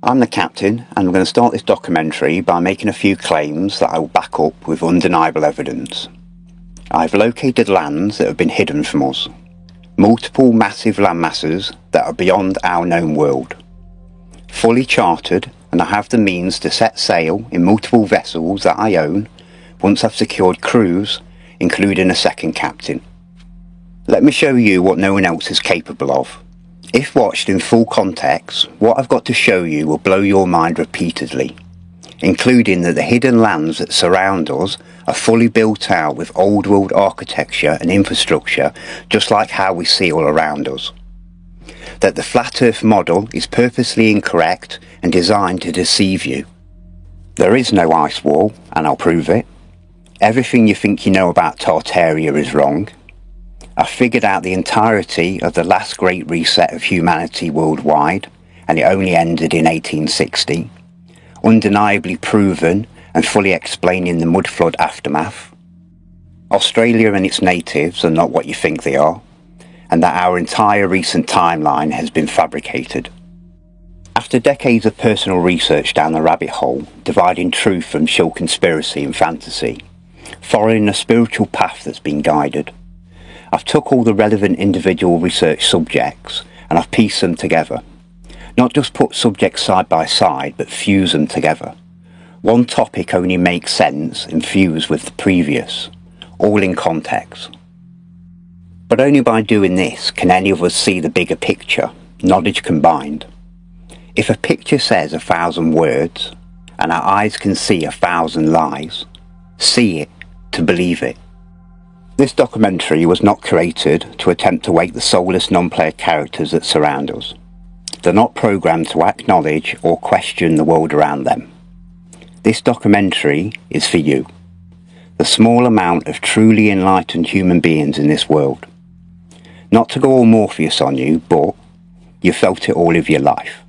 I'm the captain, and I'm going to start this documentary by making a few claims that I will back up with undeniable evidence. I've located lands that have been hidden from us. Multiple massive landmasses that are beyond our known world. Fully chartered, and I have the means to set sail in multiple vessels that I own once I've secured crews, including a second captain. Let me show you what no one else is capable of. If watched in full context, what I've got to show you will blow your mind repeatedly, including that the hidden lands that surround us are fully built out with old world architecture and infrastructure, just like how we see all around us. That the flat earth model is purposely incorrect and designed to deceive you. There is no ice wall, and I'll prove it. Everything you think you know about Tartaria is wrong. I figured out the entirety of the last great reset of humanity worldwide, and it only ended in 1860. Undeniably proven and fully explaining the mud flood aftermath. Australia and its natives are not what you think they are, and that our entire recent timeline has been fabricated. After decades of personal research down the rabbit hole, dividing truth from sheer conspiracy and fantasy, following a spiritual path that's been guided, I've took all the relevant individual research subjects and I've pieced them together. Not just put subjects side by side, but fuse them together. One topic only makes sense and fuse with the previous, all in context. But only by doing this can any of us see the bigger picture, knowledge combined. If a picture says 1,000 words, and our eyes can see 1,000 lies, see it to believe it. This documentary was not created to attempt to wake the soulless non-player characters that surround us. They're not programmed to acknowledge or question the world around them. This documentary is for you, the small amount of truly enlightened human beings in this world. Not to go all Morpheus on you, but you've felt it all of your life.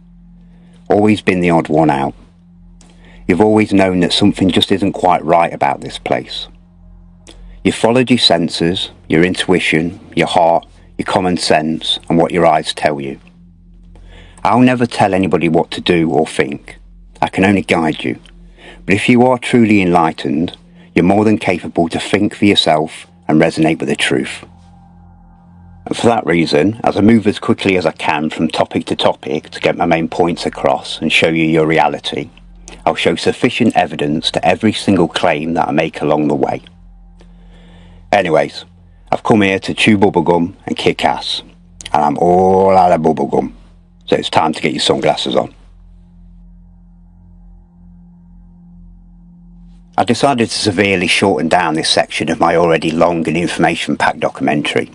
Always been the odd one out. You've always known that something just isn't quite right about this place. You've followed your senses, your intuition, your heart, your common sense, and what your eyes tell you. I'll never tell anybody what to do or think. I can only guide you. But if you are truly enlightened, you're more than capable to think for yourself and resonate with the truth. And for that reason, as I move as quickly as I can from topic to topic to get my main points across and show you your reality, I'll show sufficient evidence to every single claim that I make along the way. Anyways, I've come here to chew bubblegum and kick ass, and I'm all out of bubblegum, so it's time to get your sunglasses on. I decided to severely shorten down this section of my already long and information-packed documentary,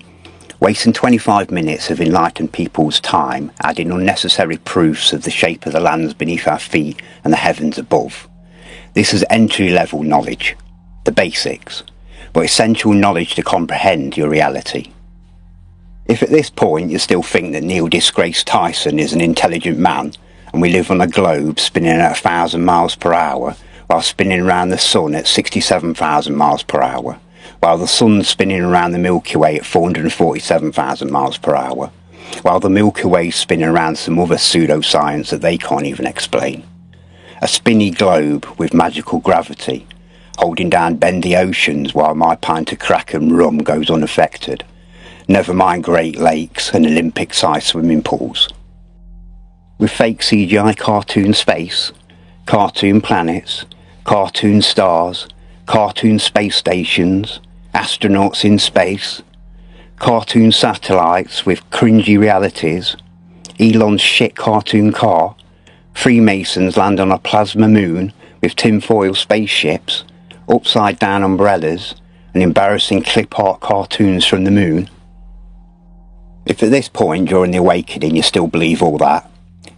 wasting 25 minutes of enlightened people's time adding unnecessary proofs of the shape of the lands beneath our feet and the heavens above. This is entry-level knowledge, the basics, but essential knowledge to comprehend your reality. If at this point you still think that Neil disgraced Tyson is an intelligent man and we live on a globe spinning at 1,000 miles per hour while spinning around the sun at 67,000 miles per hour, while the sun's spinning around the Milky Way at 447,000 miles per hour, while the Milky Way's spinning around some other pseudoscience that they can't even explain. A spinny globe with magical gravity, holding down bendy oceans while my pint of crack and rum goes unaffected. Never mind Great Lakes and Olympic-sized swimming pools. With fake CGI cartoon space, cartoon planets, cartoon stars, cartoon space stations, astronauts in space, cartoon satellites with cringy realities, Elon's shit cartoon car, Freemasons land on a plasma moon with tinfoil spaceships, upside down umbrellas, and embarrassing clip art cartoons from the moon. If at this point during the awakening you still believe all that,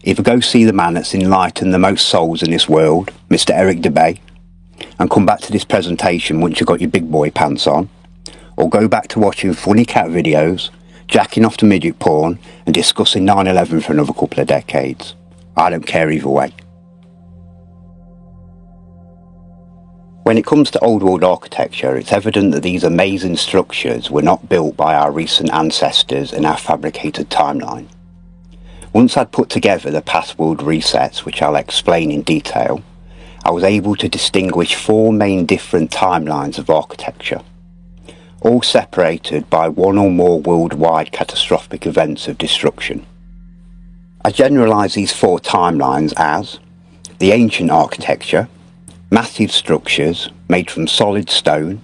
either go see the man that's enlightened the most souls in this world, Mr. Eric DeBay, and come back to this presentation once you've got your big boy pants on, or go back to watching funny cat videos, jacking off to midget porn, and discussing 9/11 for another couple of decades. I don't care either way. When it comes to old world architecture, it's evident that these amazing structures were not built by our recent ancestors in our fabricated timeline. Once I'd put together the past world resets, which I'll explain in detail, I was able to distinguish 4 main different timelines of architecture, all separated by one or more worldwide catastrophic events of destruction. I generalise these 4 timelines as the ancient architecture, massive structures made from solid stone,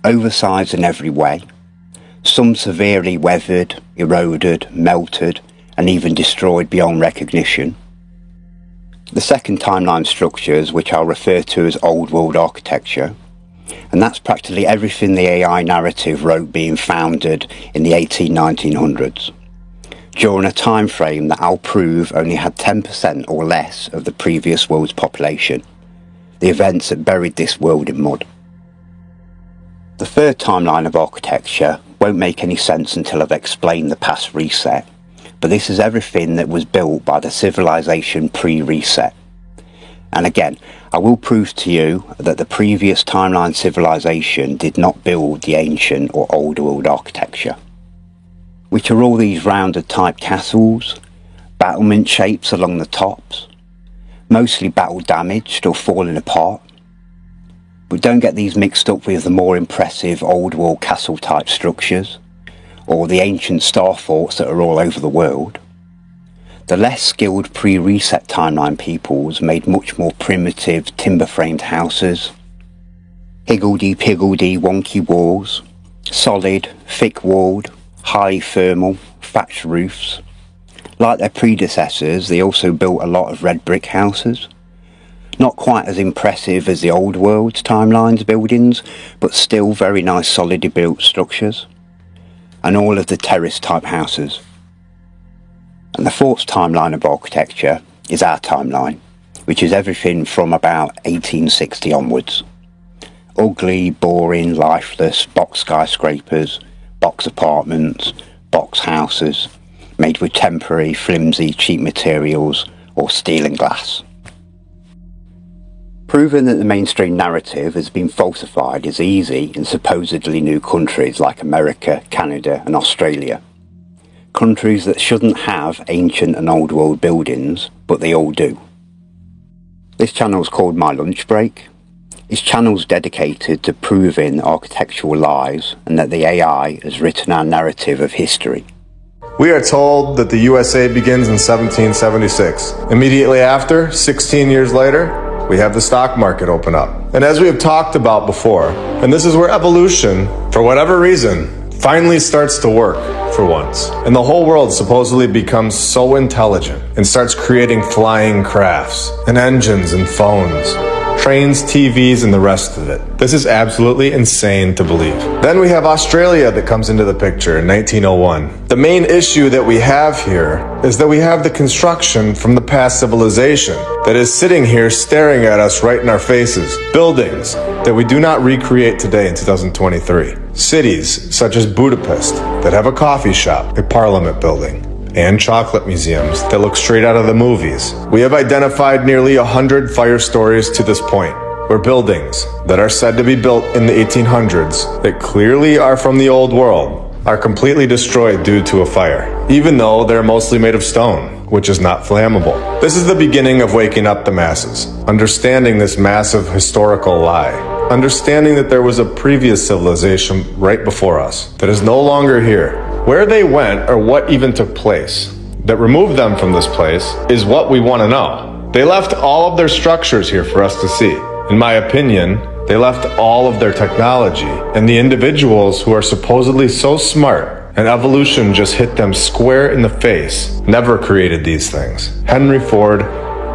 oversized in every way, some severely weathered, eroded, melted, and even destroyed beyond recognition. The second timeline structures, which I'll refer to as old world architecture, and that's practically everything the AI narrative wrote being founded in the 1900s, during a time frame that I'll prove only had 10% or less of the previous world's population, the events that buried this world in mud. The third timeline of architecture won't make any sense until I've explained the past reset, but this is everything that was built by the civilization pre-reset. And again, I will prove to you that the previous timeline civilization did not build the ancient or old world architecture, which are all these rounded type castles, battlement shapes along the tops, mostly battle damaged or falling apart. But don't get these mixed up with the more impressive old world castle type structures, or the ancient star forts that are all over the world. The less skilled pre-reset timeline peoples made much more primitive timber-framed houses, higgledy-piggledy wonky walls, solid, thick-walled, highly thermal, thatched roofs. Like their predecessors, they also built a lot of red brick houses. Not quite as impressive as the old world's timelines buildings, but still very nice solidly built structures. And all of the terrace type houses. And the fourth timeline of architecture is our timeline, which is everything from about 1860 onwards. Ugly, boring, lifeless box skyscrapers, box apartments, box houses, made with temporary, flimsy, cheap materials or steel and glass. Proving that the mainstream narrative has been falsified is easy in supposedly new countries like America, Canada and Australia. Countries that shouldn't have ancient and old world buildings, but they all do. This channel is called My Lunch Break. This channel is dedicated to proving architectural lies and that the AI has written our narrative of history. We are told that the USA begins in 1776. Immediately after, 16 years later, we have the stock market open up. And as we have talked about before, and this is where evolution, for whatever reason, finally starts to work for once. And the whole world supposedly becomes so intelligent and starts creating flying crafts and engines and phones, trains, TVs, and the rest of it. This is absolutely insane to believe. Then we have Australia that comes into the picture in 1901. The main issue that we have here is that we have the construction from the past civilization that is sitting here staring at us right in our faces. Buildings that we do not recreate today in 2023. Cities such as Budapest that have a coffee shop, a parliament building, and chocolate museums that look straight out of the movies. We have identified nearly 100 fire stories to this point, where buildings that are said to be built in the 1800s that clearly are from the old world are completely destroyed due to a fire, even though they're mostly made of stone, which is not flammable. This is the beginning of waking up the masses, understanding this massive historical lie, understanding that there was a previous civilization right before us that is no longer here. Where they went or what even took place that removed them from this place is what we want to know. They left all of their structures here for us to see. In my opinion, they left all of their technology, and the individuals who are supposedly so smart and evolution just hit them square in the face never created these things. Henry Ford,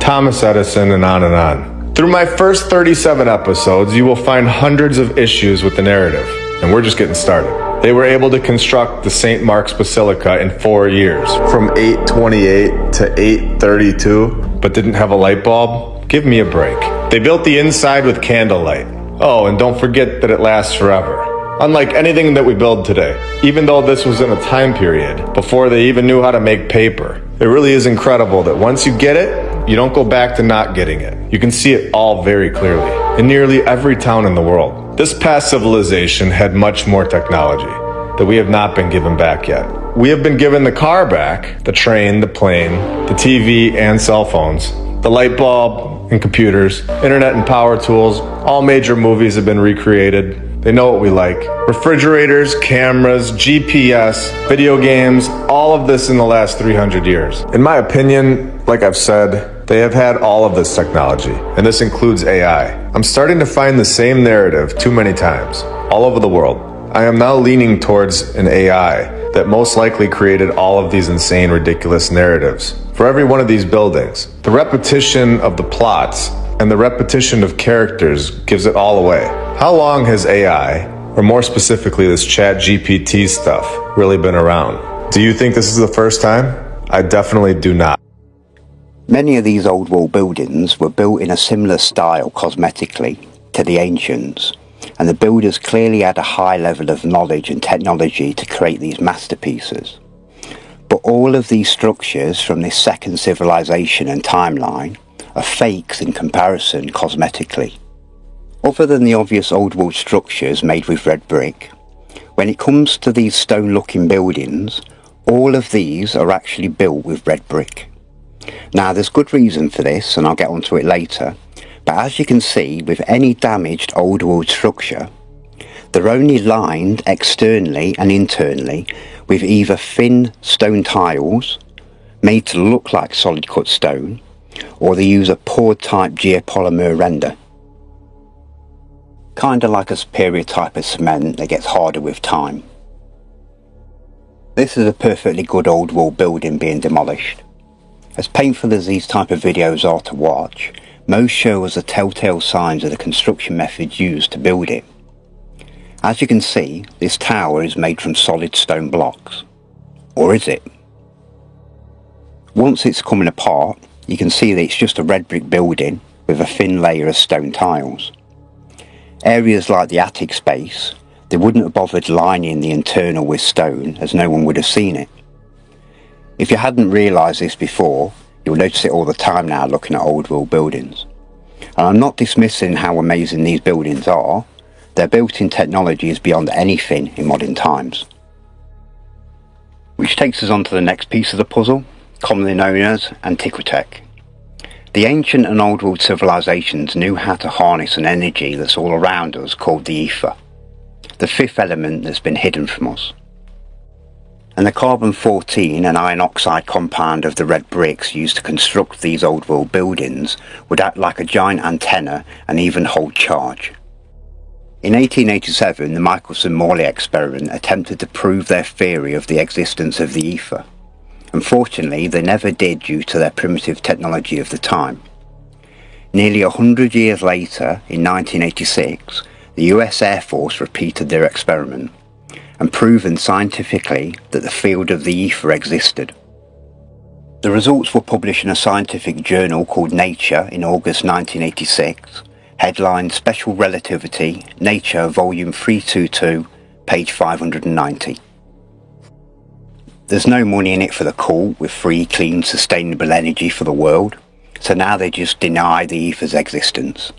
Thomas Edison, and on and on. Through my first 37 episodes, you will find hundreds of issues with the narrative, and we're just getting started. They were able to construct the St. Mark's Basilica in 4 years, from 828 to 832, but didn't have a light bulb? Give me a break. They built the inside with candlelight. Oh, and don't forget that it lasts forever. Unlike anything that we build today, even though this was in a time period before they even knew how to make paper. It really is incredible that once you get it, you don't go back to not getting it. You can see it all very clearly in nearly every town in the world. This past civilization had much more technology that we have not been given back yet. we have been given the car back, the train, the plane, the TV and cell phones, the light bulb and computers, internet and power tools. All major movies have been recreated. They know what we like. Refrigerators, cameras, GPS, video games, all of this in the last 300 years. In my opinion, like I've said, they have had all of this technology, and this includes AI. I'm starting to find the same narrative too many times, all over the world. I am now leaning towards an AI that most likely created all of these insane, ridiculous narratives. For every one of these buildings, the repetition of the plots and the repetition of characters gives it all away. How long has AI, or more specifically this Chat GPT stuff, really been around? Do you think this is the first time? I definitely do not. Many of these old world buildings were built in a similar style cosmetically to the ancients, and the builders clearly had a high level of knowledge and technology to create these masterpieces. But all of these structures from this second civilization and timeline are fakes in comparison cosmetically. Other than the obvious old world structures made with red brick, when it comes to these stone looking buildings, all of these are actually built with red brick. Now there's good reason for this, and I'll get onto it later, but as you can see with any damaged old world structure, they're only lined externally and internally with either thin stone tiles made to look like solid cut stone, or they use a poured type geopolymer render. Kinda like a superior type of cement that gets harder with time. This is a perfectly good old world building being demolished. As painful as these type of videos are to watch, most show us the telltale signs of the construction methods used to build it. As you can see, this tower is made from solid stone blocks. Or is it? Once it's coming apart, you can see that it's just a red brick building with a thin layer of stone tiles. Areas like the attic space, they wouldn't have bothered lining the internal with stone, as no one would have seen it. If you hadn't realised this before, you'll notice it all the time now looking at old world buildings. And I'm not dismissing how amazing these buildings are. Their built-in technology is beyond anything in modern times. Which takes us on to the next piece of the puzzle, commonly known as Antiquitech. The ancient and old world civilizations knew how to harness an energy that's all around us called the ether, the fifth element that's been hidden from us. And the carbon-14 and iron oxide compound of the red bricks used to construct these old world buildings would act like a giant antenna and even hold charge. In 1887, the Michelson-Morley experiment attempted to prove their theory of the existence of the ether. Unfortunately, they never did due to their primitive technology of the time. Nearly 100 years later, in 1986, the US Air Force repeated their experiment and proven scientifically that the field of the ether existed. The results were published in a scientific journal called Nature in August 1986, headlined Special Relativity, Nature, Volume 322, page 590. There's no money in it for the cult with free, clean, sustainable energy for the world, so now they just deny the ether's existence.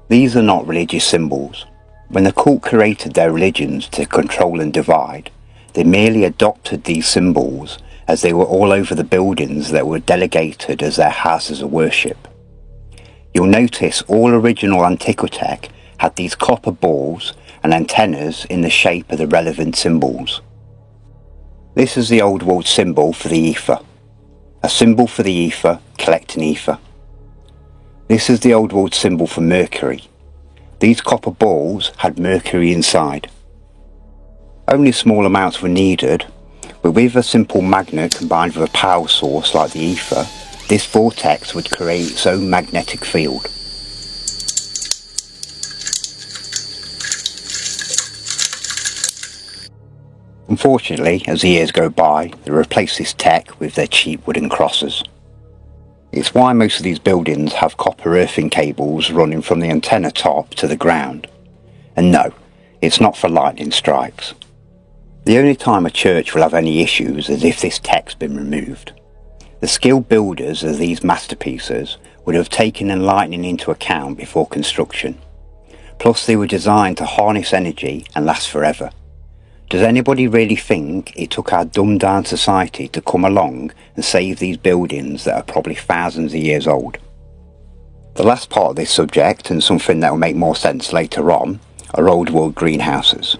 These are not religious symbols. When the cult created their religions to control and divide, they merely adopted these symbols as they were all over the buildings that were delegated as their houses of worship. You'll notice all original Antiquitech had these copper balls and antennas in the shape of the relevant symbols. This is the old world symbol for the ether. A symbol for the ether collecting ether. This is the old world symbol for Mercury. These copper balls had mercury inside. Only small amounts were needed, but with a simple magnet combined with a power source like the ether, this vortex would create its own magnetic field. Unfortunately, as the years go by, they replace this tech with their cheap wooden crosses. It's why most of these buildings have copper earthing cables running from the antenna top to the ground. And no, it's not for lightning strikes. The only time a church will have any issues is if this tech's been removed. The skilled builders of these masterpieces would have taken lightning into account before construction. Plus they were designed to harness energy and last forever. Does anybody really think it took our dumbed-down society to come along and save these buildings that are probably thousands of years old? The last part of this subject, and something that will make more sense later on, are old world greenhouses.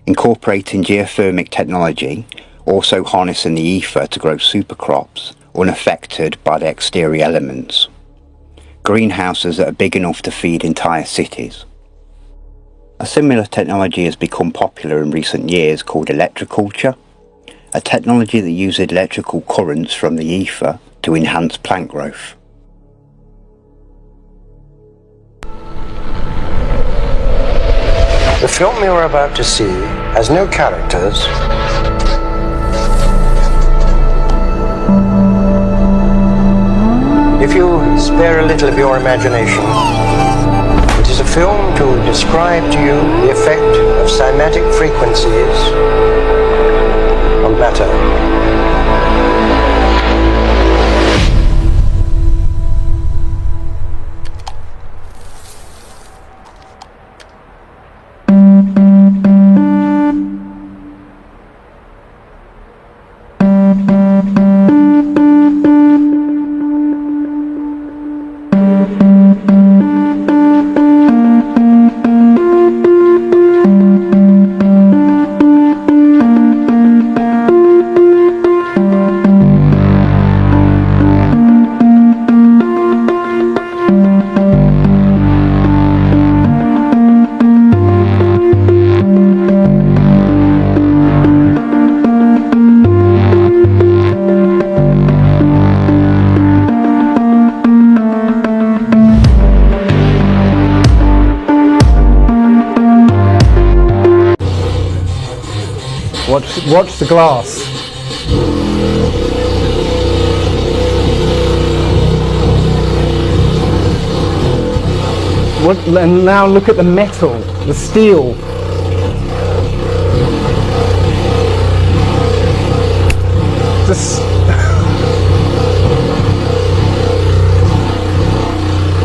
Incorporating geothermic technology, also harnessing the ether to grow supercrops unaffected by the exterior elements. Greenhouses that are big enough to feed entire cities. A similar technology has become popular in recent years called electroculture, a technology that uses electrical currents from the ether to enhance plant growth. The film you're about to see has no characters. If you spare a little of your imagination, it is a film to describe to you the effect of cymatic frequencies on matter. Watch the glass. And now look at the metal, the steel. Just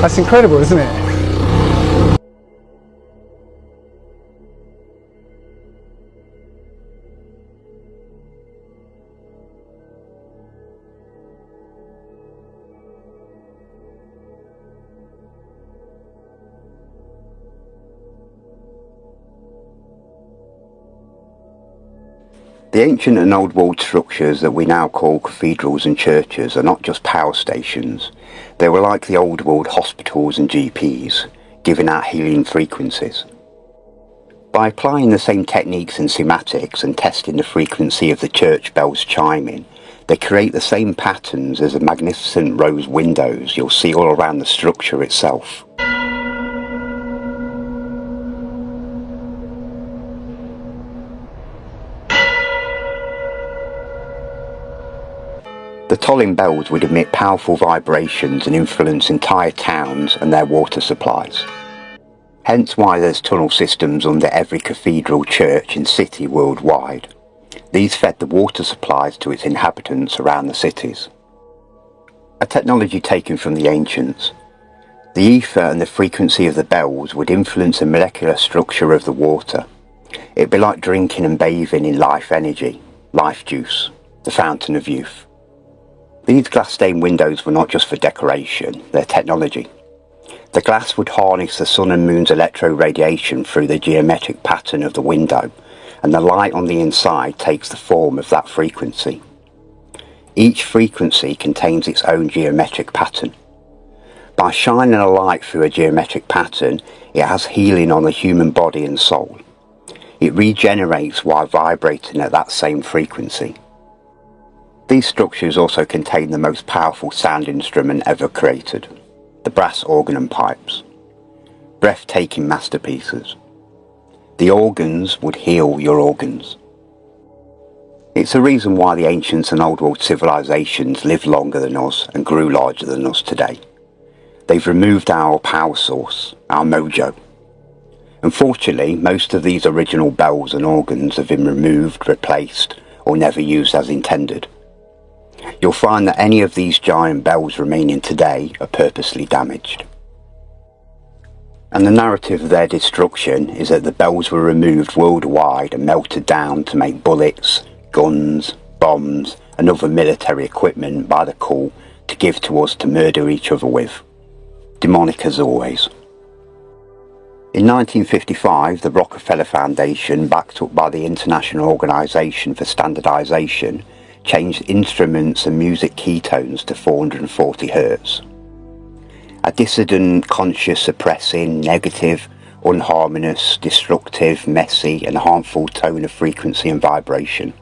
that's incredible, isn't it? The ancient and old world structures that we now call cathedrals and churches are not just power stations. They were like the old world hospitals and GPs, giving out healing frequencies. By applying the same techniques and cymatics and testing the frequency of the church bells chiming, they create the same patterns as the magnificent rose windows you'll see all around the structure itself. The tolling bells would emit powerful vibrations and influence entire towns and their water supplies. Hence why there's tunnel systems under every cathedral, church and city worldwide. These fed the water supplies to its inhabitants around the cities. A technology taken from the ancients. The ether and the frequency of the bells would influence the molecular structure of the water. It'd be like drinking and bathing in life energy, life juice, the fountain of youth. These glass-stained windows were not just for decoration, they're technology. The glass would harness the sun and moon's electro-radiation through the geometric pattern of the window, and the light on the inside takes the form of that frequency. Each frequency contains its own geometric pattern. By shining a light through a geometric pattern, it has healing on the human body and soul. It regenerates while vibrating at that same frequency. These structures also contain the most powerful sound instrument ever created, the brass organ and pipes. Breathtaking masterpieces. The organs would heal your organs. It's the reason why the ancients and old world civilizations lived longer than us and grew larger than us today. They've removed our power source, our mojo. Unfortunately, most of these original bells and organs have been removed, replaced, or never used as intended. You'll find that any of these giant bells remaining today are purposely damaged. And the narrative of their destruction is that the bells were removed worldwide and melted down to make bullets, guns, bombs and other military equipment by the cult to give to us to murder each other with. Demonic as always. In 1955, the Rockefeller Foundation, backed up by the International Organization for Standardization, changed instruments and music keytones to 440 Hz. A dissident, conscious, suppressing, negative, unharmonious, destructive, messy and harmful tone of frequency and vibration.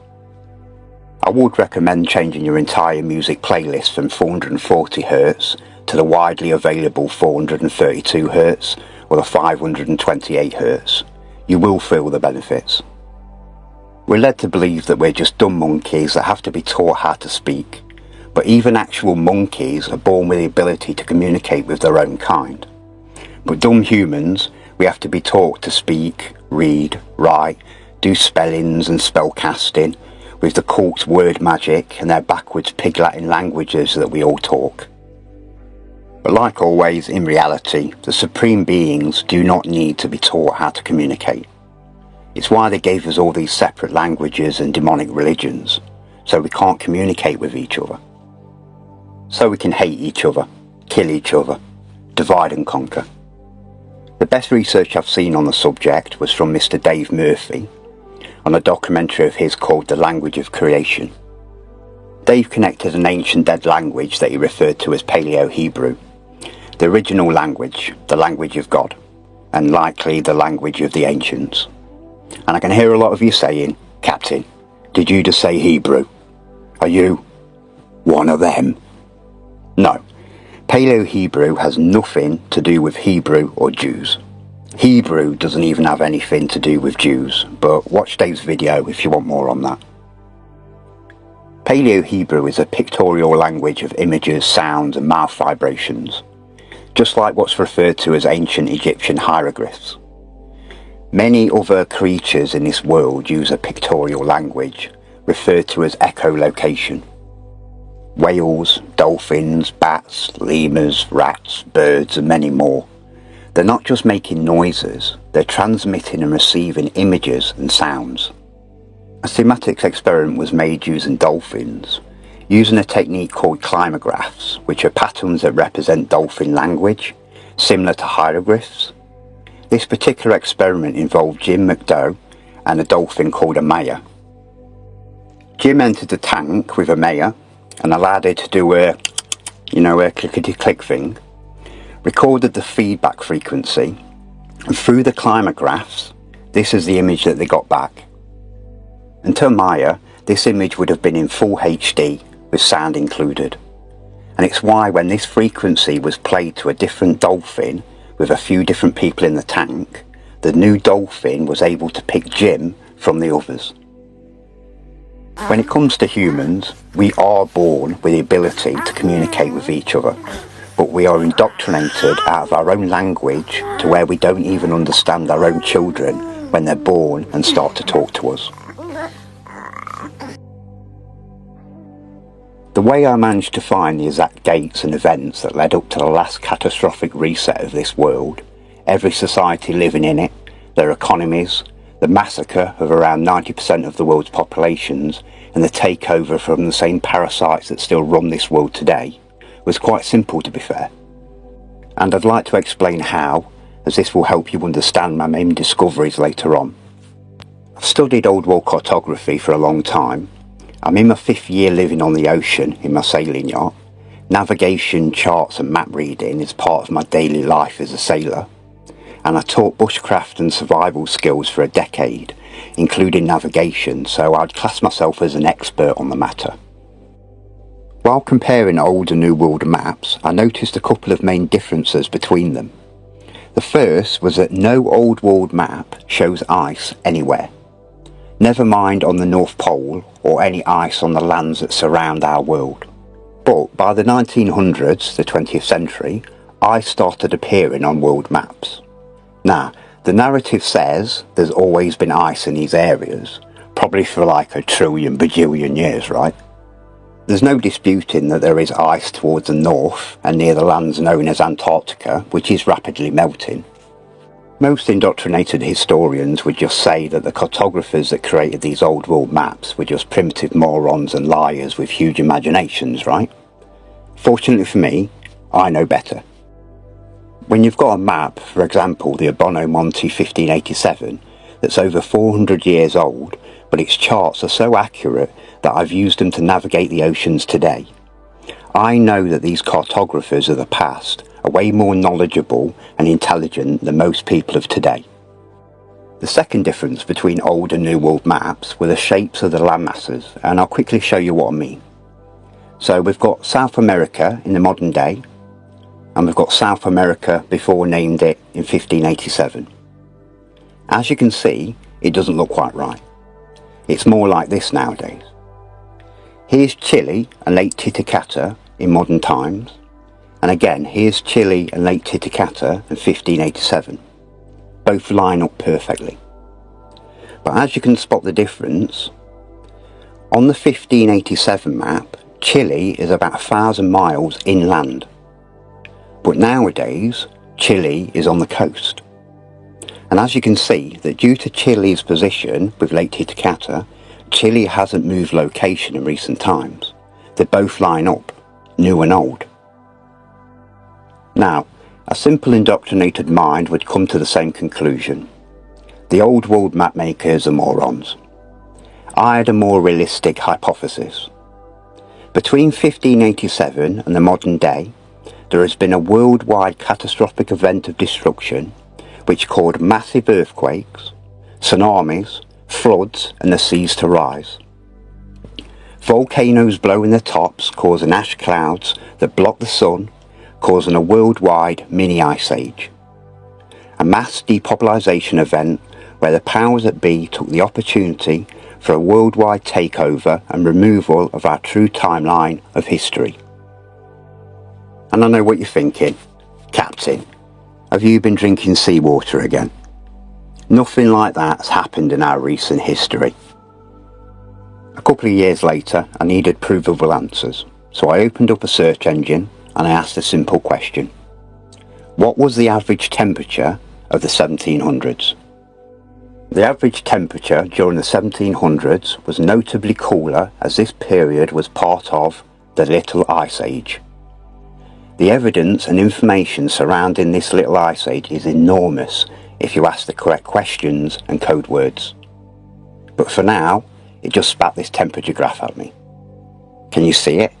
I would recommend changing your entire music playlist from 440 Hz to the widely available 432 Hz or the 528 Hz. You will feel the benefits. We're led to believe that we're just dumb monkeys that have to be taught how to speak. But even actual monkeys are born with the ability to communicate with their own kind. But dumb humans, we have to be taught to speak, read, write, do spellings and spell casting, with the cult's word magic and their backwards pig Latin languages that we all talk. But like always, in reality, the supreme beings do not need to be taught how to communicate. It's why they gave us all these separate languages and demonic religions, so we can't communicate with each other. So we can hate each other, kill each other, divide and conquer. The best research I've seen on the subject was from Mr. Dave Murphy, on a documentary of his called The Language of Creation. Dave connected an ancient dead language that he referred to as Paleo-Hebrew, the original language, the language of God, and likely the language of the ancients. And I can hear a lot of you saying, Captain, did you just say Hebrew? Are you one of them? No, Paleo-Hebrew has nothing to do with Hebrew or Jews. Hebrew doesn't even have anything to do with Jews, but watch Dave's video if you want more on that. Paleo-Hebrew is a pictorial language of images, sounds and mouth vibrations, just like what's referred to as ancient Egyptian hieroglyphs. Many other creatures in this world use a pictorial language, referred to as echolocation. Whales, dolphins, bats, lemurs, rats, birds and many more. They're not just making noises, they're transmitting and receiving images and sounds. A thematic experiment was made using dolphins, using a technique called climagraphs, which are patterns that represent dolphin language, similar to hieroglyphs. This particular experiment involved Jim McDough and a dolphin called a Maya. Jim entered the tank with a Maya and allowed it to do a clickety-click thing, recorded the feedback frequency, and through the climagraphs, this is the image that they got back. And to Maya, this image would have been in full HD with sound included. And it's why when this frequency was played to a different dolphin with a few different people in the tank, the new dolphin was able to pick Jim from the others. When it comes to humans, we are born with the ability to communicate with each other, but we are indoctrinated out of our own language to where we don't even understand our own children when they're born and start to talk to us. The way I managed to find the exact dates and events that led up to the last catastrophic reset of this world, every society living in it, their economies, the massacre of around 90% of the world's populations, and the takeover from the same parasites that still run this world today, was quite simple, to be fair. And I'd like to explain how, as this will help you understand my main discoveries later on. I've studied old world cartography for a long time. I'm in my 5th year living on the ocean in my sailing yacht. Navigation, charts and map reading is part of my daily life as a sailor. And I taught bushcraft and survival skills for a decade, including navigation, so I'd class myself as an expert on the matter. While comparing old and new world maps, I noticed a couple of main differences between them. The first was that no old world map shows ice anywhere. Never mind on the North Pole or any ice on the lands that surround our world. But by the 1900s, the 20th century, ice started appearing on world maps. Now, the narrative says there's always been ice in these areas, probably for like a trillion bajillion years, right? There's no disputing that there is ice towards the north and near the lands known as Antarctica, which is rapidly melting. Most indoctrinated historians would just say that the cartographers that created these old world maps were just primitive morons and liars with huge imaginations, right? Fortunately for me, I know better. When you've got a map, for example the Abono Monte 1587, that's over 400 years old, but its charts are so accurate that I've used them to navigate the oceans today, I know that these cartographers of the past are way more knowledgeable and intelligent than most people of today. The second difference between old and new world maps were the shapes of the landmasses, and I'll quickly show you what I mean. So we've got South America in the modern day, and we've got South America before named it in 1587. As you can see, it doesn't look quite right. It's more like this nowadays. Here's Chile and Lake Titicaca in modern times, and again here's Chile and Lake Titicaca in 1587. Both line up perfectly. But as you can spot the difference, on the 1587 map, Chile is about 1,000 miles inland. But nowadays, Chile is on the coast. And as you can see, that due to Chile's position with Lake Titicaca, Chile hasn't moved location in recent times. They both line up, new and old. Now, a simple indoctrinated mind would come to the same conclusion. The old world map makers are morons. I had a more realistic hypothesis. Between 1587 and the modern day, there has been a worldwide catastrophic event of destruction which caused massive earthquakes, tsunamis, floods and the seas to rise. Volcanoes blowing their tops causing ash clouds that block the sun, causing a worldwide mini ice age. A mass depopulation event where the powers that be took the opportunity for a worldwide takeover and removal of our true timeline of history. And I know what you're thinking, Captain, have you been drinking seawater again? Nothing like that's happened in our recent history. A couple of years later, I needed provable answers, so I opened up a search engine and I asked a simple question. What was the average temperature of the 1700s? The average temperature during the 1700s was notably cooler, as this period was part of the Little Ice Age. The evidence and information surrounding this Little Ice Age is enormous if you ask the correct questions and code words. But for now, it just spat this temperature graph at me. Can you see it?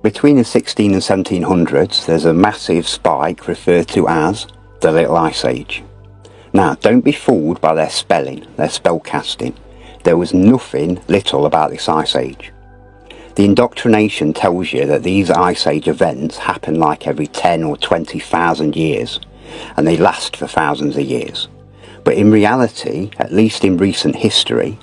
Between the 16 and 1700s, there's a massive spike referred to as the Little Ice Age. Now, don't be fooled by their spelling, their spellcasting. There was nothing little about this Ice Age. The indoctrination tells you that these Ice Age events happen like every 10 or 20,000 years, and they last for thousands of years. But in reality, at least in recent history,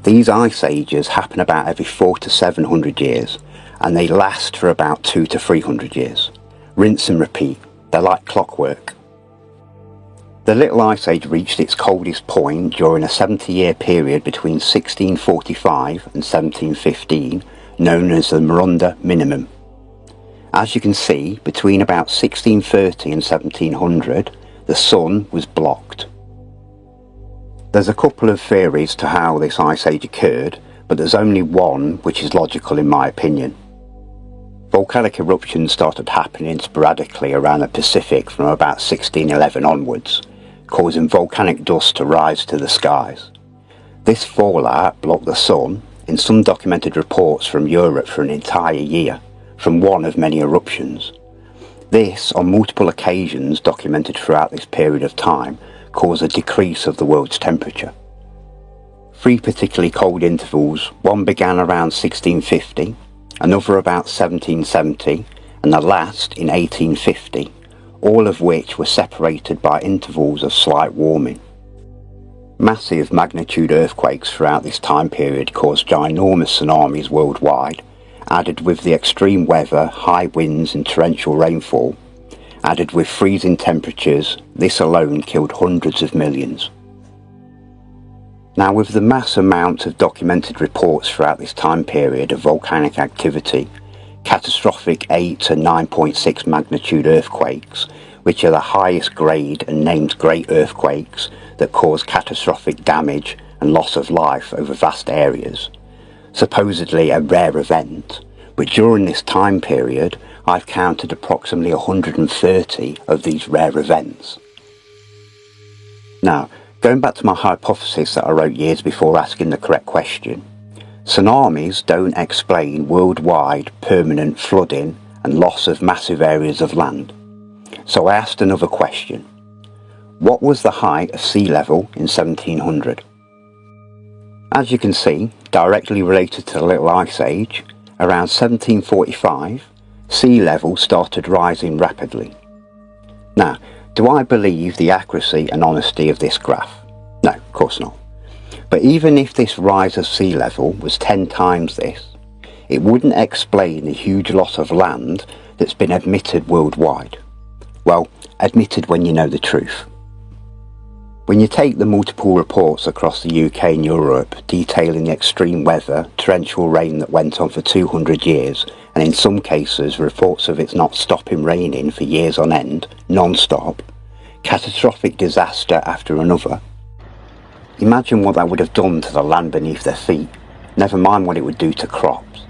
these Ice Ages happen about every 400 to 700 years, and they last for about 200 to 300 years. Rinse and repeat. They're like clockwork. The Little Ice Age reached its coldest point during a 70-year period between 1645 and 1715, known as the Maronda Minimum. As you can see, between about 1630 and 1700, the sun was blocked. There's a couple of theories to how this Ice Age occurred, but there's only one which is logical in my opinion. Volcanic eruptions started happening sporadically around the Pacific from about 1611 onwards, causing volcanic dust to rise to the skies. This fallout blocked the sun, in some documented reports from Europe, for an entire year, from one of many eruptions. This, on multiple occasions documented throughout this period of time, caused a decrease of the world's temperature. 3 particularly cold intervals, one began around 1650, another about 1770, and the last in 1850, all of which were separated by intervals of slight warming. Massive magnitude earthquakes throughout this time period caused ginormous tsunamis worldwide, added with the extreme weather, high winds and torrential rainfall, added with freezing temperatures, this alone killed hundreds of millions. Now, with the mass amount of documented reports throughout this time period of volcanic activity, catastrophic 8 to 9.6 magnitude earthquakes, which are the highest grade and named great earthquakes that cause catastrophic damage and loss of life over vast areas. Supposedly a rare event, but during this time period I've counted approximately 130 of these rare events. Now, going back to my hypothesis that I wrote years before asking the correct question, tsunamis don't explain worldwide permanent flooding and loss of massive areas of land. So I asked another question. What was the height of sea level in 1700? As you can see, directly related to the Little Ice Age, around 1745, sea level started rising rapidly. Now, do I believe the accuracy and honesty of this graph? No, of course not. But even if this rise of sea level was 10 times this, it wouldn't explain the huge loss of land that's been admitted worldwide. Well, admitted when you know the truth. When you take the multiple reports across the UK and Europe detailing the extreme weather, torrential rain that went on for 200 years, and in some cases reports of it not stopping raining for years on end, non-stop, catastrophic disaster after another, imagine what that would have done to the land beneath their feet, never mind what it would do to crops.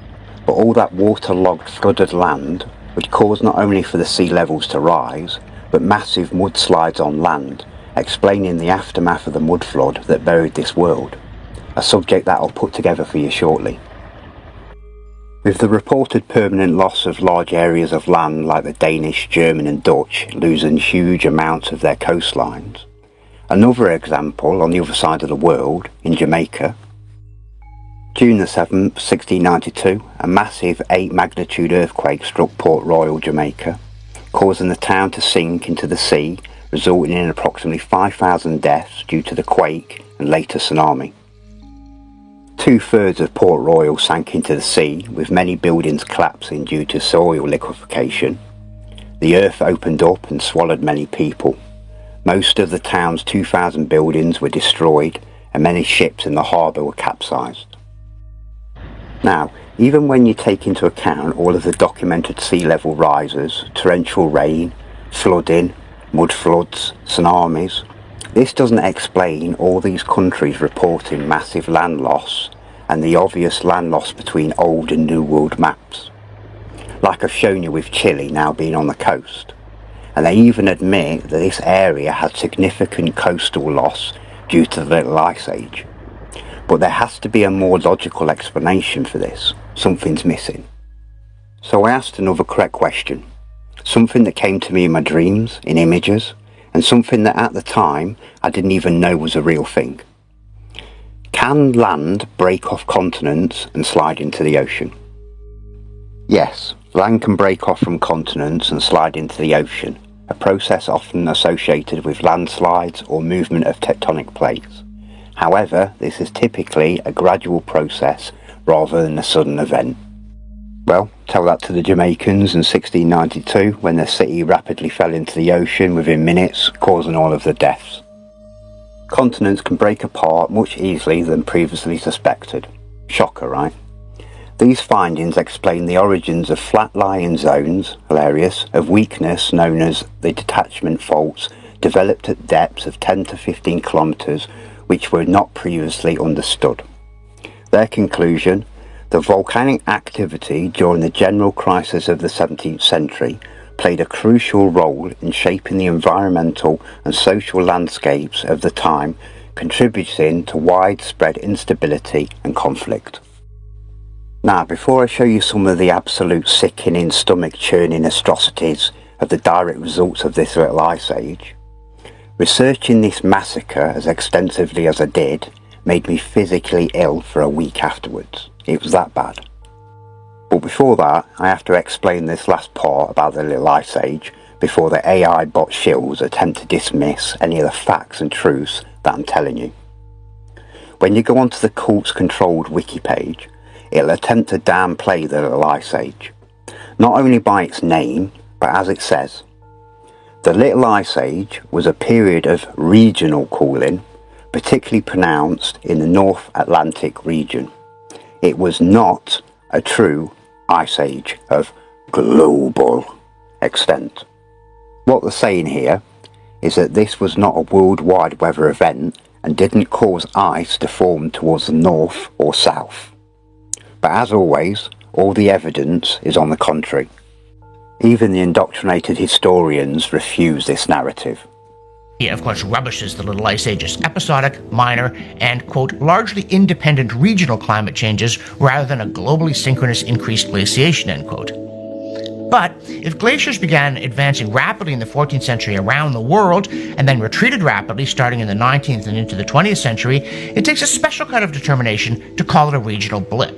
But all that waterlogged, flooded land would cause not only for the sea levels to rise, but massive mudslides on land, explaining the aftermath of the mud flood that buried this world, a subject that I'll put together for you shortly. With the reported permanent loss of large areas of land like the Danish, German and Dutch losing huge amounts of their coastlines, another example on the other side of the world, in Jamaica, June the 7th, 1692, a massive 8 magnitude earthquake struck Port Royal, Jamaica, causing the town to sink into the sea, resulting in approximately 5,000 deaths due to the quake and later tsunami. 2/3 of Port Royal sank into the sea, with many buildings collapsing due to soil liquefaction. The earth opened up and swallowed many people. Most of the town's 2,000 buildings were destroyed and many ships in the harbour were capsized. Now, even when you take into account all of the documented sea level rises, torrential rain, flooding, mud floods, tsunamis, this doesn't explain all these countries reporting massive land loss and the obvious land loss between old and new world maps. Like I've shown you with Chile now being on the coast. And they even admit that this area had significant coastal loss due to the Little Ice Age. But there has to be a more logical explanation for this. Something's missing. So I asked another correct question. Something that came to me in my dreams, in images, and something that at the time I didn't even know was a real thing. Can land break off continents and slide into the ocean? Yes, land can break off from continents and slide into the ocean, a process often associated with landslides or movement of tectonic plates. However, this is typically a gradual process rather than a sudden event. Well, tell that to the Jamaicans in 1692 when their city rapidly fell into the ocean within minutes, causing all of the deaths. Continents can break apart much easier than previously suspected. Shocker, right? These findings explain the origins of flat-lying zones, hilarious, of weakness known as the detachment faults developed at depths of 10 to 15 kilometers which were not previously understood. Their conclusion: the volcanic activity during the general crisis of the 17th century played a crucial role in shaping the environmental and social landscapes of the time, contributing to widespread instability and conflict. Now, before I show you some of the absolute sickening, stomach-churning atrocities of the direct results of this Little Ice Age, researching this massacre as extensively as I did made me physically ill for a week afterwards. It was that bad. But before that, I have to explain this last part about the Little Ice Age before the AI bot shills attempt to dismiss any of the facts and truths that I'm telling you. When you go onto the cults-controlled wiki page, it'll attempt to downplay the Little Ice Age, not only by its name, but as it says. The Little Ice Age was a period of regional cooling, particularly pronounced in the North Atlantic region. It was not a true ice age of global extent. What they're saying here is that this was not a worldwide weather event and didn't cause ice to form towards the north or south. But as always, all the evidence is on the contrary. Even the indoctrinated historians refuse this narrative. He, of course, rubbishes the Little Ice Age as episodic, minor, and, quote, largely independent regional climate changes rather than a globally synchronous increased glaciation, end quote. But if glaciers began advancing rapidly in the 14th century around the world and then retreated rapidly starting in the 19th and into the 20th century, it takes a special kind of determination to call it a regional blip.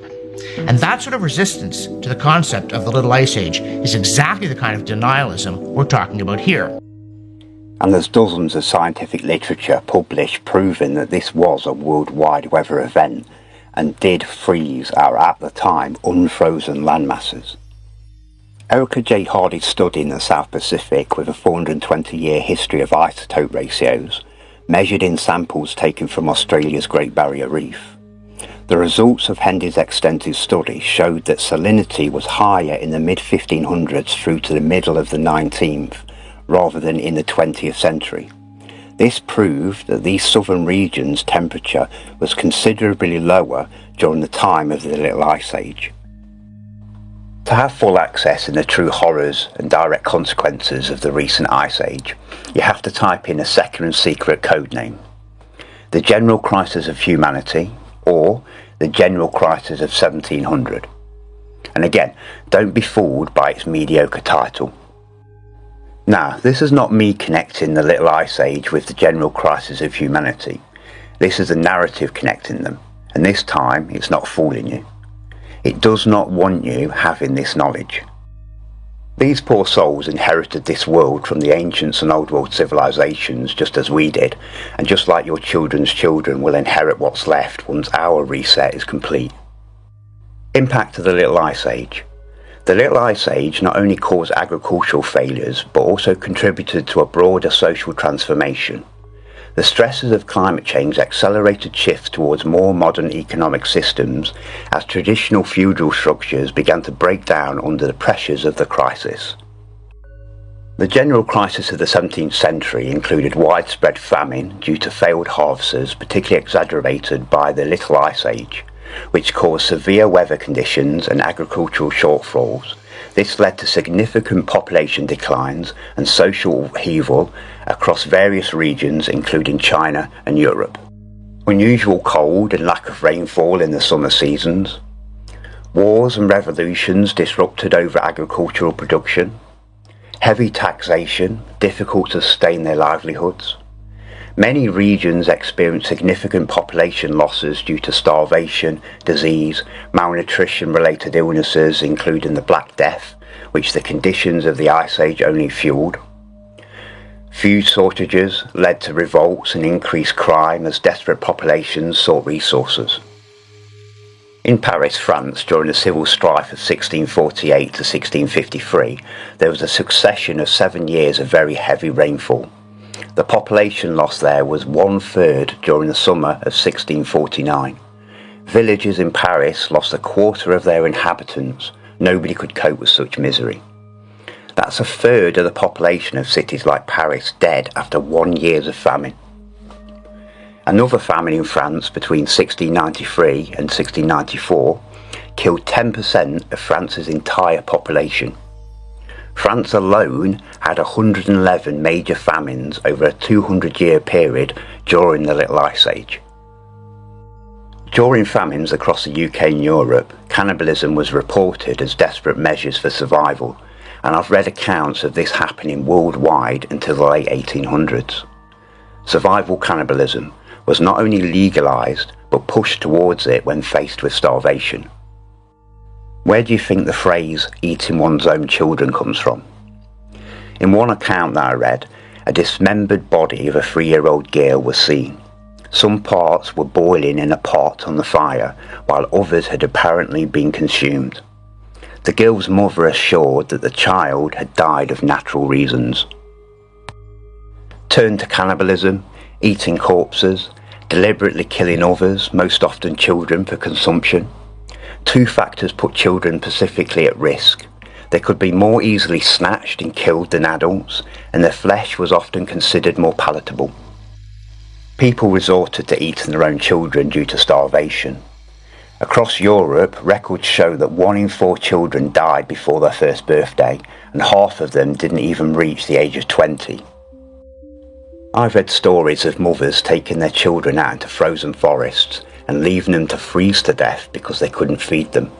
And that sort of resistance to the concept of the Little Ice Age is exactly the kind of denialism we're talking about here. And there's dozens of scientific literature published proving that this was a worldwide weather event and did freeze our, at the time, unfrozen landmasses. Erica J. Hardy's study in the South Pacific with a 420-year history of isotope ratios, measured in samples taken from Australia's Great Barrier Reef. The results of Hendy's extensive study showed that salinity was higher in the mid-1500s through to the middle of the 19th, rather than in the 20th century. This proved that these southern regions' temperature was considerably lower during the time of the Little Ice Age. To have full access in the true horrors and direct consequences of the recent Ice Age, you have to type in a second and secret code name. The General Crisis of Humanity, or the General Crisis of 1700. And again, don't be fooled by its mediocre title. Now, this is not me connecting the Little Ice Age with the General Crisis of Humanity. This is a narrative connecting them, and this time it's not fooling you. It does not want you having this knowledge. These poor souls inherited this world from the ancients and old world civilizations just as we did, and just like your children's children will inherit what's left once our reset is complete. Impact of the Little Ice Age. The Little Ice Age not only caused agricultural failures, but also contributed to a broader social transformation. The stresses of climate change accelerated shifts towards more modern economic systems as traditional feudal structures began to break down under the pressures of the crisis. The general crisis of the 17th century included widespread famine due to failed harvests, particularly exacerbated by the Little Ice Age, which caused severe weather conditions and agricultural shortfalls. This led to significant population declines and social upheaval across various regions, including China and Europe. Unusual cold and lack of rainfall in the summer seasons. Wars and revolutions disrupted over agricultural production. Heavy taxation, difficult to sustain their livelihoods. Many regions experienced significant population losses due to starvation, disease, malnutrition-related illnesses, including the Black Death, which the conditions of the Ice Age only fueled. Food shortages led to revolts and increased crime as desperate populations sought resources. In Paris, France, during the civil strife of 1648 to 1653, there was a succession of 7 years of very heavy rainfall. The population loss there was 1/3 during the summer of 1649. Villages in Paris lost 1/4 of their inhabitants. Nobody could cope with such misery. That's 1/3 of the population of cities like Paris dead after 1 year of famine. Another famine in France between 1693 and 1694 killed 10% of France's entire population. France alone had 111 major famines over a 200-year period during the Little Ice Age. During famines across the UK and Europe, cannibalism was reported as desperate measures for survival, and I've read accounts of this happening worldwide until the late 1800s. Survival cannibalism was not only legalised, but pushed towards it when faced with starvation. Where do you think the phrase eating one's own children comes from? In one account that I read, a dismembered body of a 3-year-old girl was seen. Some parts were boiling in a pot on the fire, while others had apparently been consumed. The girl's mother assured that the child had died of natural reasons. Turn to cannibalism, eating corpses, deliberately killing others, most often children, for consumption. 2 factors put children specifically at risk. They could be more easily snatched and killed than adults, and their flesh was often considered more palatable. People resorted to eating their own children due to starvation. Across Europe, records show that 1 in 4 children died before their first birthday, and half of them didn't even reach the age of 20. I've read stories of mothers taking their children out into frozen forests and leaving them to freeze to death because they couldn't feed them.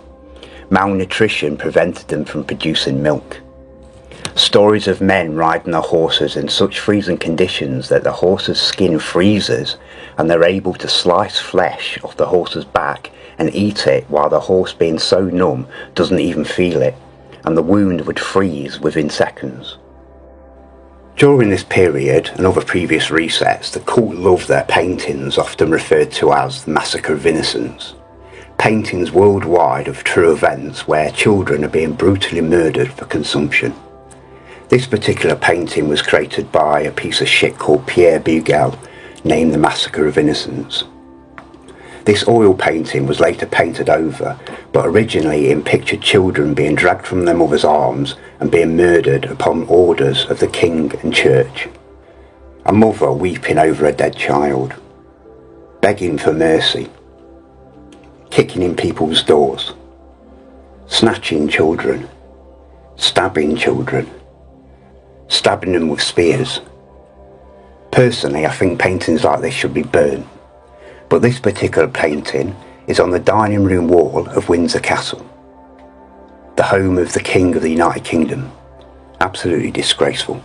Malnutrition prevented them from producing milk. Stories of men riding their horses in such freezing conditions that the horse's skin freezes and they're able to slice flesh off the horse's back and eat it while the horse, being so numb, doesn't even feel it, and the wound would freeze within seconds. During this period and other previous resets, the cult loved their paintings, often referred to as the Massacre of Innocents. Paintings worldwide of true events where children are being brutally murdered for consumption. This particular painting was created by a piece of shit called Pierre Bugel, named the Massacre of Innocents. This oil painting was later painted over, but originally it pictured children being dragged from their mother's arms and being murdered upon orders of the king and church. A mother weeping over a dead child, begging for mercy, kicking in people's doors, snatching children, stabbing children, stabbing them with spears. Personally, I think paintings like this should be burned, but this particular painting is on the dining room wall of Windsor Castle, the home of the King of the United Kingdom. Absolutely disgraceful.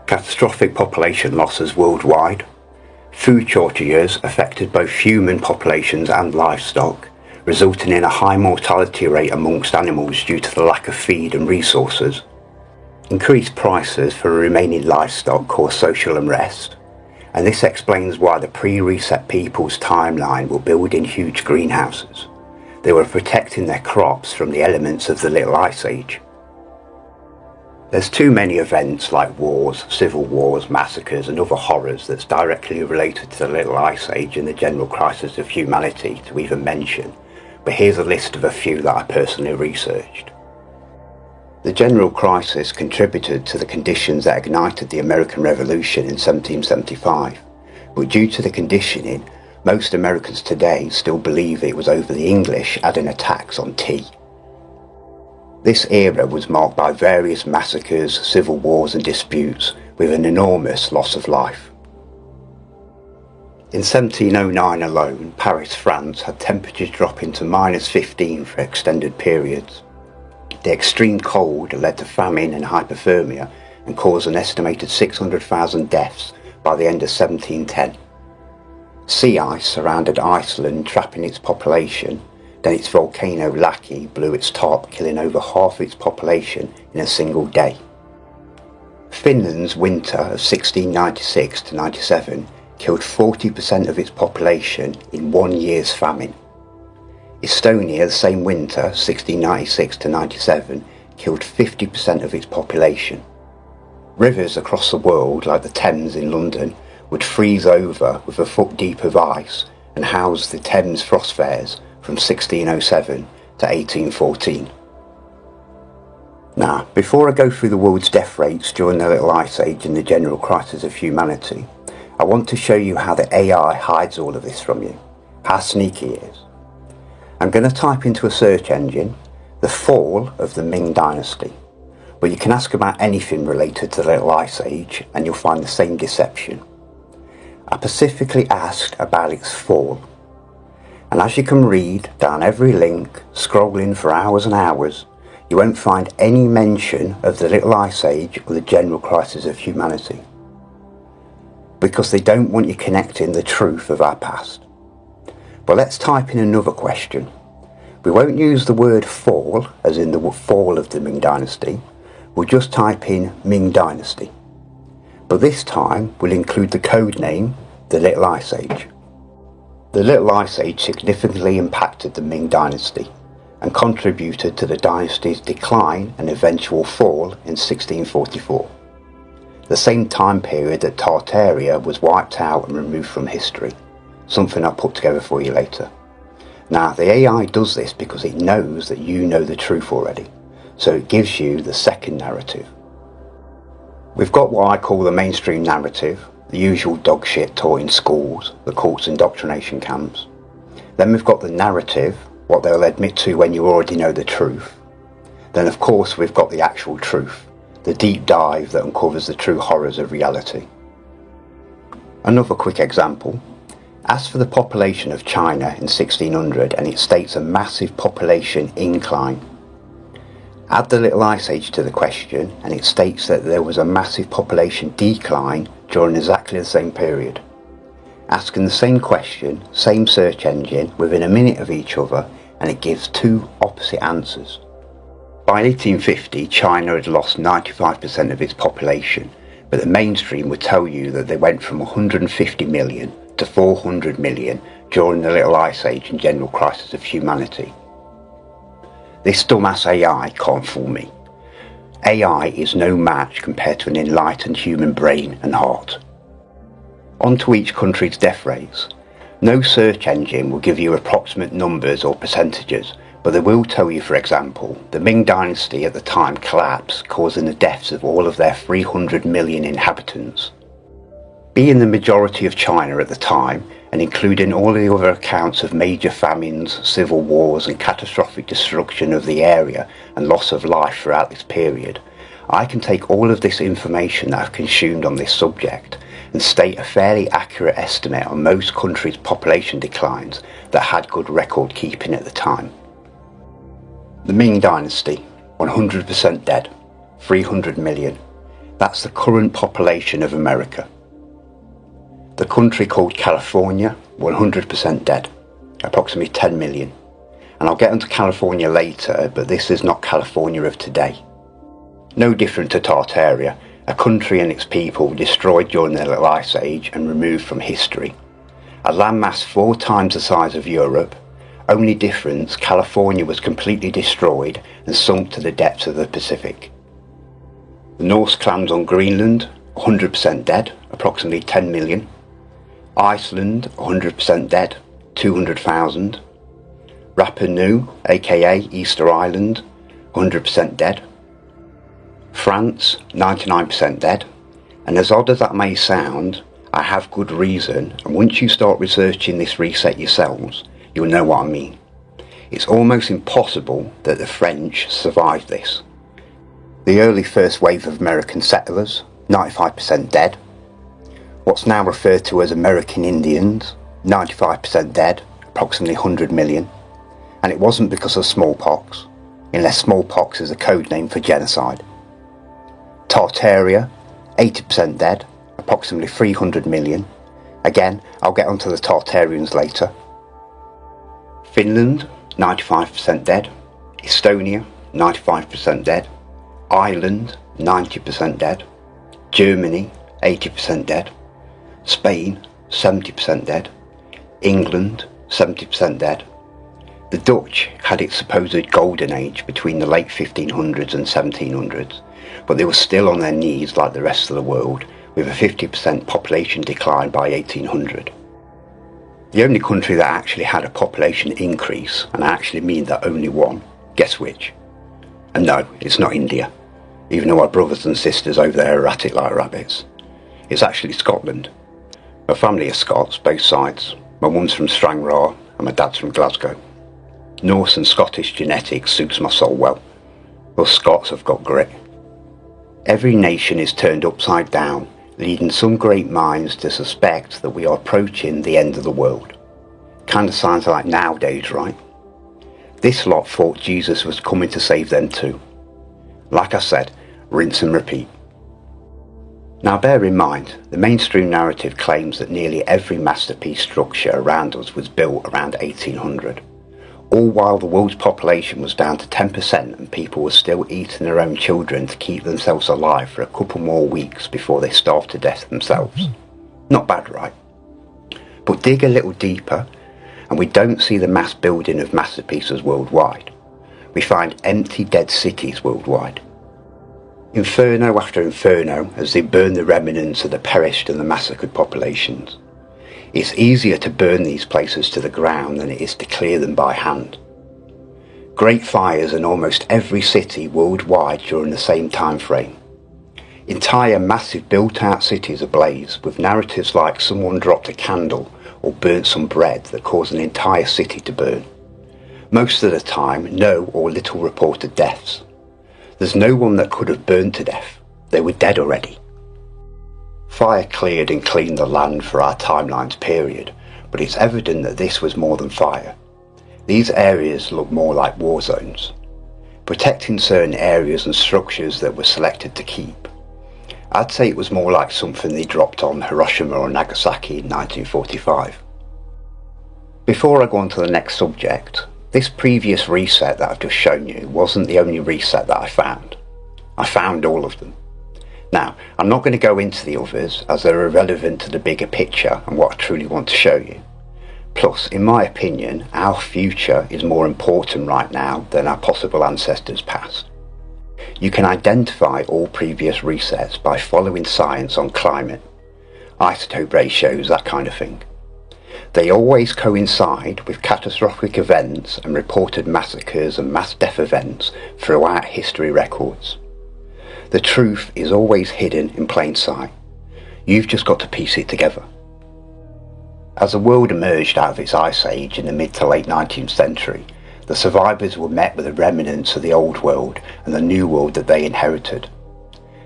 Catastrophic population losses worldwide. Food shortages affected both human populations and livestock, resulting in a high mortality rate amongst animals due to the lack of feed and resources. Increased prices for remaining livestock caused social unrest, and this explains why the pre-reset people's timeline were building huge greenhouses. They were protecting their crops from the elements of the Little Ice Age. There's too many events like wars, civil wars, massacres and other horrors that's directly related to the Little Ice Age and the general crisis of humanity to even mention, but here's a list of a few that I personally researched. The general crisis contributed to the conditions that ignited the American Revolution in 1775, but due to the conditioning, most Americans today still believe it was over the English adding a tax on tea. This era was marked by various massacres, civil wars and disputes, with an enormous loss of life. In 1709 alone, Paris, France had temperatures dropping to -15 for extended periods. The extreme cold led to famine and hypothermia and caused an estimated 600,000 deaths by the end of 1710. Sea ice surrounded Iceland, trapping its population. Then its volcano Laki blew its top, killing over half its population in a single day. Finland's winter of 1696 to 97 killed 40% of its population in 1 year's famine. Estonia, the same winter, 1696 to 97, killed 50% of its population. Rivers across the world, like the Thames in London, would freeze over with a foot deep of ice and house the Thames Frost Fairs from 1607 to 1814. Now, before I go through the world's death rates during the Little Ice Age and the general crisis of humanity, I want to show you how the AI hides all of this from you, how sneaky it is. I'm going to type into a search engine, the fall of the Ming Dynasty, but you can ask about anything related to the Little Ice Age and you'll find the same deception. I specifically asked about its fall, and as you can read down every link, scrolling for hours and hours, you won't find any mention of the Little Ice Age or the general crisis of humanity, because they don't want you connecting the truth of our past. But let's type in another question. We won't use the word fall, as in the fall of the Ming Dynasty. We'll just type in Ming Dynasty. But this time we'll include the code name, the Little Ice Age. The Little Ice Age significantly impacted the Ming Dynasty and contributed to the dynasty's decline and eventual fall in 1644. The same time period that Tartaria was wiped out and removed from history. Something I'll put together for you later. Now, the AI does this because it knows that you know the truth already, so it gives you the second narrative. We've got what I call the mainstream narrative, the usual dog shit taught in schools, the cults indoctrination camps. Then we've got the narrative, what they'll admit to when you already know the truth. Then of course we've got the actual truth, the deep dive that uncovers the true horrors of reality. Another quick example. Ask for the population of China in 1600 and it states a massive population incline. Add the Little Ice Age to the question and it states that there was a massive population decline during exactly the same period. Asking the same question, same search engine, within a minute of each other, and it gives two opposite answers. By 1850, China had lost 95% of its population, but the mainstream would tell you that they went from 150 million to 400 million during the Little Ice Age and general crisis of humanity. This dumbass AI can't fool me. AI is no match compared to an enlightened human brain and heart. On to each country's death rates. No search engine will give you approximate numbers or percentages, but they will tell you, for example, the Ming Dynasty at the time collapsed, causing the deaths of all of their 300 million inhabitants. Being the majority of China at the time, and including all the other accounts of major famines, civil wars and catastrophic destruction of the area and loss of life throughout this period, I can take all of this information that I've consumed on this subject and state a fairly accurate estimate on most countries' population declines that had good record keeping at the time. The Ming Dynasty, 100% dead, 300 million. That's the current population of America. The country called California, 100% dead, approximately 10 million. And I'll get onto California later, but this is not California of today. No different to Tartaria, a country and its people destroyed during the Little Ice Age and removed from history. A landmass 4 times the size of Europe. Only difference, California was completely destroyed and sunk to the depths of the Pacific. The Norse clans on Greenland, 100% dead, approximately 10 million. Iceland, 100% dead, 200,000. Rapa Nui, aka Easter Island, 100% dead. France, 99% dead. And as odd as that may sound, I have good reason, and once you start researching this reset yourselves, you'll know what I mean. It's almost impossible that the French survived this. The early first wave of American settlers, 95% dead. What's now referred to as American Indians, 95% dead, approximately 100 million. And it wasn't because of smallpox, unless smallpox is a code name for genocide. Tartaria, 80% dead, approximately 300 million. Again, I'll get onto the Tartarians later. Finland, 95% dead. Estonia, 95% dead. Ireland, 90% dead. Germany, 80% dead. Spain, 70% dead. England, 70% dead. The Dutch had its supposed golden age between the late 1500s and 1700s, but they were still on their knees like the rest of the world, with a 50% population decline by 1800. The only country that actually had a population increase, and I actually mean that only one, guess which? And no, it's not India, even though our brothers and sisters over there are at it like rabbits. It's actually Scotland. My family is Scots, both sides. My mum's from Stranraer and my dad's from Glasgow. Norse and Scottish genetics suits my soul well. Us Scots have got grit. Every nation is turned upside down, leading some great minds to suspect that we are approaching the end of the world. Kinda sounds like nowadays, right? This lot thought Jesus was coming to save them too. Like I said, rinse and repeat. Now bear in mind, the mainstream narrative claims that nearly every masterpiece structure around us was built around 1800. All while the world's population was down to 10% and people were still eating their own children to keep themselves alive for a couple more weeks before they starved to death themselves. Not bad, right? But dig a little deeper and we don't see the mass building of masterpieces worldwide. We find empty dead cities worldwide. Inferno after inferno as they burn the remnants of the perished and the massacred populations. It's easier to burn these places to the ground than it is to clear them by hand. Great fires in almost every city worldwide during the same time frame. Entire massive built-out cities ablaze, with narratives like someone dropped a candle or burnt some bread that caused an entire city to burn. Most of the time, no or little reported deaths. There's no one that could have burned to death. They were dead already. Fire cleared and cleaned the land for our timeline's period, but it's evident that this was more than fire. These areas look more like war zones, protecting certain areas and structures that were selected to keep. I'd say it was more like something they dropped on Hiroshima or Nagasaki in 1945. Before I go on to the next subject, this previous reset that I've just shown you wasn't the only reset that I found. I found all of them. Now, I'm not going to go into the others as they're irrelevant to the bigger picture and what I truly want to show you. Plus, in my opinion, our future is more important right now than our possible ancestors' past. You can identify all previous resets by following science on climate, isotope ratios, that kind of thing. They always coincide with catastrophic events and reported massacres and mass death events throughout history records. The truth is always hidden in plain sight. You've just got to piece it together. As the world emerged out of its ice age in the mid to late 19th century, the survivors were met with the remnants of the old world and the new world that they inherited.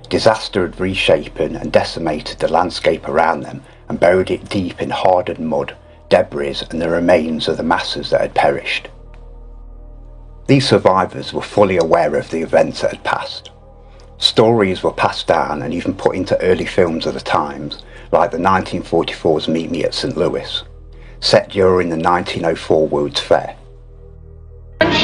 Disaster had reshapen and decimated the landscape around them and buried it deep in hardened mud, debris and the remains of the masses that had perished. These survivors were fully aware of the events that had passed. Stories were passed down and even put into early films of the times, like the 1944's Meet Me at St. Louis, set during the 1904 World's Fair.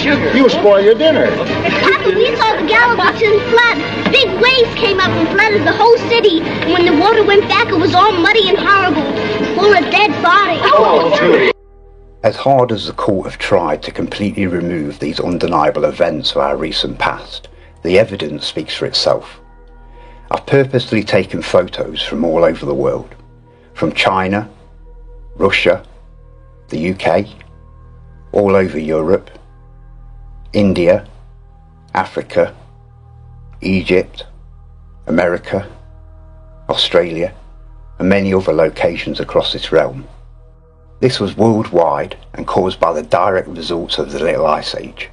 You spoil your dinner. Papa, we saw the Galveston flood. Big waves came up and flooded the whole city. And when the water went back, it was all muddy and horrible, full of dead bodies. As hard as the court have tried to completely remove these undeniable events of our recent past, the evidence speaks for itself. I've purposely taken photos from all over the world, from China, Russia, the UK, all over Europe, India, Africa, Egypt, America, Australia, and many other locations across this realm. This was worldwide and caused by the direct results of the Little Ice Age,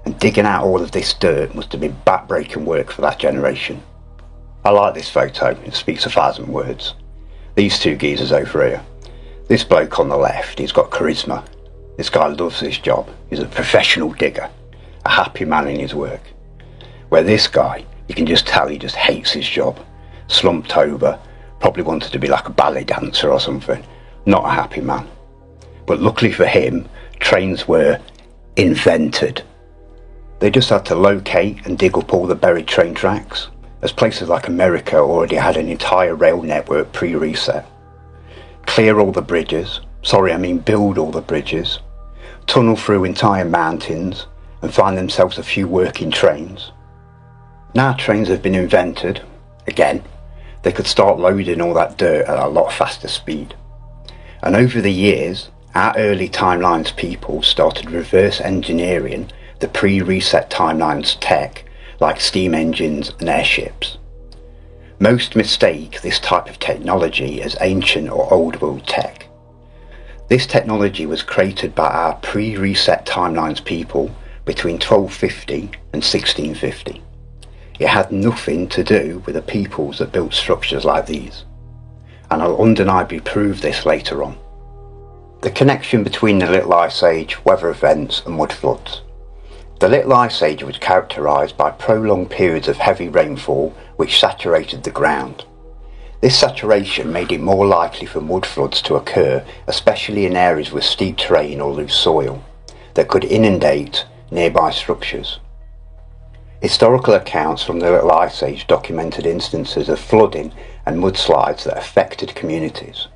and digging out all of this dirt must have been back-breaking work for that generation. I like this photo, it speaks 1,000 words. These two geezers over here. This bloke on the left, he's got charisma. This guy loves his job, he's a professional digger, a happy man in his work. Where this guy, you can just tell he just hates his job, slumped over, probably wanted to be like a ballet dancer or something, not a happy man. But luckily for him, trains were invented. They just had to locate and dig up all the buried train tracks, as places like America already had an entire rail network pre-reset. Clear all the bridges, build all the bridges, tunnel through entire mountains, and find themselves a few working trains. Now trains have been invented, again, they could start loading all that dirt at a lot faster speed. And over the years, our early timelines people started reverse engineering the pre-reset timelines tech, like steam engines and airships. Most mistake this type of technology as ancient or old world tech. This technology was created by our pre-reset timelines people between 1250 and 1650. It had nothing to do with the peoples that built structures like these, and I'll undeniably prove this later on. The connection between the Little Ice Age, weather events and mud floods. The Little Ice Age was characterised by prolonged periods of heavy rainfall which saturated the ground. This saturation made it more likely for mud floods to occur, especially in areas with steep terrain or loose soil, that could inundate nearby structures. Historical accounts from the Little Ice Age documented instances of flooding and mudslides that affected communities.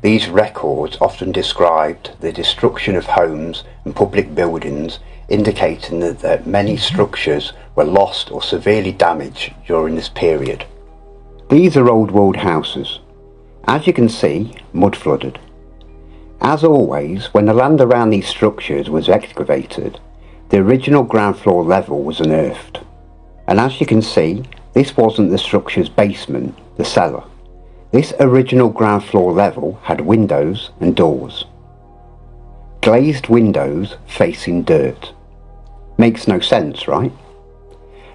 These records often described the destruction of homes and public buildings, indicating that many structures were lost or severely damaged during this period. These are old world houses. As you can see, mud flooded. As always, when the land around these structures was excavated, the original ground floor level was unearthed. And as you can see, This wasn't the structure's basement, the cellar. This original ground floor level had windows and doors. Glazed windows facing dirt. Makes no sense, right?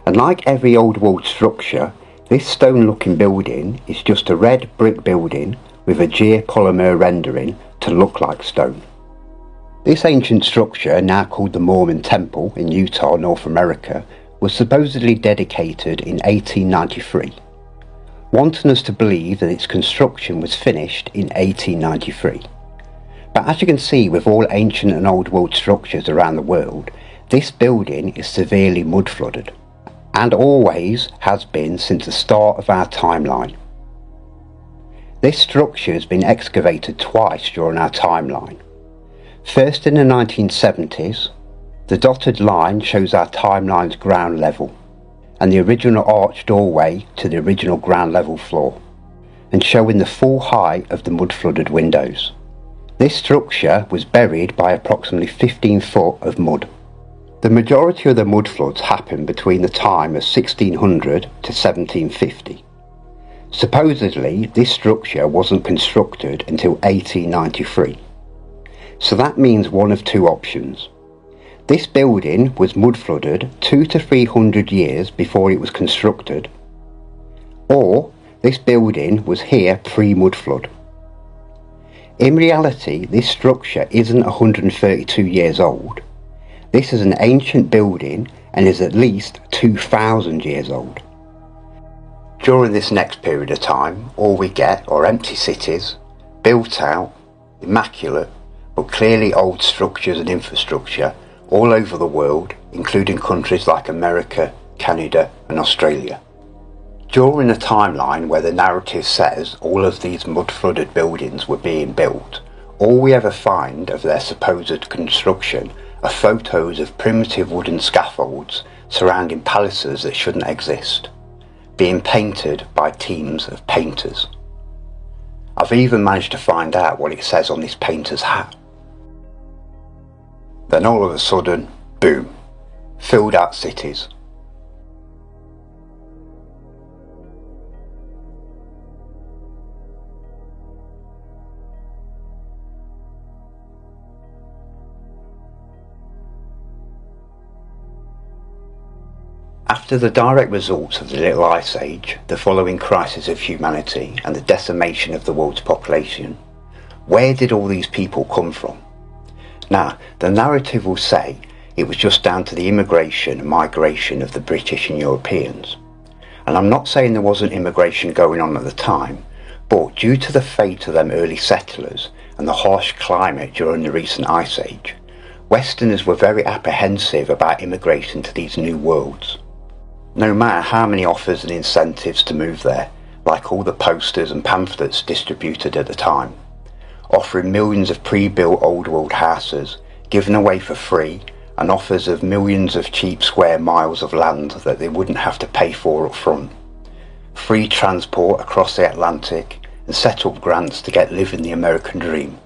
And like every old world structure, this stone looking building is just a red brick building with a geopolymer rendering to look like stone. This ancient structure, now called the Mormon Temple in Utah, North America, was supposedly dedicated in 1893, wanting us to believe that its construction was finished in 1893. But as you can see with all ancient and old world structures around the world, this building is severely mud flooded, and always has been since the start of our timeline. This structure has been excavated twice during our timeline. First in the 1970s, the dotted line shows our timeline's ground level, and the original arched doorway to the original ground level floor, and showing the full height of the mud flooded windows. This structure was buried by approximately 15 foot of mud. The majority of the mud floods happened between the time of 1600 to 1750. Supposedly, this structure wasn't constructed until 1893. So that means one of two options. This building was mud flooded 200 to 300 years before it was constructed, or this building was here pre-mud flood. In reality, this structure isn't 132 years old. This is an ancient building and is at least 2,000 years old. During this next period of time, all we get are empty cities, built out, immaculate, but clearly old structures and infrastructure all over the world, including countries like America, Canada and Australia. During a timeline where the narrative says all of these mud-flooded buildings were being built, all we ever find of their supposed construction are photos of primitive wooden scaffolds surrounding palaces that shouldn't exist, being painted by teams of painters. I've even managed to find out what it says on this painter's hat. Then all of a sudden, boom, filled out cities. After the direct results of the Little Ice Age, the following crisis of humanity and the decimation of the world's population, where did all these people come from? Now, the narrative will say it was just down to the immigration and migration of the British and Europeans. And I'm not saying there wasn't immigration going on at the time, but due to the fate of them early settlers and the harsh climate during the recent Ice Age, Westerners were very apprehensive about immigration to these new worlds. No matter how many offers and incentives to move there, like all the posters and pamphlets distributed at the time, offering millions of pre-built old world houses, given away for free, and offers of millions of cheap square miles of land that they wouldn't have to pay for up front, free transport across the Atlantic, and set up grants to get living the American dream.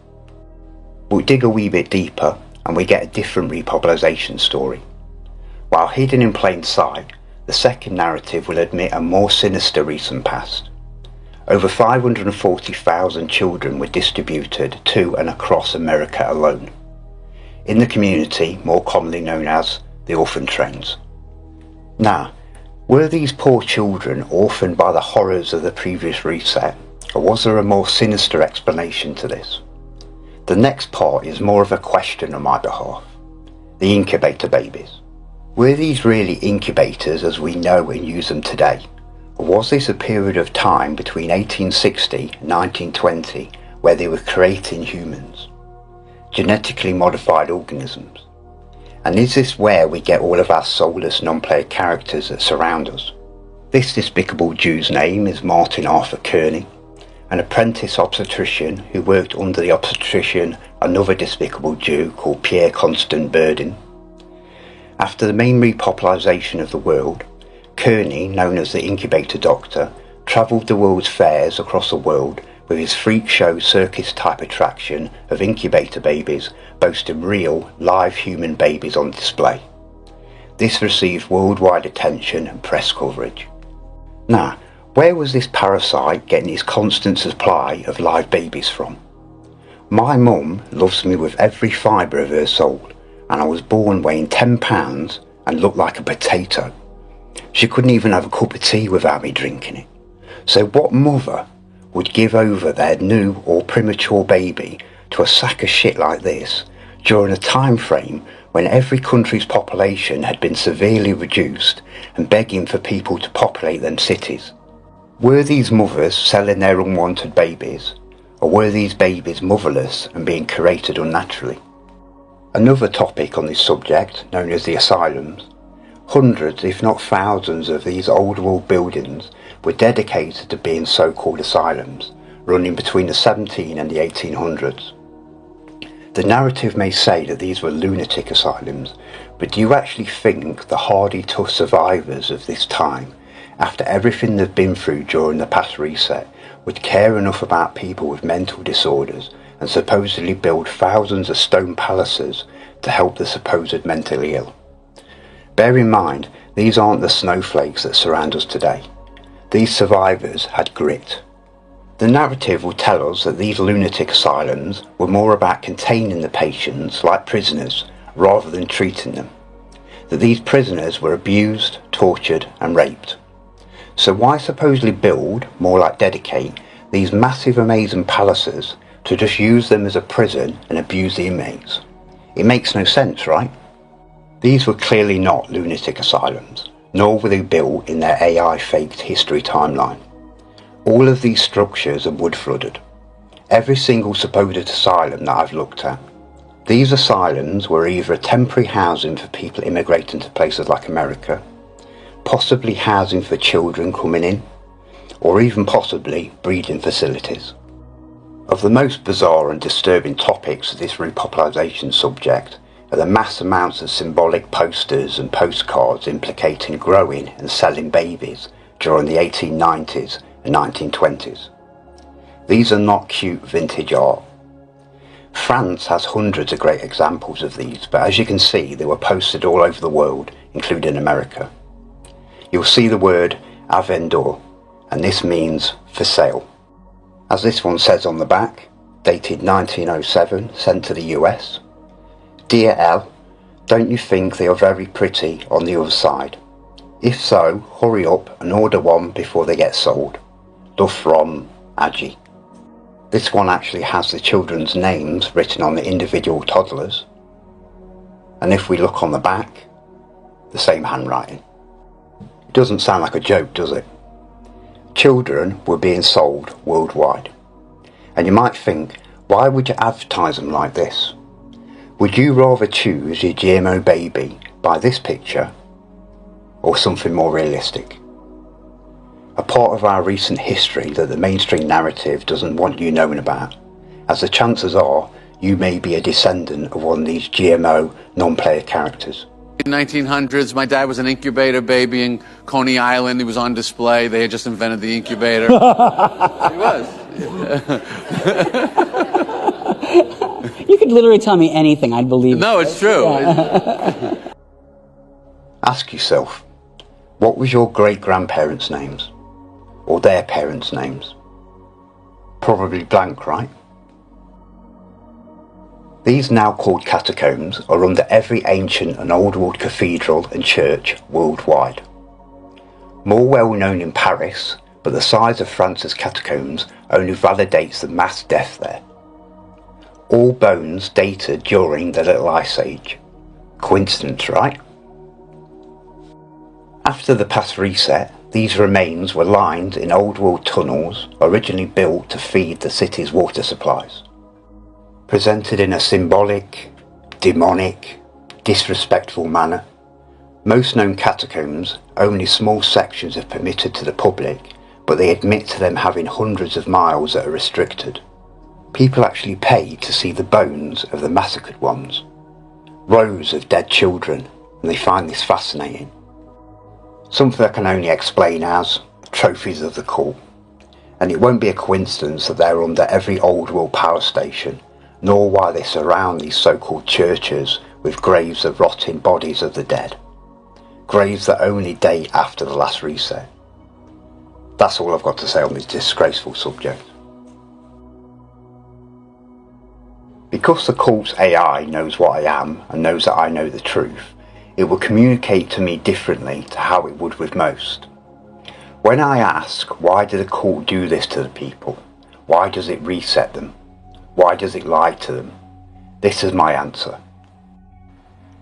We'll dig a wee bit deeper and we get a different repopulation story. While hidden in plain sight, the second narrative will admit a more sinister recent past. Over 540,000 children were distributed to and across America alone, in the community more commonly known as the orphan trains. Now, were these poor children orphaned by the horrors of the previous reset, or was there a more sinister explanation to this? The next part is more of a question on my behalf. The incubator babies. Were these really incubators as we know and use them today? Or was this a period of time between 1860 and 1920 where they were creating humans, genetically modified organisms? And is this where we get all of our soulless non-player characters that surround us? This despicable Jew's name is Martin Arthur Kearney, an apprentice obstetrician who worked under the obstetrician another despicable Jew called Pierre Constant Burdin. After the main repopulation of the world, Kearney, known as the Incubator Doctor, travelled the world's fairs across the world with his freak show circus type attraction of incubator babies boasting real, live human babies on display. This received worldwide attention and press coverage. Now, where was this parasite getting its constant supply of live babies from? My mum loves me with every fibre of her soul, and I was born weighing 10 pounds and looked like a potato. She couldn't even have a cup of tea without me drinking it. So what mother would give over their new or premature baby to a sack of shit like this during a time frame when every country's population had been severely reduced and begging for people to populate them cities? Were these mothers selling their unwanted babies, or were these babies motherless and being created unnaturally? Another topic on this subject, known as the asylums, hundreds if not thousands of these old world buildings were dedicated to being so-called asylums, running between the 17 and the 1800s. The narrative may say that these were lunatic asylums, but do you actually think the hardy, tough survivors of this time, after everything they've been through during the past reset, would care enough about people with mental disorders and supposedly build thousands of stone palaces to help the supposed mentally ill? Bear in mind, these aren't the snowflakes that surround us today. These survivors had grit. The narrative will tell us that these lunatic asylums were more about containing the patients like prisoners rather than treating them. That these prisoners were abused, tortured and raped. So why supposedly build, more like dedicate, these massive amazing palaces to just use them as a prison and abuse the inmates? It makes no sense, right? These were clearly not lunatic asylums, nor were they built in their AI-faked history timeline. All of these structures are wood flooded. Every single supposed asylum that I've looked at. These asylums were either a temporary housing for people immigrating to places like America, possibly housing for children coming in, or even possibly breeding facilities. Of the most bizarre and disturbing topics of this repopulation subject are the mass amounts of symbolic posters and postcards implicating growing and selling babies during the 1890s and 1920s. These are not cute vintage art. France has hundreds of great examples of these, but as you can see, they were posted all over the world, including America. You'll see the word à vendre, and this means for sale. As this one says on the back, dated 1907, sent to the US. Dear L, don't you think they are very pretty on the other side? If so, hurry up and order one before they get sold. Love from Agi. This one actually has the children's names written on the individual toddlers. And if we look on the back, the same handwriting. It doesn't sound like a joke, does it? Children were being sold worldwide. And you might think, why would you advertise them like this? Would you rather choose your GMO baby by this picture or something more realistic? A part of our recent history that the mainstream narrative doesn't want you knowing about, as the chances are you may be a descendant of one of these GMO non-player characters. In the 1900s, my dad was an incubator baby in Coney Island. He was on display. They had just invented the incubator. He was. You could literally tell me anything, I'd believe. No, it's true. Yeah. Ask yourself, what was your great-grandparents' names? Or their parents' names? Probably blank, right? These now called catacombs are under every ancient and old world cathedral and church worldwide. More well known in Paris, but the size of France's catacombs only validates the mass death there. All bones dated during the Little Ice Age. Coincidence, right? After the past reset, these remains were lined in old world tunnels originally built to feed the city's water supplies. Presented in a symbolic, demonic, disrespectful manner, most known catacombs, only small sections are permitted to the public, but they admit to them having hundreds of miles that are restricted. People actually pay to see the bones of the massacred ones. Rows of dead children, and they find this fascinating. Something I can only explain as trophies of the cult. And it won't be a coincidence that they're under every old world power station, nor why they surround these so-called churches with graves of rotting bodies of the dead. Graves that only date after the last reset. That's all I've got to say on this disgraceful subject. Because the cult's AI knows what I am and knows that I know the truth, it will communicate to me differently to how it would with most. When I ask, why did the cult do this to the people? Why does it reset them? Why does it lie to them? This is my answer.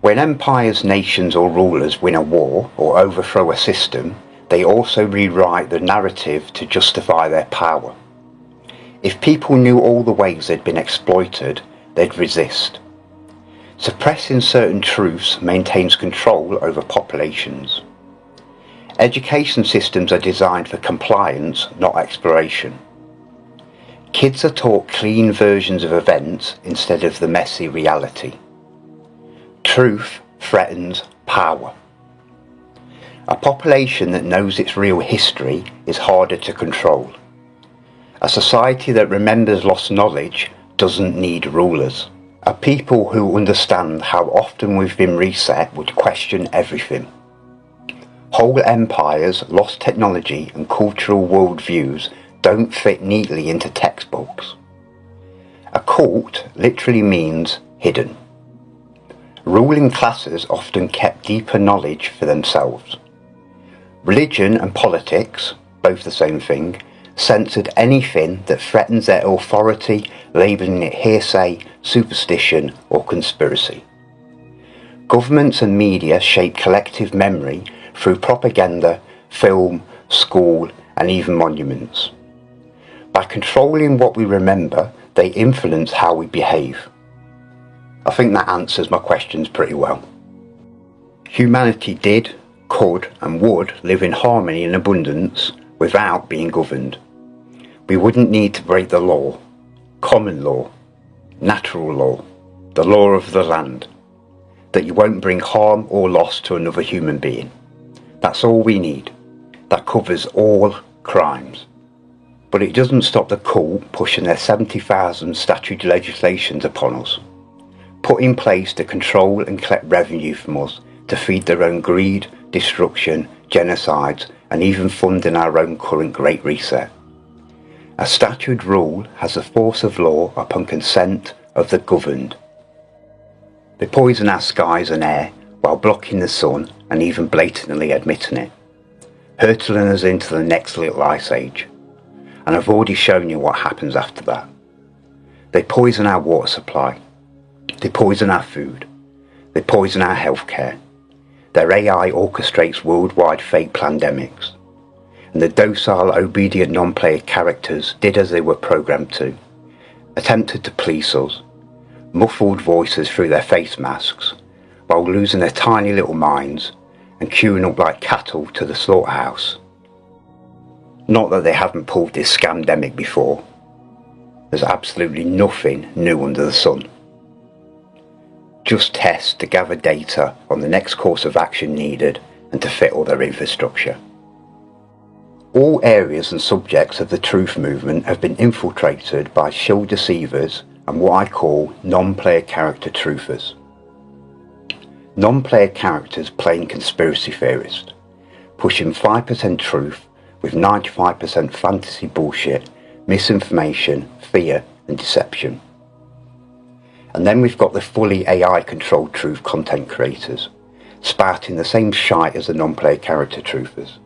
When empires, nations or rulers win a war or overthrow a system, they also rewrite the narrative to justify their power. If people knew all the ways they'd been exploited, they'd resist. Suppressing certain truths maintains control over populations. Education systems are designed for compliance, not exploration. Kids are taught clean versions of events instead of the messy reality. Truth threatens power. A population that knows its real history is harder to control. A society that remembers lost knowledge doesn't need rulers. A people who understand how often we've been reset would question everything. Whole empires, lost technology and cultural worldviews don't fit neatly into textbooks. A cult literally means hidden. Ruling classes often kept deeper knowledge for themselves. Religion and politics, both the same thing, censored anything that threatens their authority, labelling it hearsay, superstition or conspiracy. Governments and media shape collective memory through propaganda, film, school and even monuments. By controlling what we remember, they influence how we behave. I think that answers my questions pretty well. Humanity did, could and would live in harmony and abundance without being governed. We wouldn't need to break the law, common law, natural law, the law of the land, that you won't bring harm or loss to another human being. That's all we need. That covers all crimes. But it doesn't stop the cult pushing their 70,000 statute legislations upon us, put in place to control and collect revenue from us to feed their own greed, destruction, genocides and even funding our own current Great Reset. A statute rule has the force of law upon consent of the governed. They poison our skies and air while blocking the sun and even blatantly admitting it, hurtling us into the next little ice age. And I've already shown you what happens after that. They poison our water supply. They poison our food. They poison our healthcare. Their AI orchestrates worldwide fake pandemics. And the docile, obedient non-player characters did as they were programmed to, attempted to police us, muffled voices through their face masks, while losing their tiny little minds and queuing up like cattle to the slaughterhouse. Not that they haven't pulled this scamdemic before. There's absolutely nothing new under the sun. Just tests to gather data on the next course of action needed and to fit all their infrastructure. All areas and subjects of the truth movement have been infiltrated by shill deceivers and what I call non-player character truthers. Non-player characters playing conspiracy theorist, pushing 5% truth with 95% fantasy bullshit, misinformation, fear and deception. And then we've got the fully AI controlled truth content creators, spouting the same shite as the non-player character truthers.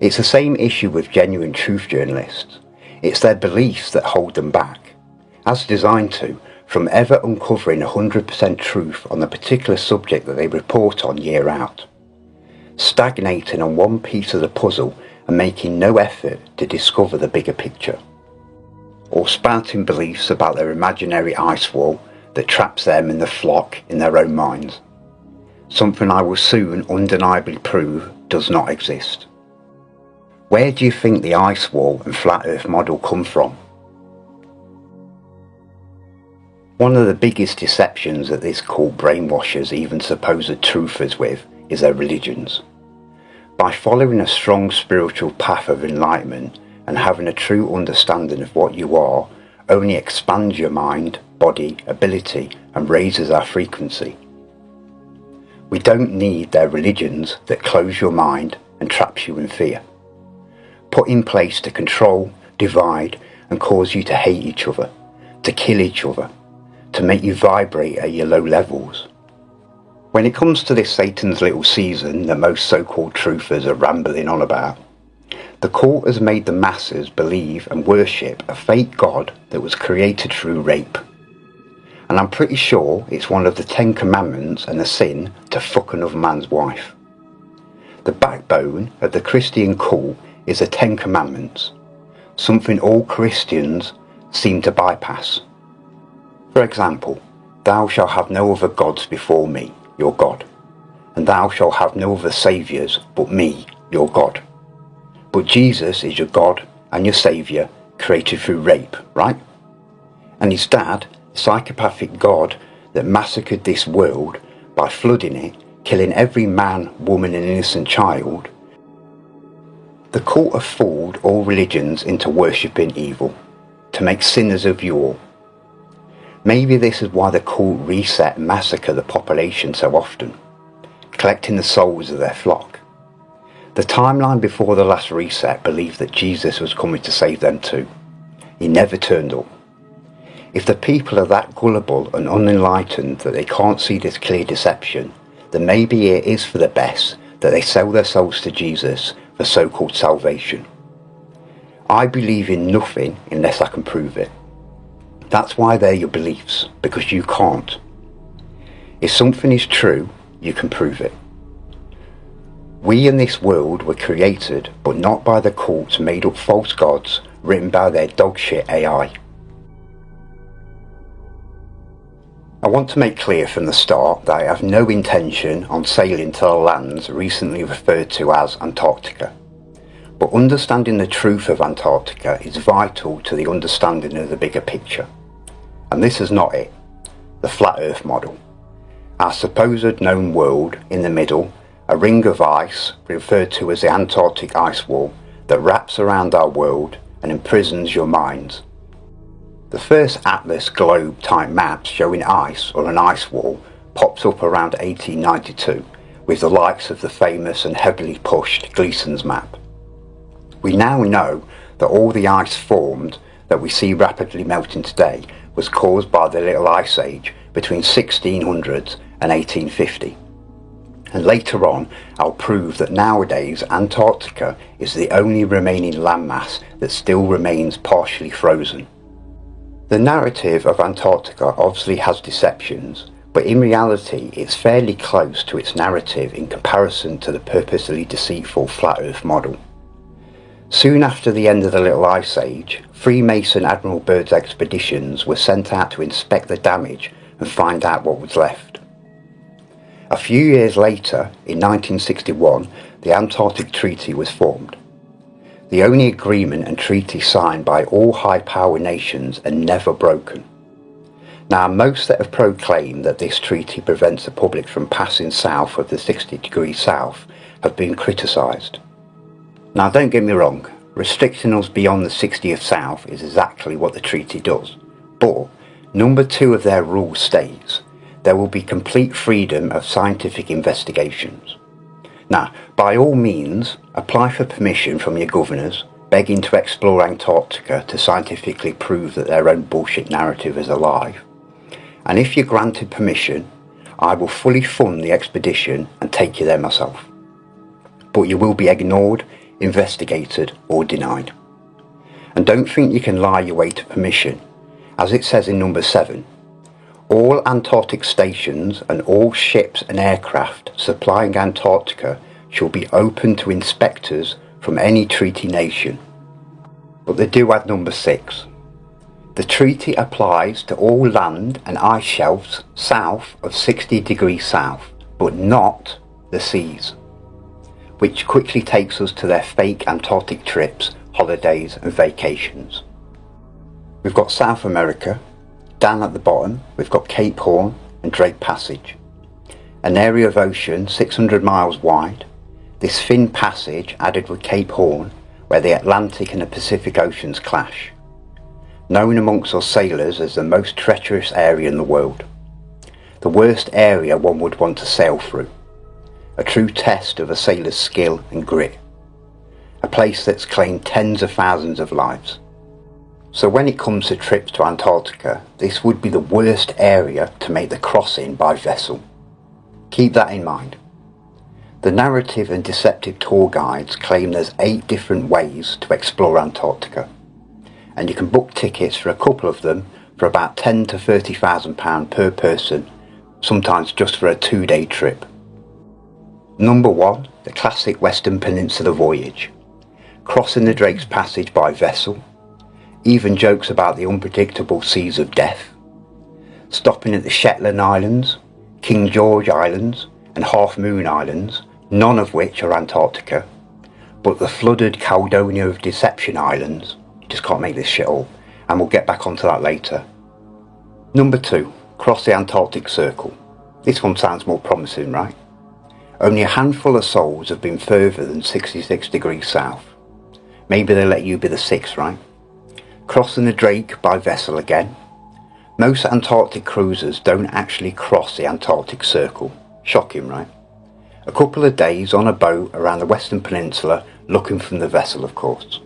It's the same issue with genuine truth journalists. It's their beliefs that hold them back, as designed to, from ever uncovering 100% truth on the particular subject that they report on year out. Stagnating on one piece of the puzzle and making no effort to discover the bigger picture. Or spouting beliefs about their imaginary ice wall that traps them in the flock in their own minds. Something I will soon undeniably prove does not exist. Where do you think the ice wall and flat earth model come from? One of the biggest deceptions that this cult brainwashes even supposed truthers with is their religions. By following a strong spiritual path of enlightenment and having a true understanding of what you are, only expands your mind, body, ability and raises our frequency. We don't need their religions that close your mind and traps you in fear. put in place to control, divide, and cause you to hate each other, to kill each other, to make you vibrate at your low levels. When it comes to this Satan's little season that most so-called truthers are rambling on about, the cult has made the masses believe and worship a fake god that was created through rape. And I'm pretty sure it's one of the 10 Commandments and a sin to fuck another man's wife. The backbone of the Christian cult is the 10 Commandments, something all Christians seem to bypass. For example, thou shalt have no other gods before me, your God, and thou shalt have no other saviours but me, your God. But Jesus is your God and your saviour, created through rape, right? And his dad, psychopathic God that massacred this world by flooding it, killing every man, woman and innocent child. The cult have fooled all religions into worshipping evil, to make sinners of you all. Maybe this is why the cult reset and massacre the population so often, collecting the souls of their flock. The timeline before the last reset believed that Jesus was coming to save them too. He never turned up. If the people are that gullible and unenlightened that they can't see this clear deception, then maybe it is for the best that they sell their souls to Jesus for so-called salvation. I believe in nothing unless I can prove it. That's why they're your beliefs, because you can't. If something is true, you can prove it. We in this world were created, but not by the cults made up false gods written by their dogshit AI. I want to make clear from the start that I have no intention on sailing to the lands recently referred to as Antarctica. But understanding the truth of Antarctica is vital to the understanding of the bigger picture. And this is not it. The flat earth model. Our supposed known world in the middle, a ring of ice referred to as the Antarctic ice wall that wraps around our world and imprisons your minds. The first atlas globe type map showing ice or an ice wall pops up around 1892 with the likes of the famous and heavily pushed Gleason's map. We now know that all the ice formed that we see rapidly melting today was caused by the Little Ice Age between 1600s and 1850. And later on I'll prove that nowadays Antarctica is the only remaining landmass that still remains partially frozen. The narrative of Antarctica obviously has deceptions, but in reality it's fairly close to its narrative in comparison to the purposely deceitful flat earth model. Soon after the end of the Little Ice Age, Freemason Admiral Byrd's expeditions were sent out to inspect the damage and find out what was left. A few years later, in 1961, the Antarctic Treaty was formed. The only agreement and treaty signed by all high-power nations and never broken. Now, most that have proclaimed that this treaty prevents the public from passing south of the 60 degrees south have been criticised. Now, don't get me wrong, restricting us beyond the 60th south is exactly what the treaty does. But number 2 of their rules states there will be complete freedom of scientific investigations. Now, by all means, apply for permission from your governors, begging to explore Antarctica to scientifically prove that their own bullshit narrative is alive. And if you're granted permission, I will fully fund the expedition and take you there myself. But you will be ignored, investigated or denied. And don't think you can lie your way to permission. As it says in number 7, all Antarctic stations and all ships and aircraft supplying Antarctica shall be open to inspectors from any treaty nation. But they do add number 6. The treaty applies to all land and ice shelves south of 60 degrees south, but not the seas. Which quickly takes us to their fake Antarctic trips, holidays and vacations. We've got South America. Down at the bottom we've got Cape Horn and Drake Passage, an area of ocean 600 miles wide. This thin passage added with Cape Horn where the Atlantic and the Pacific Oceans clash, known amongst us sailors as the most treacherous area in the world, the worst area one would want to sail through, a true test of a sailor's skill and grit. a place that's claimed tens of thousands of lives. So when it comes to trips to Antarctica, this would be the worst area to make the crossing by vessel. Keep that in mind. The narrative and deceptive tour guides claim there's 8 different ways to explore Antarctica, and you can book tickets for a couple of them for about £10,000 to £30,000 per person, sometimes just for a 2-day trip. Number 1, the classic Western Peninsula voyage. Crossing the Drake's Passage by vessel, even jokes about the unpredictable seas of death, stopping at the Shetland Islands, King George Islands and Half Moon Islands, none of which are Antarctica, but the flooded Caledonia of Deception Islands. You just can't make this shit up, and we'll get back onto that later. Number 2, cross the Antarctic Circle. This one sounds more promising, right? Only a handful of souls have been further than 66 degrees south. Maybe they'll let you be the 6th, right? Crossing the Drake by vessel again. Most Antarctic cruisers don't actually cross the Antarctic Circle. Shocking, right? A couple of days on a boat around the Western Peninsula, looking from the vessel, of course.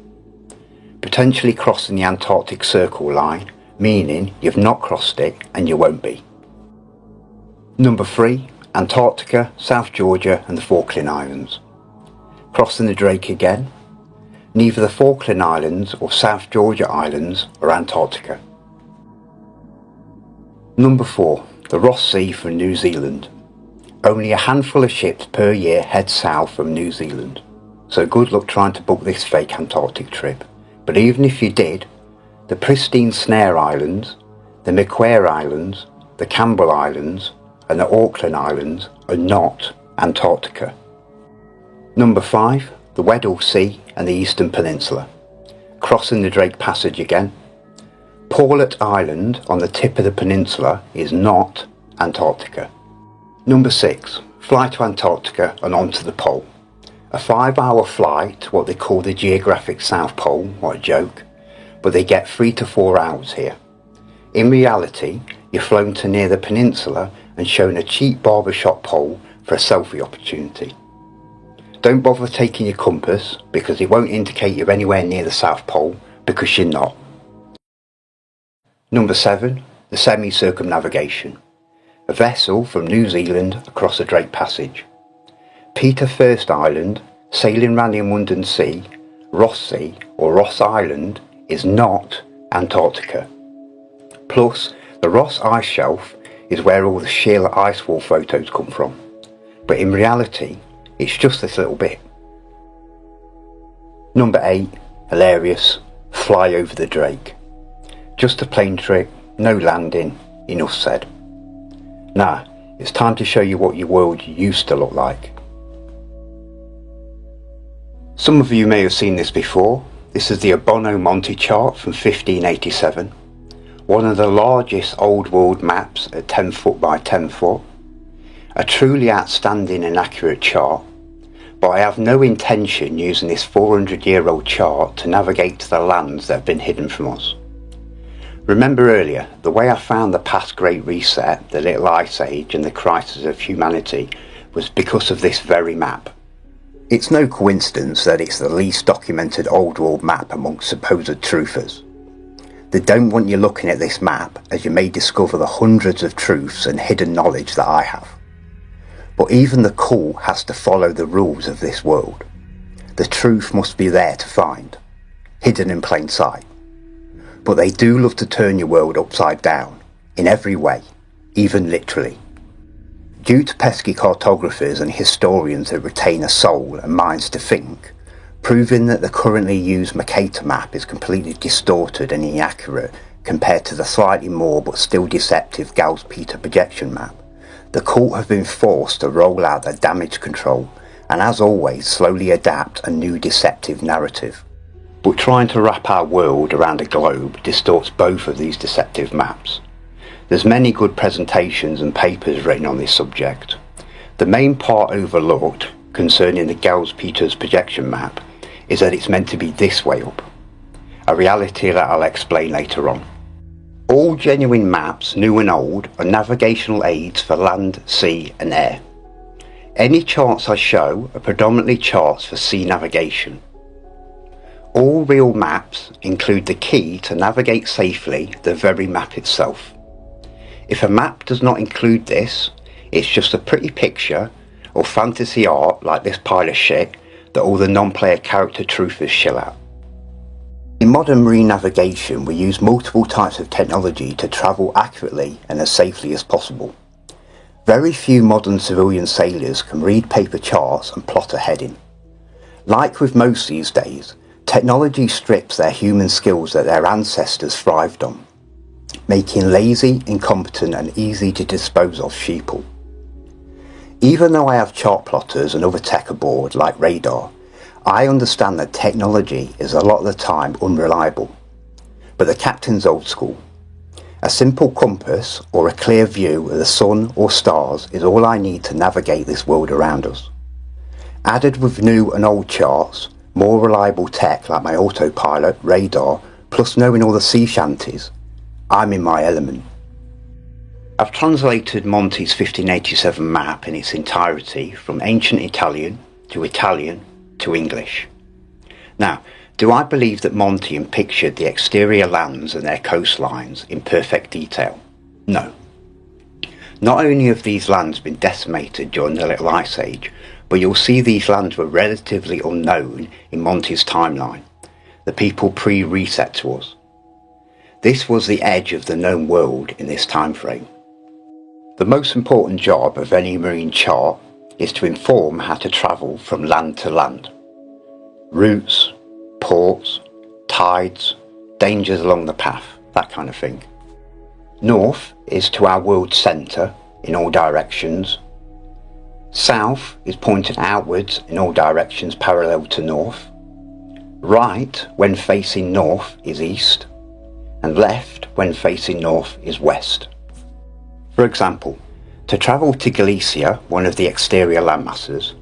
Potentially crossing the Antarctic Circle line, meaning you've not crossed it and you won't be. Number 3, Antarctica, South Georgia and the Falkland Islands. Crossing the Drake again. Neither the Falkland Islands or South Georgia Islands are Antarctica. Number 4, the Ross Sea from New Zealand. Only a handful of ships per year head south from New Zealand, so good luck trying to book this fake Antarctic trip. But even if you did, the pristine Snare Islands, the Macquarie Islands, the Campbell Islands and the Auckland Islands are not Antarctica. Number 5, the Weddell Sea and the Eastern Peninsula. Crossing the Drake Passage again. Paulet Island on the tip of the peninsula is not Antarctica. Number 6, fly to Antarctica and onto the pole. A 5-hour flight to what they call the geographic South Pole, what a joke, but they get 3 to 4 hours here. In reality, you're flown to near the peninsula and shown a cheap barbershop pole for a selfie opportunity. Don't bother taking your compass because it won't indicate you're anywhere near the South Pole because you're not. Number 7, the semi-circumnavigation. A vessel from New Zealand across the Drake Passage. Peter First Island, sailing round the Mundan Sea, Ross Sea or Ross Island is not Antarctica. Plus, the Ross Ice Shelf is where all the sheer ice wall photos come from. But in reality, it's just this little bit. Number 8, hilarious, fly over the Drake. Just a plane trip, no landing, enough said. Now, it's time to show you what your world used to look like. Some of you may have seen this before. This is the Abono Monte chart from 1587. One of the largest old world maps at 10 foot by 10 foot. A truly outstanding and accurate chart, but I have no intention using this 400-year-old chart to navigate to the lands that have been hidden from us. Remember earlier, the way I found the past Great Reset, the Little Ice Age and the crisis of humanity was because of this very map. It's no coincidence that it's the least documented old world map amongst supposed truthers. They don't want you looking at this map as you may discover the hundreds of truths and hidden knowledge that I have. But even the cool has to follow the rules of this world. The truth must be there to find, hidden in plain sight. But they do love to turn your world upside down, in every way, even literally. Due to pesky cartographers and historians that retain a soul and minds to think, proving that the currently used Mercator map is completely distorted and inaccurate compared to the slightly more but still deceptive Gauss-Peter projection map, the court have been forced to roll out their damage control and, as always, slowly adapt a new deceptive narrative. But trying to wrap our world around a globe distorts both of these deceptive maps. There's many good presentations and papers written on this subject. The main part overlooked concerning the Gauss-Peters projection map is that it's meant to be this way up, a reality that I'll explain later on. All genuine maps, new and old, are navigational aids for land, sea and air. Any charts I show are predominantly charts for sea navigation. All real maps include the key to navigate safely the very map itself. If a map does not include this, it's just a pretty picture or fantasy art like this pile of shit that all the non-player character truthers shill out. In modern marine navigation, we use multiple types of technology to travel accurately and as safely as possible. Very few modern civilian sailors can read paper charts and plot a heading. Like with most these days, technology strips their human skills that their ancestors thrived on, making lazy, incompetent and easy to dispose of sheeple. Even though I have chart plotters and other tech aboard like radar, I understand that technology is a lot of the time unreliable. But the captain's old school. A simple compass or a clear view of the sun or stars is all I need to navigate this world around us. Added with new and old charts, more reliable tech like my autopilot, radar, plus knowing all the sea shanties, I'm in my element. I've translated Monty's 1587 map in its entirety from ancient Italian to English. Now, do I believe that Monty pictured the exterior lands and their coastlines in perfect detail? No. Not only have these lands been decimated during the Little Ice Age, but you'll see these lands were relatively unknown in Monty's timeline, the people pre-reset to us. This was the edge of the known world in this time frame. The most important job of any marine chart is to inform how to travel from land to land. Routes, ports, tides, dangers along the path, that kind of thing. North is to our world centre in all directions. South is pointing outwards in all directions parallel to north. Right, when facing north, is east. And left, when facing north, is west. For example, to travel to Galicia, one of the exterior landmasses,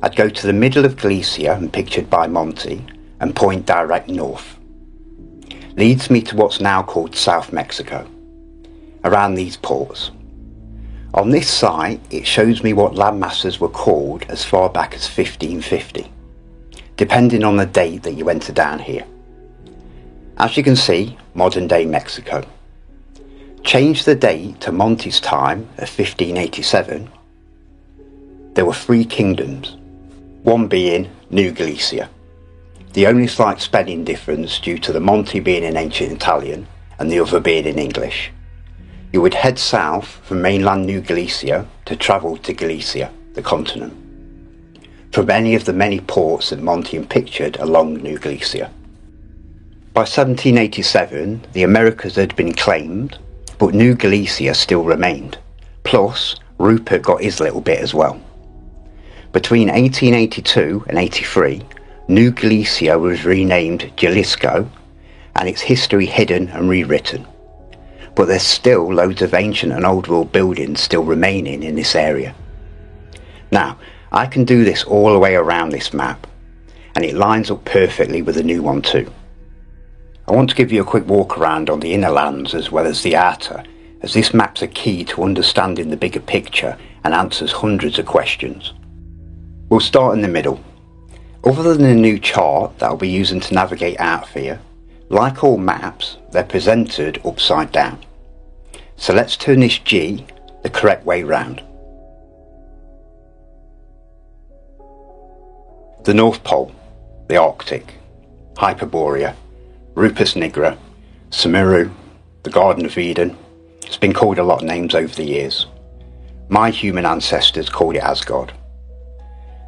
I'd go to the middle of Galicia, and pictured by Monty, and point direct north. Leads me to what's now called South Mexico, around these ports. On this site, it shows me what landmasses were called as far back as 1550, depending on the date that you enter down here. As you can see, modern day Mexico. Change the date to Monty's time of 1587, there were 3 kingdoms, one being New Galicia. The only slight spelling difference due to the Monty being in ancient Italian and the other being in English. You would head south from mainland New Galicia to travel to Galicia, the continent, from any of the many ports that Monty pictured along New Galicia. By 1787, the Americas had been claimed, but New Galicia still remained. Plus, Rupert got his little bit as well. Between 1882 and 83, New Galicia was renamed Jalisco, and its history hidden and rewritten. But there's still loads of ancient and old world buildings still remaining in this area. Now, I can do this all the way around this map, and it lines up perfectly with the new one too. I want to give you a quick walk around on the inner lands as well as the outer, as this map's a key to understanding the bigger picture and answers hundreds of questions. We'll start in the middle. Other than the new chart that I'll be using to navigate out here, like all maps, they're presented upside down. So let's turn this G the correct way round. The North Pole, the Arctic, Hyperborea, Rupus nigra, Sumeru, the Garden of Eden. It's been called a lot of names over the years. My human ancestors called it Asgard.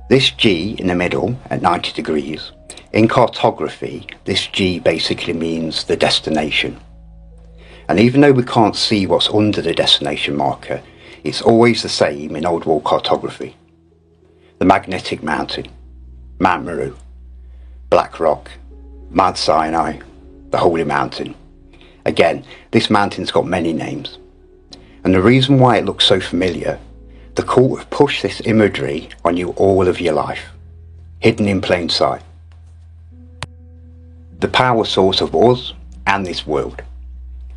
This G in the middle at 90 degrees, in cartography, this G basically means the destination. And even though we can't see what's under the destination marker, it's always the same in old world cartography. The Magnetic Mountain, Mount Meru, Black Rock, Mount Sinai, the Holy Mountain. Again, this mountain's got many names. And the reason why it looks so familiar, the cult have pushed this imagery on you all of your life, hidden in plain sight. The power source of us and this world.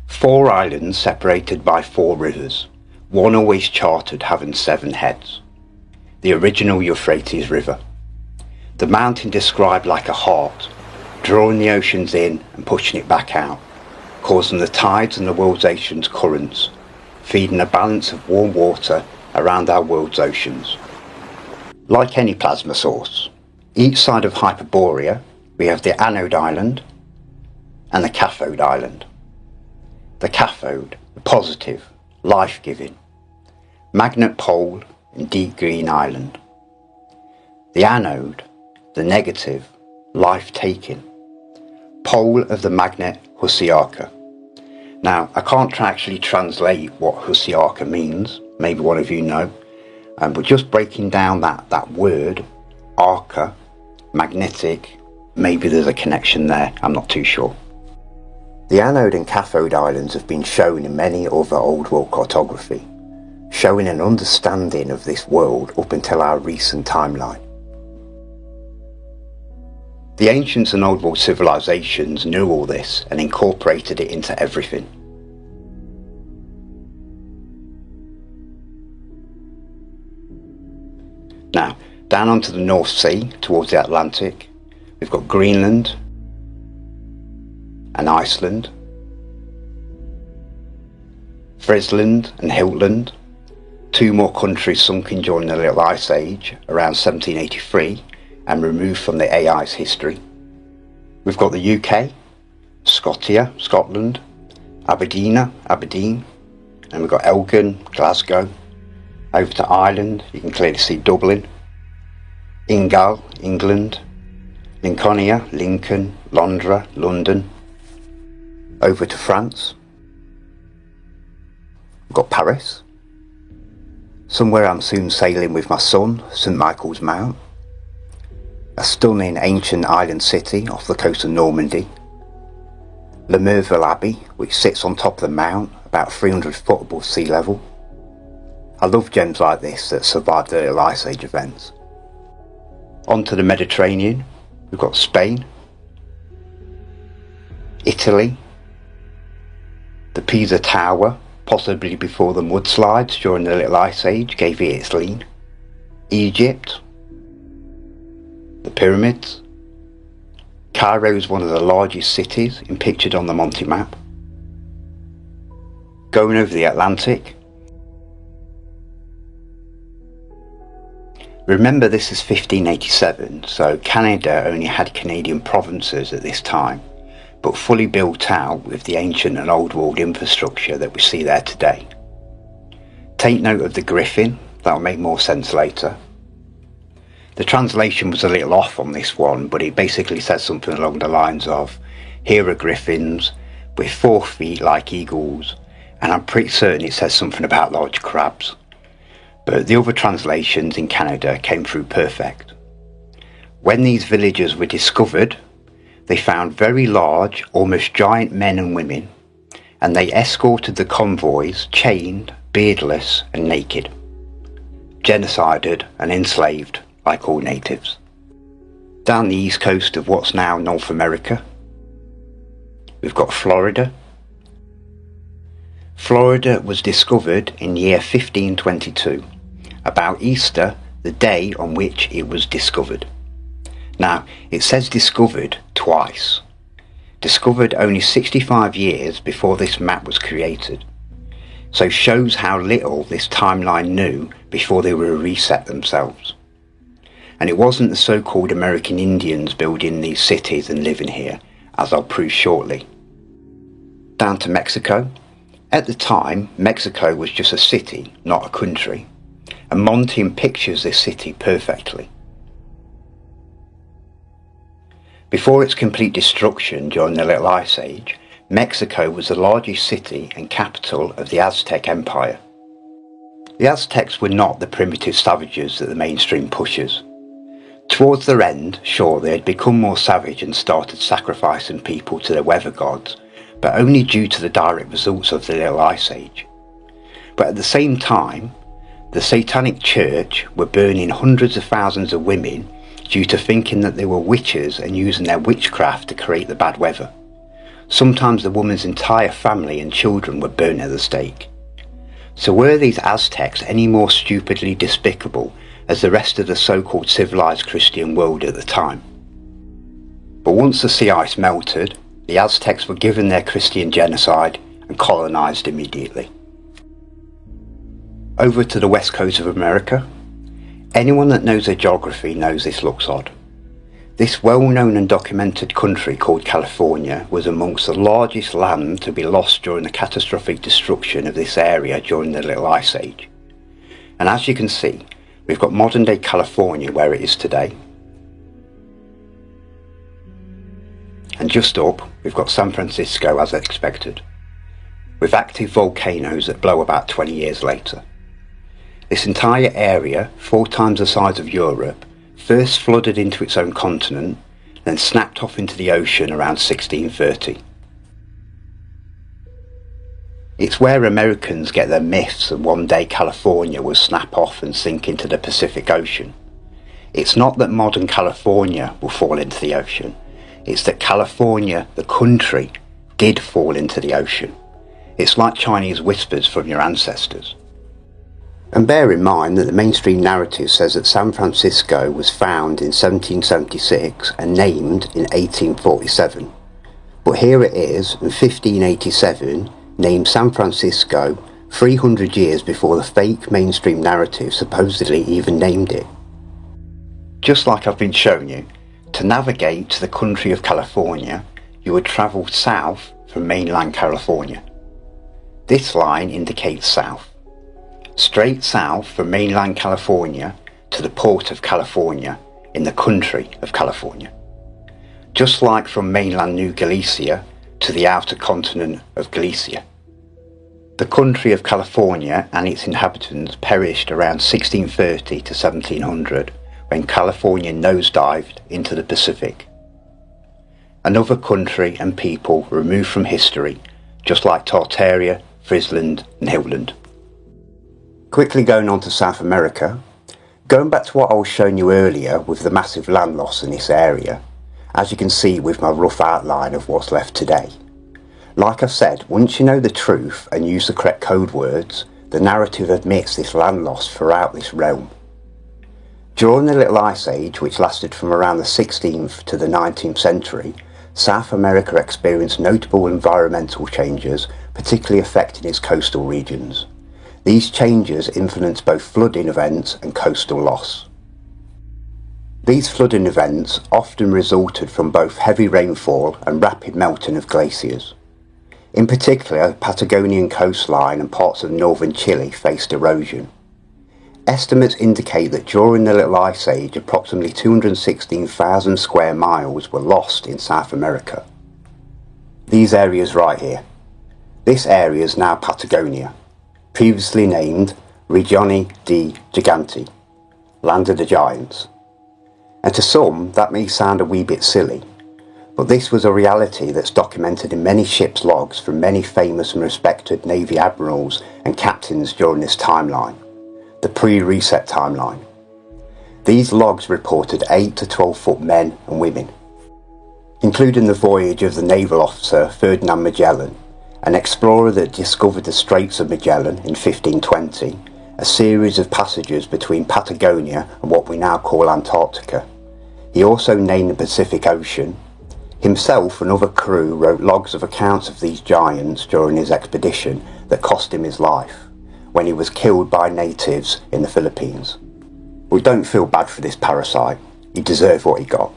4 islands separated by 4 rivers, one always charted having 7 heads. The original Euphrates River. The mountain described like a heart, drawing the oceans in and pushing it back out, causing the tides and the world's oceans currents, feeding a balance of warm water around our world's oceans. Like any plasma source, each side of Hyperborea we have the anode island and the cathode island. The cathode, the positive, life-giving, magnet pole and deep green island. The anode, the negative, life-taking, pole of the magnet Husiarka. Now, I can't actually translate what Husiarka means, maybe one of you know, but just breaking down that word, arca, magnetic, maybe there's a connection there, I'm not too sure. The anode and cathode islands have been shown in many other old world cartography, showing an understanding of this world up until our recent timeline. The ancients and old world civilizations knew all this and incorporated it into everything. Now, down onto the North Sea, towards the Atlantic, we've got Greenland and Iceland, Friesland and Hiltland, two more countries sunken during the Little Ice Age around 1783 and removed from the AI's history. We've got the UK, Scotia, Scotland, Aberdeen, and we've got Elgin, Glasgow. Over to Ireland, you can clearly see Dublin, Ingal, England, Lincolnia, Lincoln, Londra, London. Over to France, we've got Paris, somewhere I'm soon sailing with my son, St Michael's Mount, a stunning ancient island city off the coast of Normandy, Le Merville Abbey, which sits on top of the mount about 300 foot above sea level. I love gems like this that survived the Little Ice Age events. On to the Mediterranean, we've got Spain, Italy, the Pisa Tower, possibly before the mudslides during the Little Ice Age gave it its lean, Egypt, the pyramids. Cairo is one of the largest cities pictured on the Monty map. Going over the Atlantic, remember this is 1587, so Canada only had Canadian provinces at this time, but fully built out with the ancient and old world infrastructure that we see there today. Take note of the griffin, that'll make more sense later. The translation was a little off on this one, but it basically says something along the lines of, here are griffins with 4 feet like eagles, and I'm pretty certain it says something about large crabs. But the other translations in Canada came through perfect. When these villagers were discovered, they found very large, almost giant men and women, and they escorted the convoys chained, beardless and naked, genocided and enslaved like all natives. Down the east coast of what's now North America, we've got Florida. Florida was discovered in year 1522, about Easter, the day on which it was discovered. Now, it says discovered twice. Discovered only 65 years before this map was created. So shows how little this timeline knew before they were reset themselves. And it wasn't the so-called American Indians building these cities and living here, as I'll prove shortly. Down to Mexico. At the time, Mexico was just a city, not a country. And Monty pictures this city perfectly. Before its complete destruction during the Little Ice Age, Mexico was the largest city and capital of the Aztec Empire. The Aztecs were not the primitive savages that the mainstream pushes. Towards their end, sure, they had become more savage and started sacrificing people to their weather gods, but only due to the direct results of the Little Ice Age. But at the same time, the Satanic Church were burning hundreds of thousands of women due to thinking that they were witches and using their witchcraft to create the bad weather. Sometimes the woman's entire family and children were burned at the stake. So were these Aztecs any more stupidly despicable as the rest of the so-called civilized Christian world at the time? But once the sea ice melted, the Aztecs were given their Christian genocide and colonised immediately. Over to the west coast of America. Anyone that knows their geography knows this looks odd. This well-known and documented country called California was amongst the largest land to be lost during the catastrophic destruction of this area during the Little Ice Age. And as you can see, we've got modern-day California where it is today. And just up, we've got San Francisco as expected, with active volcanoes that blow about 20 years later. This entire area, 4 times the size of Europe, first flooded into its own continent, then snapped off into the ocean around 1630. It's where Americans get their myths that one day California will snap off and sink into the Pacific Ocean. It's not that modern California will fall into the ocean, it's that California, the country, did fall into the ocean. It's like Chinese whispers from your ancestors. And bear in mind that the mainstream narrative says that San Francisco was found in 1776 and named in 1847. But here it is, in 1587, named San Francisco 300 years before the fake mainstream narrative supposedly even named it. Just like I've been showing you, to navigate to the country of California, you would travel south from mainland California. This line indicates south. Straight south from mainland California to the port of California in the country of California. Just like from mainland New Galicia to the outer continent of Galicia. The country of California and its inhabitants perished around 1630 to 1700 when California nosedived into the Pacific. Another country and people removed from history, just like Tartaria, Friesland and Hitland. Quickly going on to South America, going back to what I was showing you earlier with the massive land loss in this area, as you can see with my rough outline of what's left today. Like I said, once you know the truth and use the correct code words, the narrative admits this land loss throughout this realm. During the Little Ice Age, which lasted from around the 16th to the 19th century, South America experienced notable environmental changes, particularly affecting its coastal regions. These changes influenced both flooding events and coastal loss. These flooding events often resulted from both heavy rainfall and rapid melting of glaciers. In particular, the Patagonian coastline and parts of northern Chile faced erosion. Estimates indicate that during the Little Ice Age, approximately 216,000 square miles were lost in South America. These areas right here. This area is now Patagonia, previously named Regione di Giganti, Land of the Giants. And to some, that may sound a wee bit silly, but this was a reality that's documented in many ships' logs from many famous and respected Navy admirals and captains during this timeline, the pre-reset timeline. These logs reported 8 to 12 foot men and women, including the voyage of the naval officer Ferdinand Magellan, an explorer that discovered the Straits of Magellan in 1520, a series of passages between Patagonia and what we now call Antarctica. He also named the Pacific Ocean. Himself and other crew wrote logs of accounts of these giants during his expedition that cost him his life, when he was killed by natives in the Philippines. We don't feel bad for this parasite, he deserved what he got.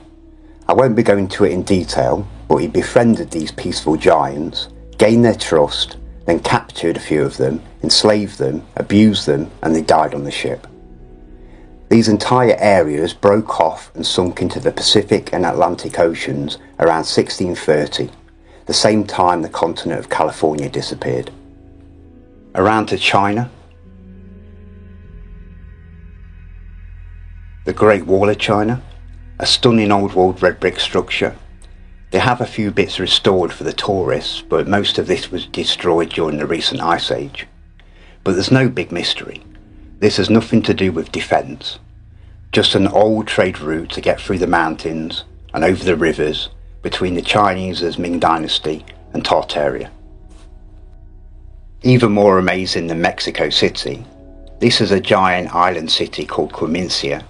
I won't be going into it in detail, but he befriended these peaceful giants, gained their trust, then captured a few of them, enslaved them, abused them, and they died on the ship. These entire areas broke off and sunk into the Pacific and Atlantic Oceans around 1630, the same time the continent of California disappeared. Around to China, the Great Wall of China, a stunning old world red brick structure. They have a few bits restored for the tourists, but most of this was destroyed during the recent ice age. But there's no big mystery. This has nothing to do with defence, just an old trade route to get through the mountains and over the rivers between the Chinese Ming Dynasty and Tartaria. Even more amazing than Mexico City, this is a giant island city called Cumincia,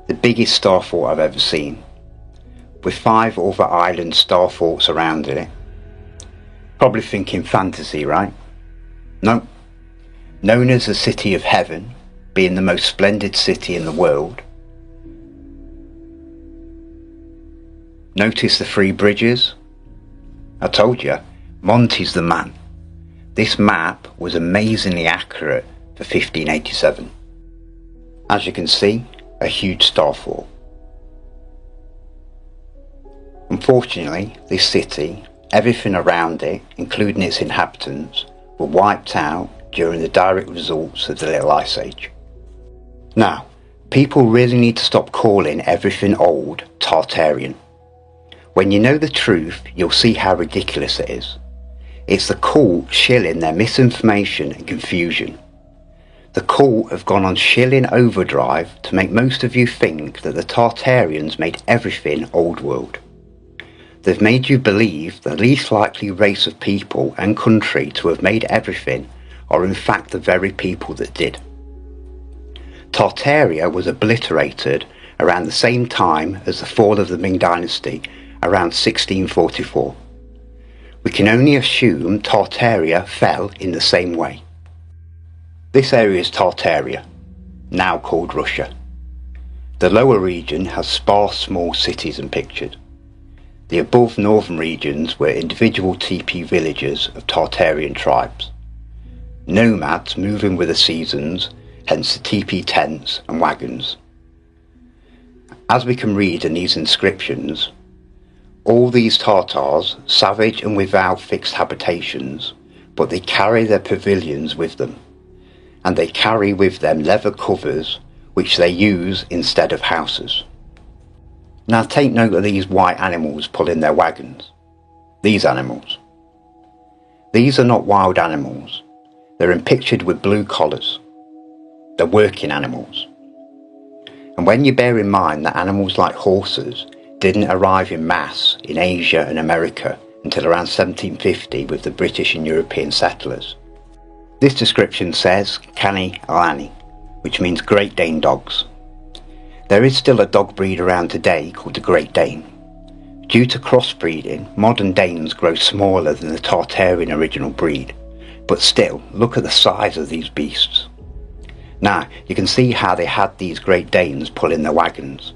the biggest star fort I've ever seen. with 5 other island star forts around it. Probably thinking fantasy, right? No. Known as the City of Heaven, being the most splendid city in the world. Notice the 3 bridges? I told you, Monty's the man. This map was amazingly accurate for 1587. As you can see, a huge star fort. Unfortunately, this city, everything around it, including its inhabitants, were wiped out during the direct results of the Little Ice Age. Now, people really need to stop calling everything old Tartarian. When you know the truth, you'll see how ridiculous it is. It's the cult shilling their misinformation and confusion. The cult have gone on shilling overdrive to make most of you think that the Tartarians made everything old world. They've made you believe the least likely race of people and country to have made everything are in fact the very people that did. Tartaria was obliterated around the same time as the fall of the Ming Dynasty, around 1644. We can only assume Tartaria fell in the same way. This area is Tartaria, now called Russia. The lower region has sparse small cities and pictured. The above northern regions were individual teepee villages of Tartarian tribes. Nomads moving with the seasons, hence the teepee tents and wagons. As we can read in these inscriptions, all these Tartars, savage and without fixed habitations, but they carry their pavilions with them, and they carry with them leather covers which they use instead of houses. Now take note of these white animals pulling their wagons. These animals. These are not wild animals. They're pictured with blue collars. They're working animals. And when you bear in mind that animals like horses didn't arrive in mass in Asia and America until around 1750 with the British and European settlers. This description says Canny Alani, which means Great Dane dogs. There is still a dog breed around today called the Great Dane. Due to crossbreeding, modern Danes grow smaller than the Tartarian original breed, but still, look at the size of these beasts. Now, you can see how they had these Great Danes pulling their wagons.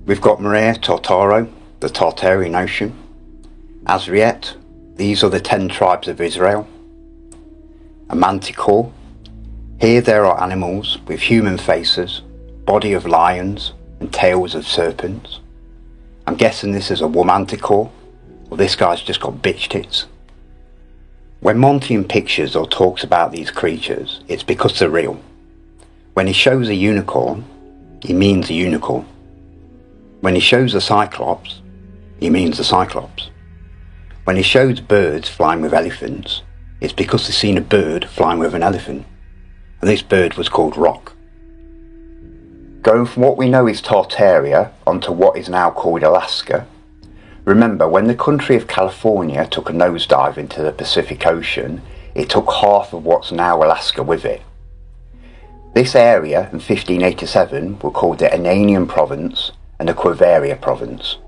We've got Maria Tartaro, the Tartarian Ocean. Azriet, these are the 10 tribes of Israel. A manticore. Here there are animals with human faces, body of lions and tails of serpents. I'm guessing this is a womanticore, or this guy's just got bitch tits. When Monty in pictures or talks about these creatures, it's because they're real. When he shows a unicorn, he means a unicorn. When he shows a cyclops, he means a cyclops. When he shows birds flying with elephants, it's because he's seen a bird flying with an elephant, and this bird was called Rock. Going from what we know is Tartaria onto what is now called Alaska. Remember, when the country of California took a nosedive into the Pacific Ocean, it took half of what's now Alaska with it. This area in 1587 were called the Ananian Province and the Quavaria Province.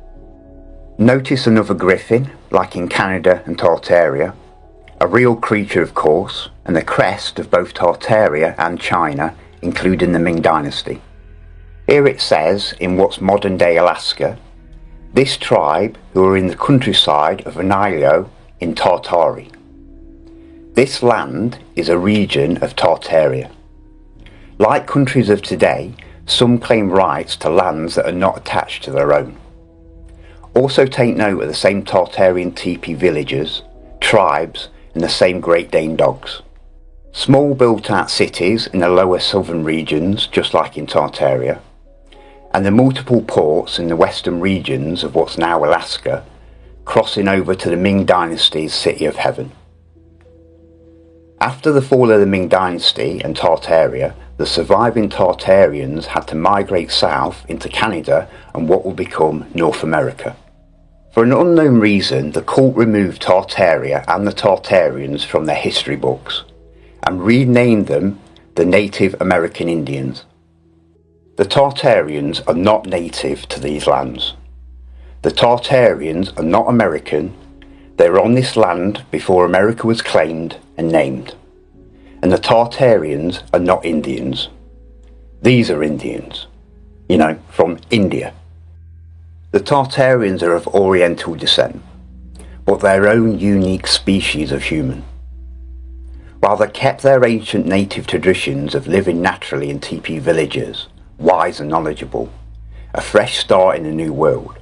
Notice another griffin, like in Canada and Tartaria, a real creature of course, and the crest of both Tartaria and China, including the Ming Dynasty. Here it says, in what's modern day Alaska, this tribe who are in the countryside of Anailo in Tartary. This land is a region of Tartaria. Like countries of today, some claim rights to lands that are not attached to their own. Also take note of the same Tartarian teepee villages, tribes and the same Great Dane dogs. Small built-out cities in the lower southern regions, just like in Tartaria, and the multiple ports in the western regions of what's now Alaska, crossing over to the Ming Dynasty's City of Heaven. After the fall of the Ming Dynasty and Tartaria, the surviving Tartarians had to migrate south into Canada and what will become North America. For an unknown reason, the cult removed Tartaria and the Tartarians from their history books and renamed them the Native American Indians. The Tartarians are not native to these lands. The Tartarians are not American. They were on this land before America was claimed and named. And the Tartarians are not Indians. These are Indians, from India. The Tartarians are of Oriental descent, but their own unique species of human. While they kept their ancient native traditions of living naturally in teepee villages, wise and knowledgeable, a fresh start in a new world.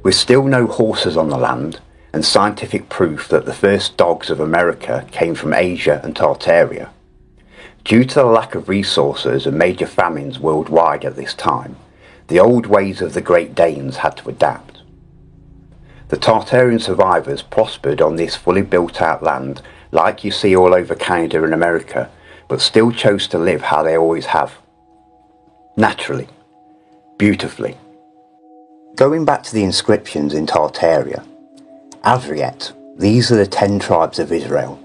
With still no horses on the land, and scientific proof that the first dogs of America came from Asia and Tartaria, due to the lack of resources and major famines worldwide at this time, the old ways of the Great Danes had to adapt. The Tartarian survivors prospered on this fully built out land like you see all over Canada and America, but still chose to live how they always have. Naturally. Beautifully. Going back to the inscriptions in Tartaria, Avriet, these are the 10 tribes of Israel.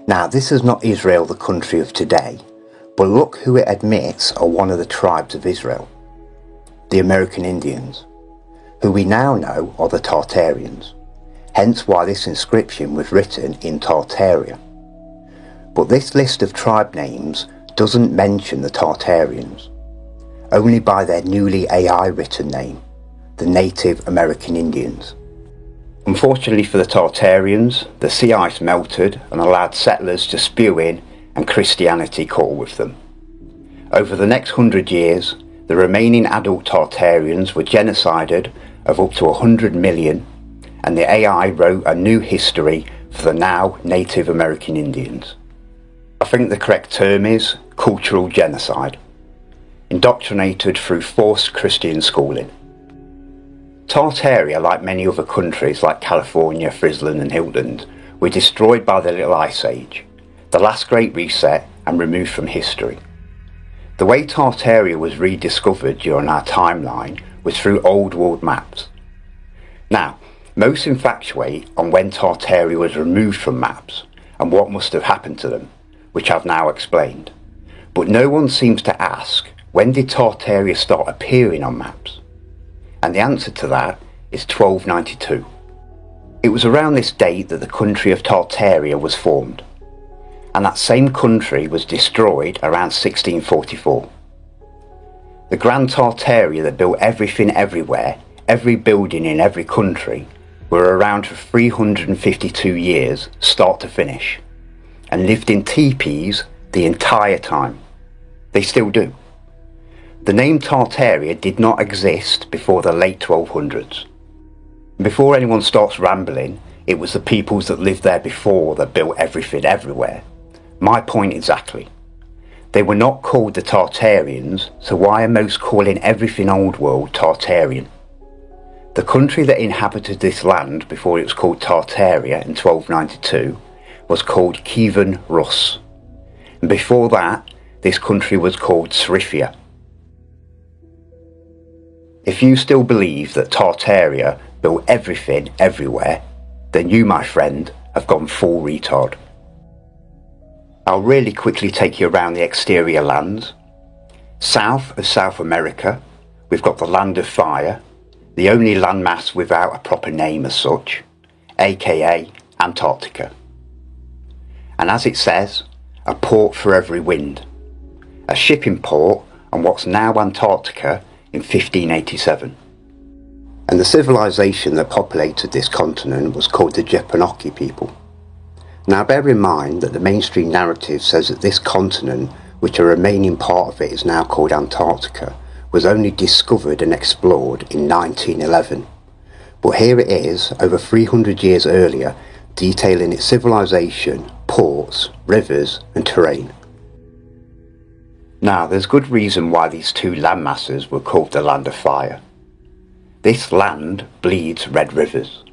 Now this is not Israel, the country of today, but look who it admits are one of the tribes of Israel. The American Indians, who we now know are the Tartarians, hence why this inscription was written in Tartaria. But this list of tribe names doesn't mention the Tartarians, only by their newly AI written name, the Native American Indians. Unfortunately for the Tartarians, the sea ice melted and allowed settlers to spew in and Christianity caught with them. Over the next 100 years, the remaining adult Tartarians were genocided of up to 100 million, and the AI wrote a new history for the now Native American Indians. I think the correct term is cultural genocide, indoctrinated through forced Christian schooling. Tartaria, like many other countries like California, Friesland and Hilton, were destroyed by the Little Ice Age, the last great reset, and removed from history. The way Tartaria was rediscovered during our timeline was through old world maps. Now, most infatuate on when Tartaria was removed from maps and what must have happened to them, which I've now explained. But no one seems to ask, when did Tartaria start appearing on maps? And the answer to that is 1292. It was around this date that the country of Tartaria was formed, and that same country was destroyed around 1644. The Grand Tartaria that built everything everywhere, every building in every country, were around for 352 years, start to finish, and lived in teepees the entire time. They still do. The name Tartaria did not exist before the late 1200s. Before anyone starts rambling, it was the peoples that lived there before that built everything everywhere. My point exactly. They were not called the Tartarians, so why are most calling everything old world Tartarian? The country that inhabited this land before it was called Tartaria in 1292 was called Kievan Rus, and before that this country was called Srifia. If you still believe that Tartaria built everything everywhere, then you, my friend, have gone full retard. I'll really quickly take you around the exterior lands. South of South America, we've got the Land of Fire, the only landmass without a proper name as such, aka Antarctica. And as it says, a port for every wind. A shipping port on what's now Antarctica in 1587. And the civilization that populated this continent was called the Japanoki people. Now bear in mind that the mainstream narrative says that this continent, which a remaining part of it is now called Antarctica, was only discovered and explored in 1911. But here it is, over 300 years earlier, detailing its civilization, ports, rivers and terrain. Now, there's good reason why these two landmasses were called the Land of Fire. This land bleeds red rivers.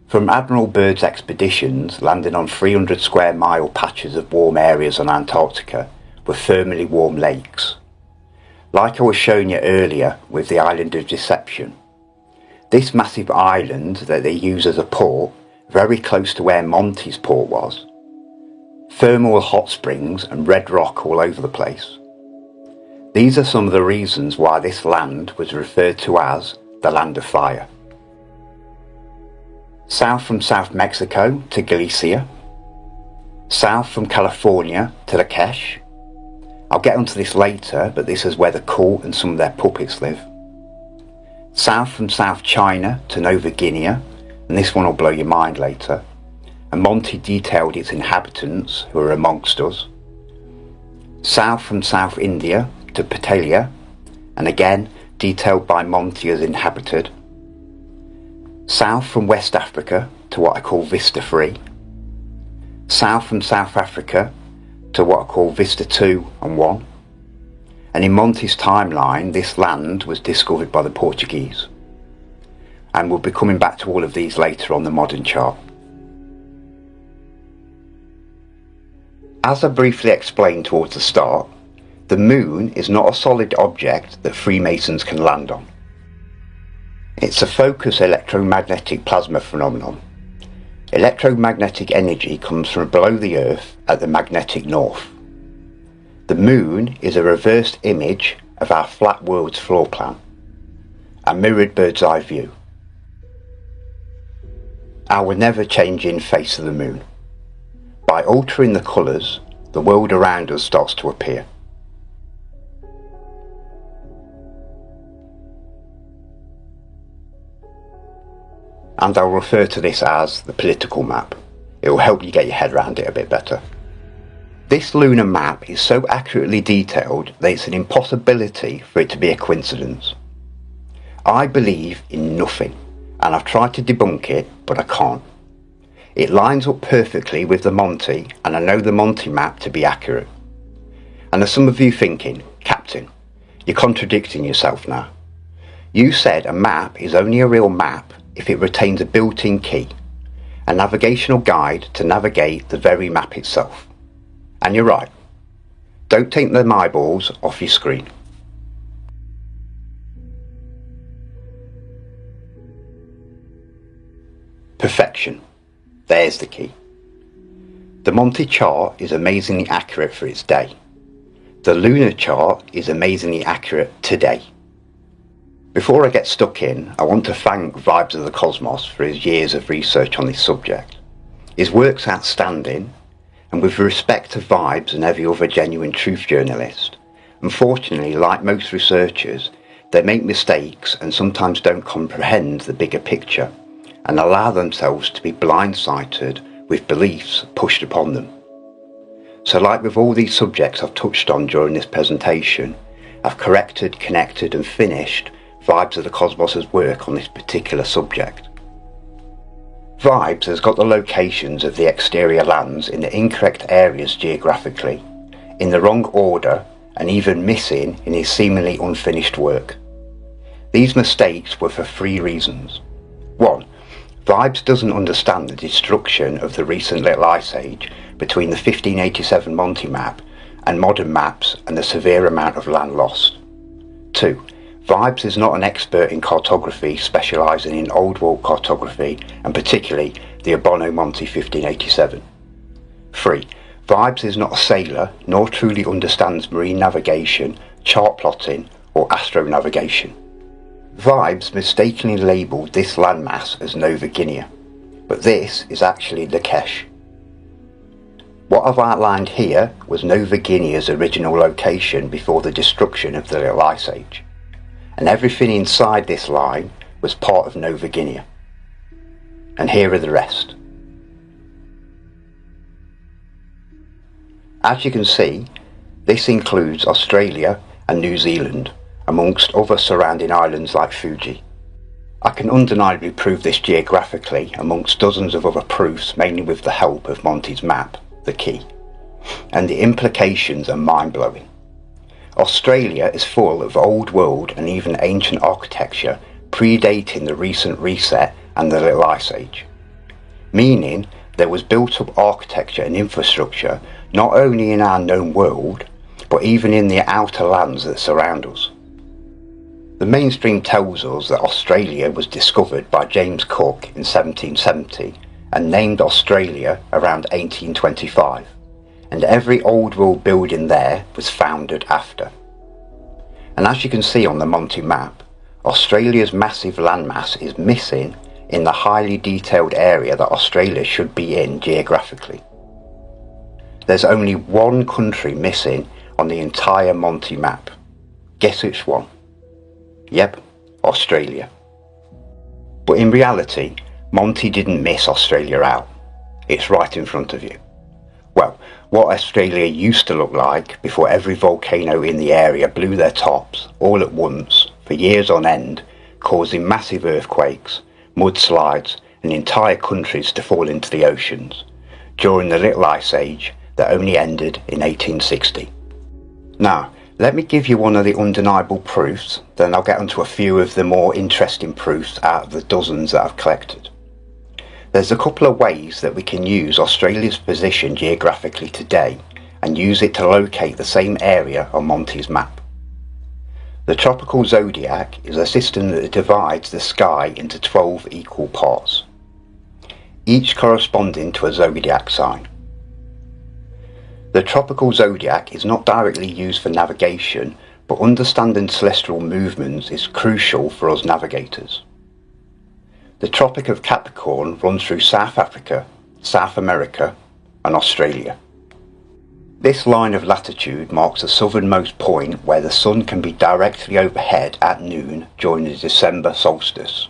From Admiral Byrd's expeditions landing on 300 square mile patches of warm areas on Antarctica were thermally warm lakes. Like I was showing you earlier with the island of Deception, this massive island that they use as a port, very close to where Monty's port was, thermal hot springs and red rock all over the place. These are some of the reasons why this land was referred to as the Land of Fire. South from South Mexico to Galicia. South from California to Lakesh. I'll get onto this later, but this is where the cult and some of their puppets live. South from South China to Nova Guinea, and this one will blow your mind later. And Monty detailed its inhabitants, who are amongst us. South from South India to Patalia, and again detailed by Monty as inhabited. South from West Africa to what I call Vista 3. South from South Africa to what I call Vista 2 and 1. And in Monty's timeline, this land was discovered by the Portuguese. And we'll be coming back to all of these later on the modern chart. As I briefly explained towards the start, the moon is not a solid object that Freemasons can land on. It's a focused electromagnetic plasma phenomenon. Electromagnetic energy comes from below the Earth at the magnetic north. The moon is a reversed image of our flat world's floor plan, a mirrored bird's eye view. Our never changing face of the moon. By altering the colours, the world around us starts to appear. And I'll refer to this as the political map. It will help you get your head around it a bit better. This lunar map is so accurately detailed that it's an impossibility for it to be a coincidence. I believe in nothing, and I've tried to debunk it, but I can't. It lines up perfectly with the Monty, and I know the Monty map to be accurate. And there's some of you thinking, Captain, you're contradicting yourself now. You said a map is only a real map if it retains a built-in key, a navigational guide to navigate the very map itself. And you're right. Don't take them eyeballs off your screen. Perfection. There's the key. The Monty chart is amazingly accurate for its day. The lunar chart is amazingly accurate today. Before I get stuck in, I want to thank Vibes of the Cosmos for his years of research on this subject. His work's outstanding, and with respect to Vibes and every other genuine truth journalist, unfortunately, like most researchers, they make mistakes and sometimes don't comprehend the bigger picture and allow themselves to be blindsided with beliefs pushed upon them. So like with all these subjects I've touched on during this presentation, I've corrected, connected and finished Vibes of the Cosmos' work on this particular subject. Vibes has got the locations of the exterior lands in the incorrect areas geographically, in the wrong order, and even missing in his seemingly unfinished work. These mistakes were for 3 reasons. 1. Vibes doesn't understand the destruction of the recent Little Ice Age between the 1587 Monty map and modern maps and the severe amount of land lost. 2. Vibes is not an expert in cartography specialising in Old World cartography and particularly the Abono Monty 1587. 3. Vibes is not a sailor nor truly understands marine navigation, chart plotting or astronavigation. Vibes mistakenly labelled this landmass as Nova Guinea, but this is actually Lakesh. What I've outlined here was Nova Guinea's original location before the destruction of the Little Ice Age, and everything inside this line was part of Nova Guinea. And here are the rest. As you can see, this includes Australia and New Zealand, amongst other surrounding islands like Fuji. I can undeniably prove this geographically amongst dozens of other proofs, mainly with the help of Monty's map, the key. And the implications are mind-blowing. Australia is full of old world and even ancient architecture predating the recent reset and the Little Ice Age, meaning there was built up architecture and infrastructure not only in our known world but even in the outer lands that surround us. The mainstream tells us that Australia was discovered by James Cook in 1770 and named Australia around 1825. And every old world building there was founded after. And as you can see on the Monty map, Australia's massive landmass is missing in the highly detailed area that Australia should be in geographically. There's only one country missing on the entire Monty map. Guess which one? Yep, Australia. But in reality, Monty didn't miss Australia out. It's right in front of you. Well, what Australia used to look like before every volcano in the area blew their tops all at once for years on end, causing massive earthquakes, mudslides and entire countries to fall into the oceans during the Little Ice Age that only ended in 1860. Now, let me give you one of the undeniable proofs, then I'll get onto a few of the more interesting proofs out of the dozens that I've collected. There's a couple of ways that we can use Australia's position geographically today and use it to locate the same area on Monty's map. The tropical zodiac is a system that divides the sky into 12 equal parts, each corresponding to a zodiac sign. The tropical zodiac is not directly used for navigation, but understanding celestial movements is crucial for us navigators. The Tropic of Capricorn runs through South Africa, South America and Australia. This line of latitude marks the southernmost point where the sun can be directly overhead at noon during the December solstice.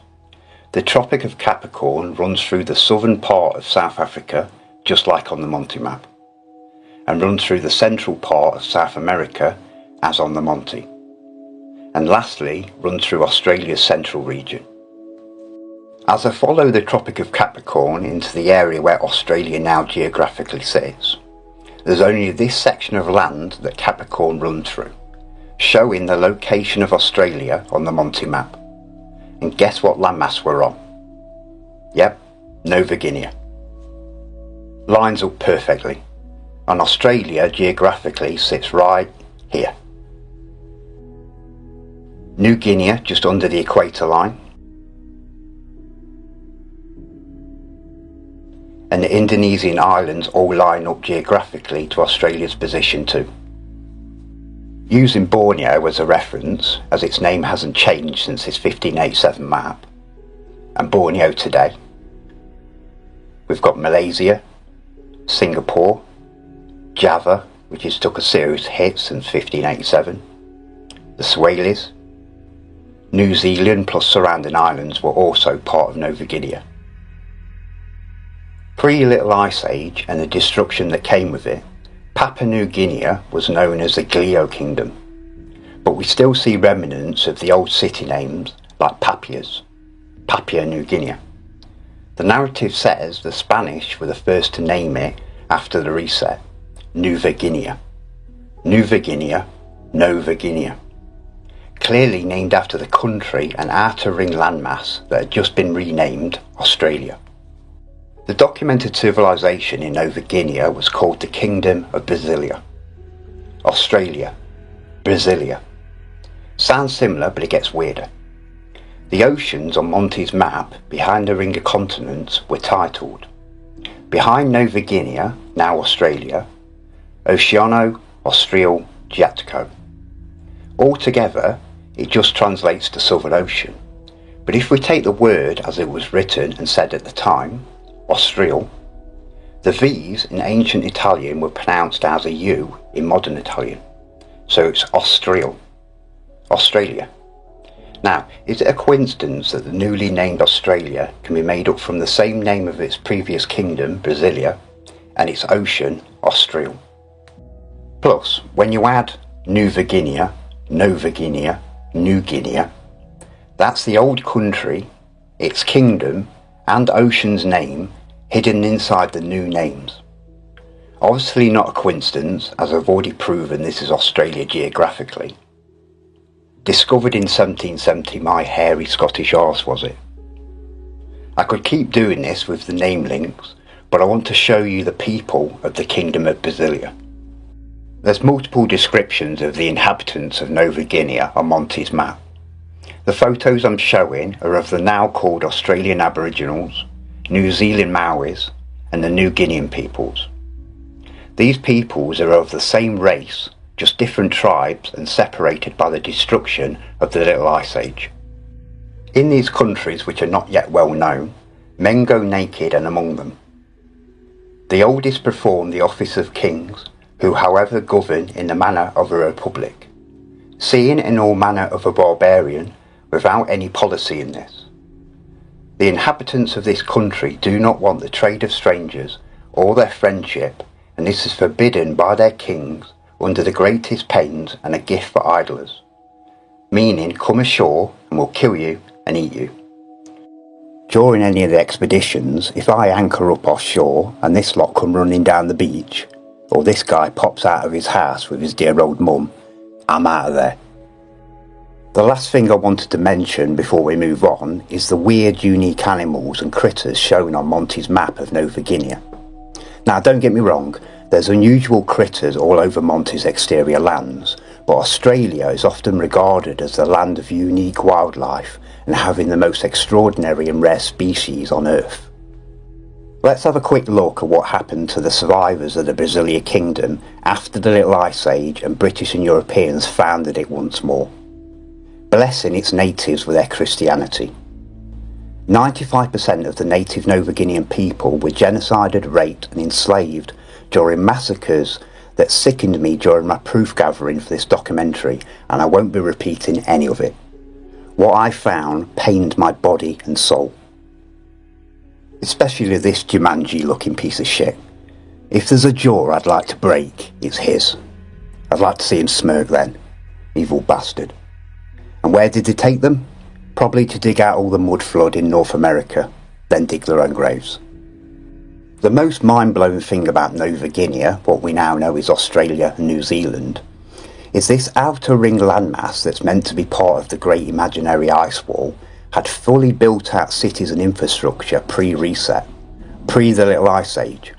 The Tropic of Capricorn runs through the southern part of South Africa, just like on the Monty map, and runs through the central part of South America, as on the Monty, and lastly runs through Australia's central region. As I follow the Tropic of Capricorn into the area where Australia now geographically sits, there's only this section of land that Capricorn runs through, showing the location of Australia on the Monty map. And guess what landmass we're on? Yep, Nova Guinea. Lines up perfectly, and Australia geographically sits right here. New Guinea just under the equator line, and the Indonesian islands all line up geographically to Australia's position too. Using Borneo as a reference, as its name hasn't changed since its 1587 map, and Borneo today, we've got Malaysia, Singapore, Java, which has took a serious hit since 1587, the Swahili's, New Zealand plus surrounding islands were also part of Nova Guinea. Pre-Little Ice Age and the destruction that came with it, Papua New Guinea was known as the Glio Kingdom, but we still see remnants of the old city names like Papua New Guinea. The narrative says the Spanish were the first to name it after the reset, Nueva Guinea. Nueva Guinea, Nova Guinea. Clearly named after the country and outer ring landmass that had just been renamed Australia. The documented civilization in Nova Guinea was called the Kingdom of Brasilia. Australia, Brasilia. Sounds similar, but it gets weirder. The oceans on Monty's map behind the ring of continents were titled, behind Nova Guinea, now Australia, Oceano Austral Giatico. Altogether, it just translates to Southern Ocean, but if we take the word as it was written and said at the time, Austral, the V's in ancient Italian were pronounced as a U in modern Italian, so it's Austral, Australia. Now, is it a coincidence that the newly named Australia can be made up from the same name of its previous kingdom, Brasilia, and its ocean, Austral? Plus, when you add Nueva Guinea, Nova Guinea, New Guinea, that's the old country, its kingdom, and ocean's name hidden inside the new names. Obviously not a coincidence, as I've already proven this is Australia geographically. Discovered in 1770, my hairy Scottish arse was it. I could keep doing this with the name links, but I want to show you the people of the Kingdom of Brasilia. There's multiple descriptions of the inhabitants of Nova Guinea on Monty's map. The photos I'm showing are of the now called Australian Aboriginals, New Zealand Maoris and the New Guinean peoples. These peoples are of the same race just different tribes and separated by the destruction of the Little Ice Age. In these countries which are not yet well known, men go naked and among them. The oldest perform the office of kings, who however govern in the manner of a republic, seeing in all manner of a barbarian, without any policy in this. The inhabitants of this country do not want the trade of strangers, or their friendship, and this is forbidden by their kings under the greatest pains and a gift for idlers, meaning come ashore and we'll kill you and eat you. During any of the expeditions, if I anchor up offshore and this lot come running down the beach, or this guy pops out of his house with his dear old mum, I'm out of there. The last thing I wanted to mention before we move on is the weird unique animals and critters shown on Monty's map of Nova Guinea. Now don't get me wrong, there's unusual critters all over Monty's exterior lands, but Australia is often regarded as the land of unique wildlife and having the most extraordinary and rare species on Earth. Let's have a quick look at what happened to the survivors of the Brasilia Kingdom after the Little Ice Age and British and Europeans founded it once more, blessing its natives with their Christianity. 95% of the native Nova Guinean people were genocided, raped and enslaved during massacres that sickened me during my proof gathering for this documentary, and I won't be repeating any of it. What I found pained my body and soul. Especially this Jumanji looking piece of shit. If there's a jaw I'd like to break, it's his. I'd like to see him smirk then. Evil bastard. And where did they take them? Probably to dig out all the mud flood in North America, then dig their own graves. The most mind-blowing thing about Nova Guinea, what we now know is Australia and New Zealand, is this outer ring landmass that's meant to be part of the Great Imaginary Ice Wall had fully built out cities and infrastructure pre-reset, pre the Little Ice Age.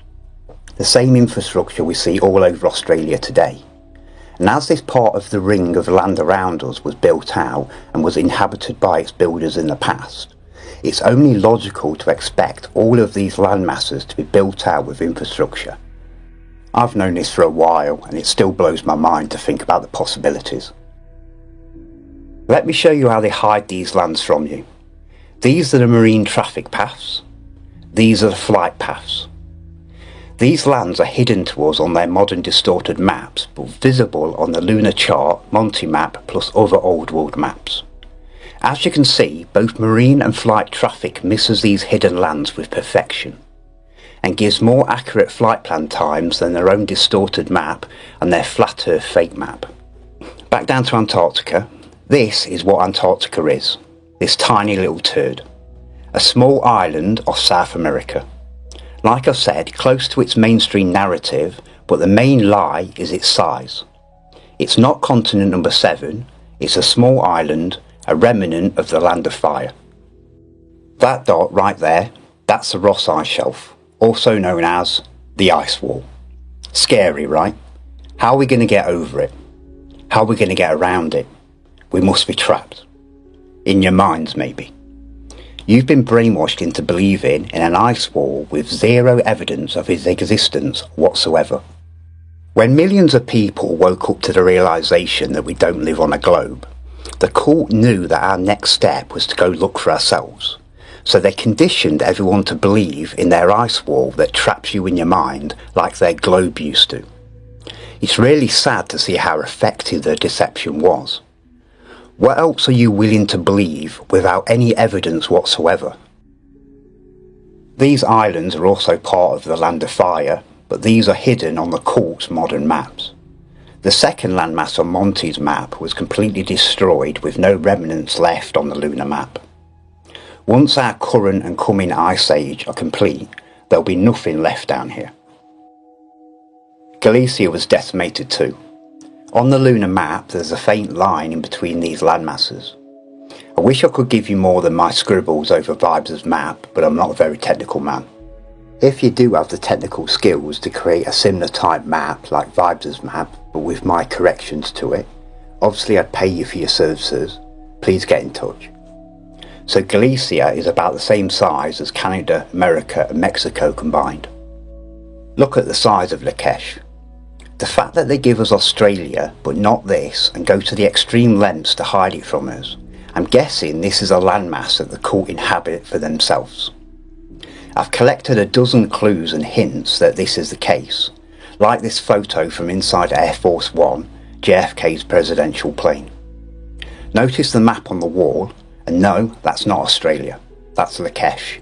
The same infrastructure we see all over Australia today. And as this part of the ring of land around us was built out and was inhabited by its builders in the past, it's only logical to expect all of these land masses to be built out with infrastructure. I've known this for a while and it still blows my mind to think about the possibilities. Let me show you how they hide these lands from you. These are the marine traffic paths. These are the flight paths. These lands are hidden to us on their modern distorted maps, but visible on the lunar chart, Monty map plus other old world maps. As you can see, both marine and flight traffic misses these hidden lands with perfection, and gives more accurate flight plan times than their own distorted map and their flat earth fake map. Back down to Antarctica. This is what Antarctica is, this tiny little turd. A small island off South America. Like I said, close to its mainstream narrative, but the main lie is its size. It's not continent number 7, it's a small island, a remnant of the Land of Fire. That dot right there, that's the Ross Ice Shelf, also known as the Ice Wall. Scary, right? How are we going to get over it? How are we going to get around it? We must be trapped. In your minds, maybe. You've been brainwashed into believing in an ice wall with zero evidence of its existence whatsoever. When millions of people woke up to the realisation that we don't live on a globe, the cult knew that our next step was to go look for ourselves. So they conditioned everyone to believe in their ice wall that traps you in your mind like their globe used to. It's really sad to see how effective their deception was. What else are you willing to believe without any evidence whatsoever? These islands are also part of the Land of Fire, but these are hidden on the cult's modern maps. The second landmass on Monty's map was completely destroyed with no remnants left on the lunar map. Once our current and coming ice age are complete, there'll be nothing left down here. Galicia was decimated too. On the lunar map there's a faint line in between these landmasses. I wish I could give you more than my scribbles over Vibes' map, but I'm not a very technical man. If you do have the technical skills to create a similar type map like Vibes' map, but with my corrections to it, obviously I'd pay you for your services, please get in touch. So Galicia is about the same size as Canada, America and Mexico combined. Look at the size of Lakesh. The fact that they give us Australia but not this and go to the extreme lengths to hide it from us, I'm guessing this is a landmass that the cult inhabit for themselves. I've collected a dozen clues and hints that this is the case, like this photo from inside Air Force One, JFK's presidential plane. Notice the map on the wall, and no, that's not Australia, that's Lakesh.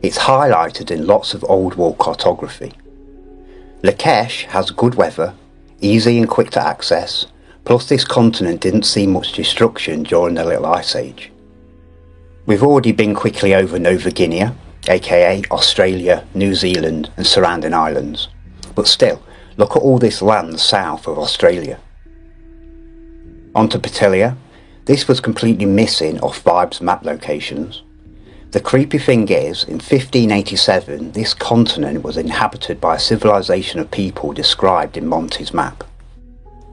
It's highlighted in lots of old world cartography. Lakesh has good weather, easy and quick to access, plus this continent didn't see much destruction during the Little Ice Age. We've already been quickly over Nova Guinea, aka Australia, New Zealand and surrounding islands, but still, look at all this land south of Australia. On to Petilia. This was completely missing off Vibe's map locations. The creepy thing is, in 1587 this continent was inhabited by a civilization of people described in Monty's map.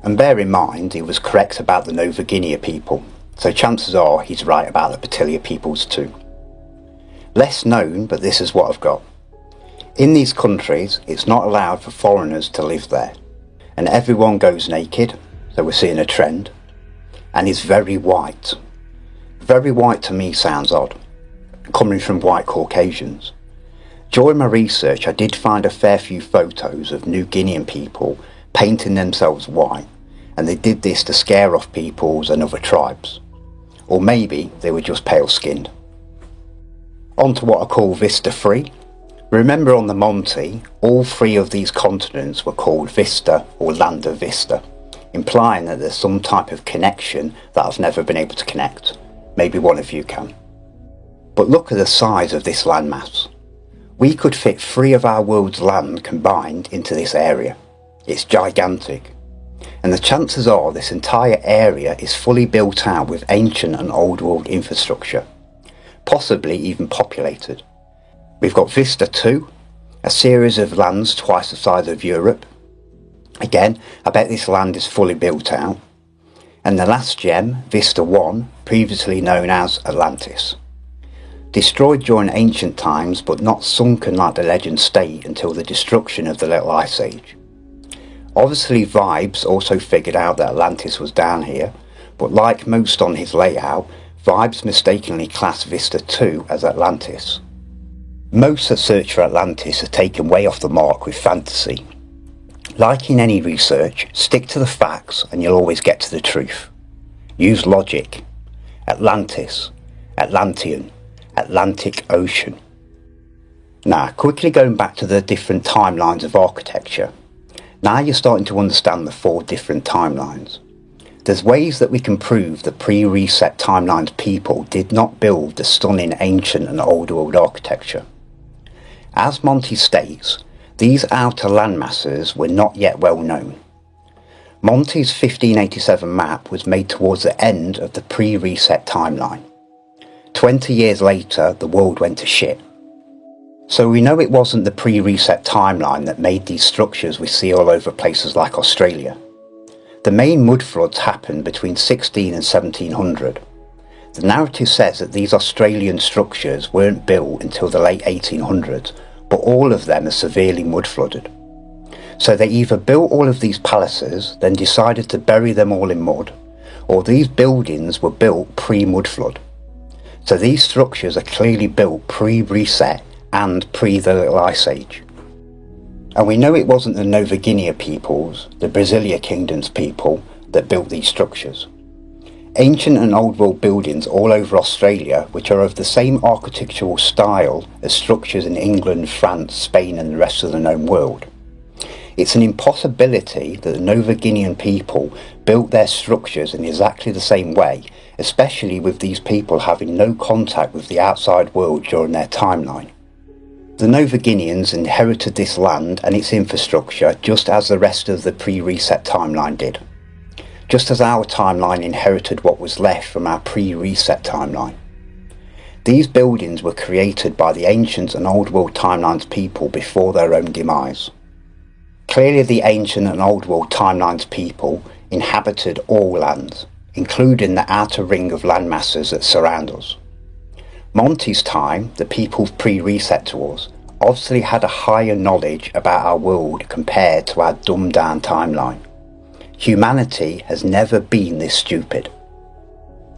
And bear in mind he was correct about the Nova Guinea people, so chances are he's right about the Petilia peoples too. Less known, but this is what I've got. In these countries it's not allowed for foreigners to live there, and everyone goes naked, so we're seeing a trend, and is very white. Very white to me sounds odd, coming from white Caucasians. During my research I did find a fair few photos of New Guinean people painting themselves white, and they did this to scare off peoples and other tribes. Or maybe they were just pale skinned. On to what I call Vista 3. Remember on the Monty, all three of these continents were called Vista or Land of Vista, implying that there's some type of connection that I've never been able to connect. Maybe one of you can. But look at the size of this landmass. We could fit 3 of our world's land combined into this area. It's gigantic. And the chances are this entire area is fully built out with ancient and old world infrastructure, possibly even populated. We've got Vista 2, a series of lands twice the size of Europe. Again, I bet this land is fully built out. And the last gem, Vista 1, previously known as Atlantis. Destroyed during ancient times but not sunken like the legend state until the destruction of the Little Ice Age. Obviously Vibes also figured out that Atlantis was down here, but like most on his layout, Vibes mistakenly classed Vista 2 as Atlantis. Most that search for Atlantis are taken way off the mark with fantasy. Like in any research, stick to the facts and you'll always get to the truth. Use logic. Atlantis, Atlantean, Atlantic Ocean. Now, quickly going back to the different timelines of architecture. Now you're starting to understand the 4 different timelines. There's ways that we can prove the pre-reset timelines people did not build the stunning ancient and old world architecture. As Monty states, these outer landmasses were not yet well known. Monty's 1587 map was made towards the end of the pre-reset timeline. 20 years later, the world went to shit. So we know it wasn't the pre-reset timeline that made these structures we see all over places like Australia. The main mud floods happened between 16 and 1700. The narrative says that these Australian structures weren't built until the late 1800s, but all of them are severely mud flooded. So they either built all of these palaces, then decided to bury them all in mud, or these buildings were built pre-mud flood. So these structures are clearly built pre-reset and pre the Little Ice Age. And we know it wasn't the Nova Guinea peoples, the Brasilia Kingdom's people, that built these structures. Ancient and old world buildings all over Australia, which are of the same architectural style as structures in England, France, Spain and the rest of the known world. It's an impossibility that the Nova Guinean people built their structures in exactly the same way, especially with these people having no contact with the outside world during their timeline. The Nova Guineans inherited this land and its infrastructure just as the rest of the pre-reset timeline did. Just as our timeline inherited what was left from our pre-reset timeline. These buildings were created by the ancient and old world timelines people before their own demise. Clearly the ancient and old world timelines people inhabited all lands, including the outer ring of landmasses that surround us. Monty's time, the people pre-reset to us, obviously had a higher knowledge about our world compared to our dumbed down timeline. Humanity has never been this stupid.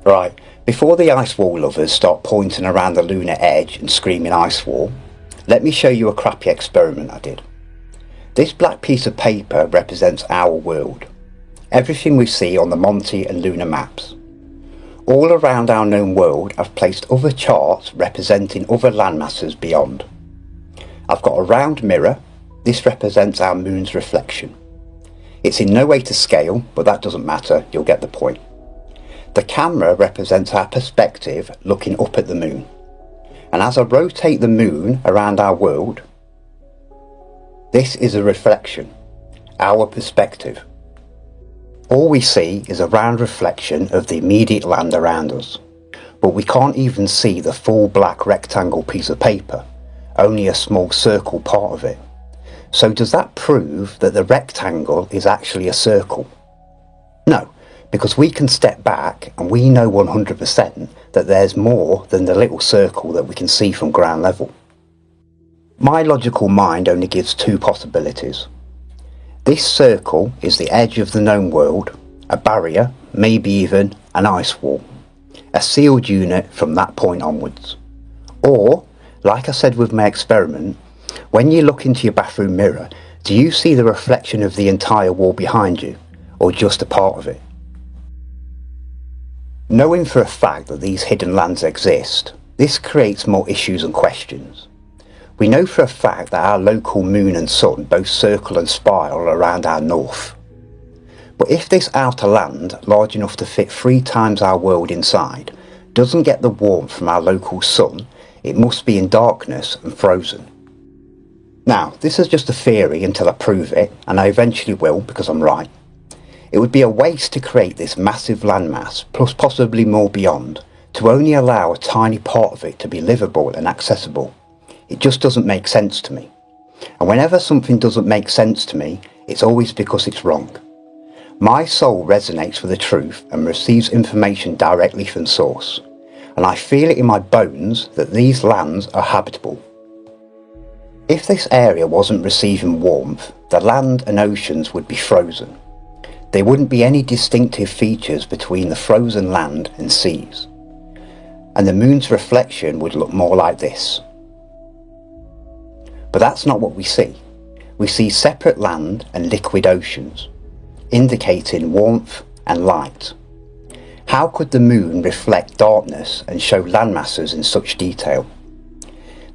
Right, before the ice wall lovers start pointing around the lunar edge and screaming ice wall, let me show you a crappy experiment I did. This black piece of paper represents our world. Everything we see on the Monty and lunar maps. All around our known world I've placed other charts representing other landmasses beyond. I've got a round mirror. This represents our moon's reflection. It's in no way to scale, but that doesn't matter, you'll get the point. The camera represents our perspective looking up at the moon. And as I rotate the moon around our world, this is a reflection, our perspective. All we see is a round reflection of the immediate land around us, but we can't even see the full black rectangle piece of paper, only a small circle part of it. So does that prove that the rectangle is actually a circle? No, because we can step back and we know 100% that there's more than the little circle that we can see from ground level. My logical mind only gives two possibilities. This circle is the edge of the known world, a barrier, maybe even an ice wall, a sealed unit from that point onwards. Or, like I said with my experiment, when you look into your bathroom mirror, do you see the reflection of the entire wall behind you, or just a part of it? Knowing for a fact that these hidden lands exist, this creates more issues and questions. We know for a fact that our local moon and sun both circle and spiral around our north. But if this outer land, large enough to fit 3 times our world inside, doesn't get the warmth from our local sun, it must be in darkness and frozen. Now, this is just a theory until I prove it, and I eventually will because I'm right. It would be a waste to create this massive landmass, plus possibly more beyond, to only allow a tiny part of it to be livable and accessible. It just doesn't make sense to me. And whenever something doesn't make sense to me, it's always because it's wrong. My soul resonates with the truth and receives information directly from source. And I feel it in my bones that these lands are habitable. If this area wasn't receiving warmth, the land and oceans would be frozen. There wouldn't be any distinctive features between the frozen land and seas. And the moon's reflection would look more like this. But that's not what we see. We see separate land and liquid oceans, indicating warmth and light. How could the moon reflect darkness and show landmasses in such detail?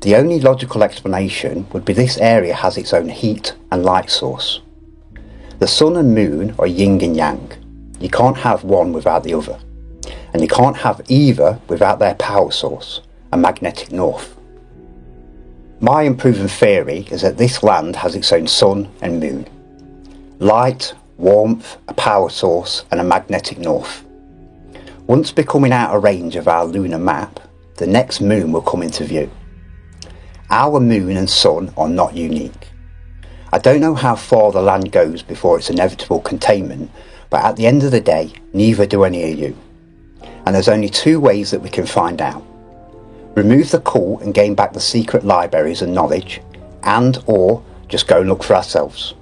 The only logical explanation would be this area has its own heat and light source. The sun and moon are yin and yang. You can't have one without the other. And you can't have either without their power source, a magnetic north. My improving theory is that this land has its own sun and moon. Light, warmth, a power source and a magnetic north. Once becoming out of range of our lunar map, the next moon will come into view. Our moon and sun are not unique. I don't know how far the land goes before its inevitable containment, but at the end of the day, neither do any of you. And there's only 2 ways that we can find out. Remove the cult and gain back the secret libraries and knowledge, and or just go and look for ourselves.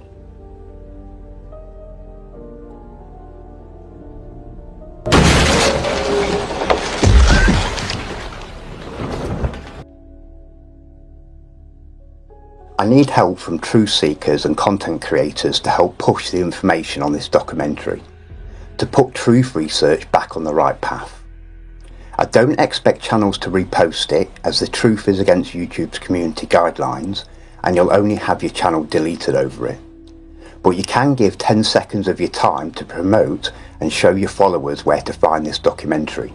I need help from truth seekers and content creators to help push the information on this documentary, to put truth research back on the right path. I don't expect channels to repost it, as the truth is against YouTube's community guidelines and you'll only have your channel deleted over it. But you can give 10 seconds of your time to promote and show your followers where to find this documentary.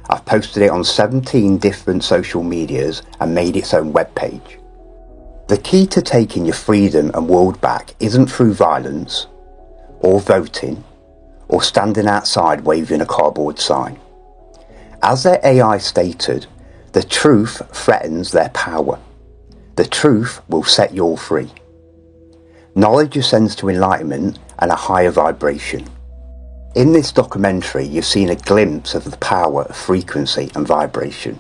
I've posted it on 17 different social medias and made its own webpage. The key to taking your freedom and world back isn't through violence, or voting, or standing outside waving a cardboard sign. As their AI stated, the truth threatens their power. The truth will set you all free. Knowledge ascends to enlightenment and a higher vibration. In this documentary, you've seen a glimpse of the power of frequency and vibration.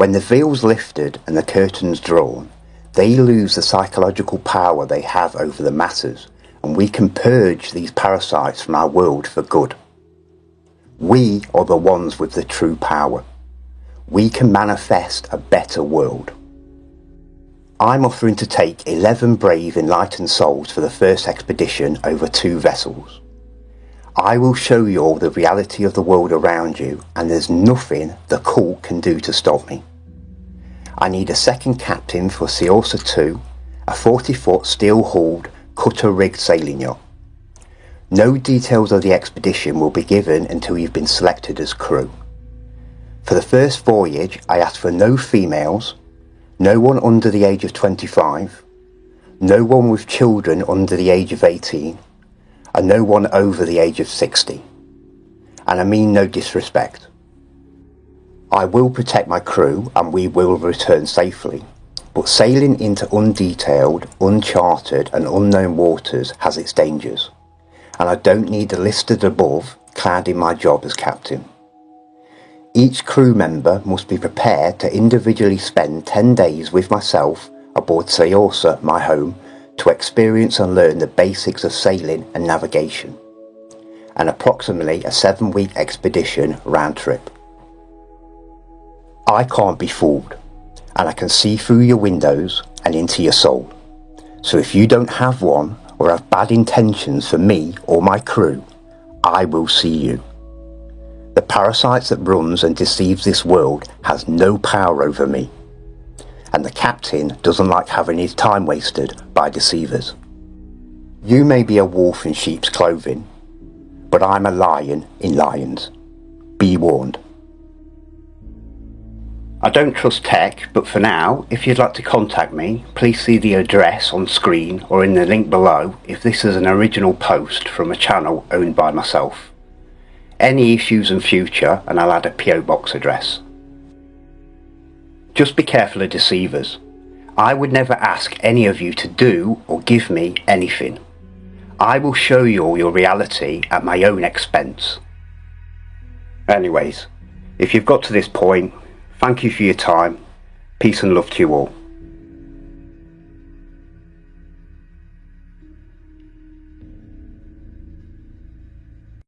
When the veil's lifted and the curtain's drawn, they lose the psychological power they have over the masses, and we can purge these parasites from our world for good. We are the ones with the true power. We can manifest a better world. I'm offering to take 11 brave enlightened souls for the first expedition over 2 vessels. I will show you all the reality of the world around you, and there's nothing the cult can do to stop me. I need a second captain for Saorsa 2, a 40-foot steel-hulled, cutter-rigged sailing yacht. No details of the expedition will be given until you've been selected as crew. For the first voyage, I ask for no females, no one under the age of 25, no one with children under the age of 18, and no one over the age of 60. And I mean no disrespect. I will protect my crew and we will return safely, but sailing into undetailed, uncharted and unknown waters has its dangers, and I don't need the listed above clouding my job as captain. Each crew member must be prepared to individually spend 10 days with myself aboard Saorsa, my home, to experience and learn the basics of sailing and navigation, and approximately a 7-week expedition round trip. I can't be fooled, and I can see through your windows and into your soul. So if you don't have one or have bad intentions for me or my crew, I will see you. The parasite that runs and deceives this world has no power over me, and the captain doesn't like having his time wasted by deceivers. You may be a wolf in sheep's clothing, but I'm a lion in lions. Be warned. I don't trust tech, but for now, if you'd like to contact me, please see the address on screen or in the link below if this is an original post from a channel owned by myself. Any issues in future, and I'll add a PO box address. Just be careful of deceivers. I would never ask any of you to do or give me anything. I will show you all your reality at my own expense. Anyways, if you've got to this point, thank you for your time. Peace and love to you all.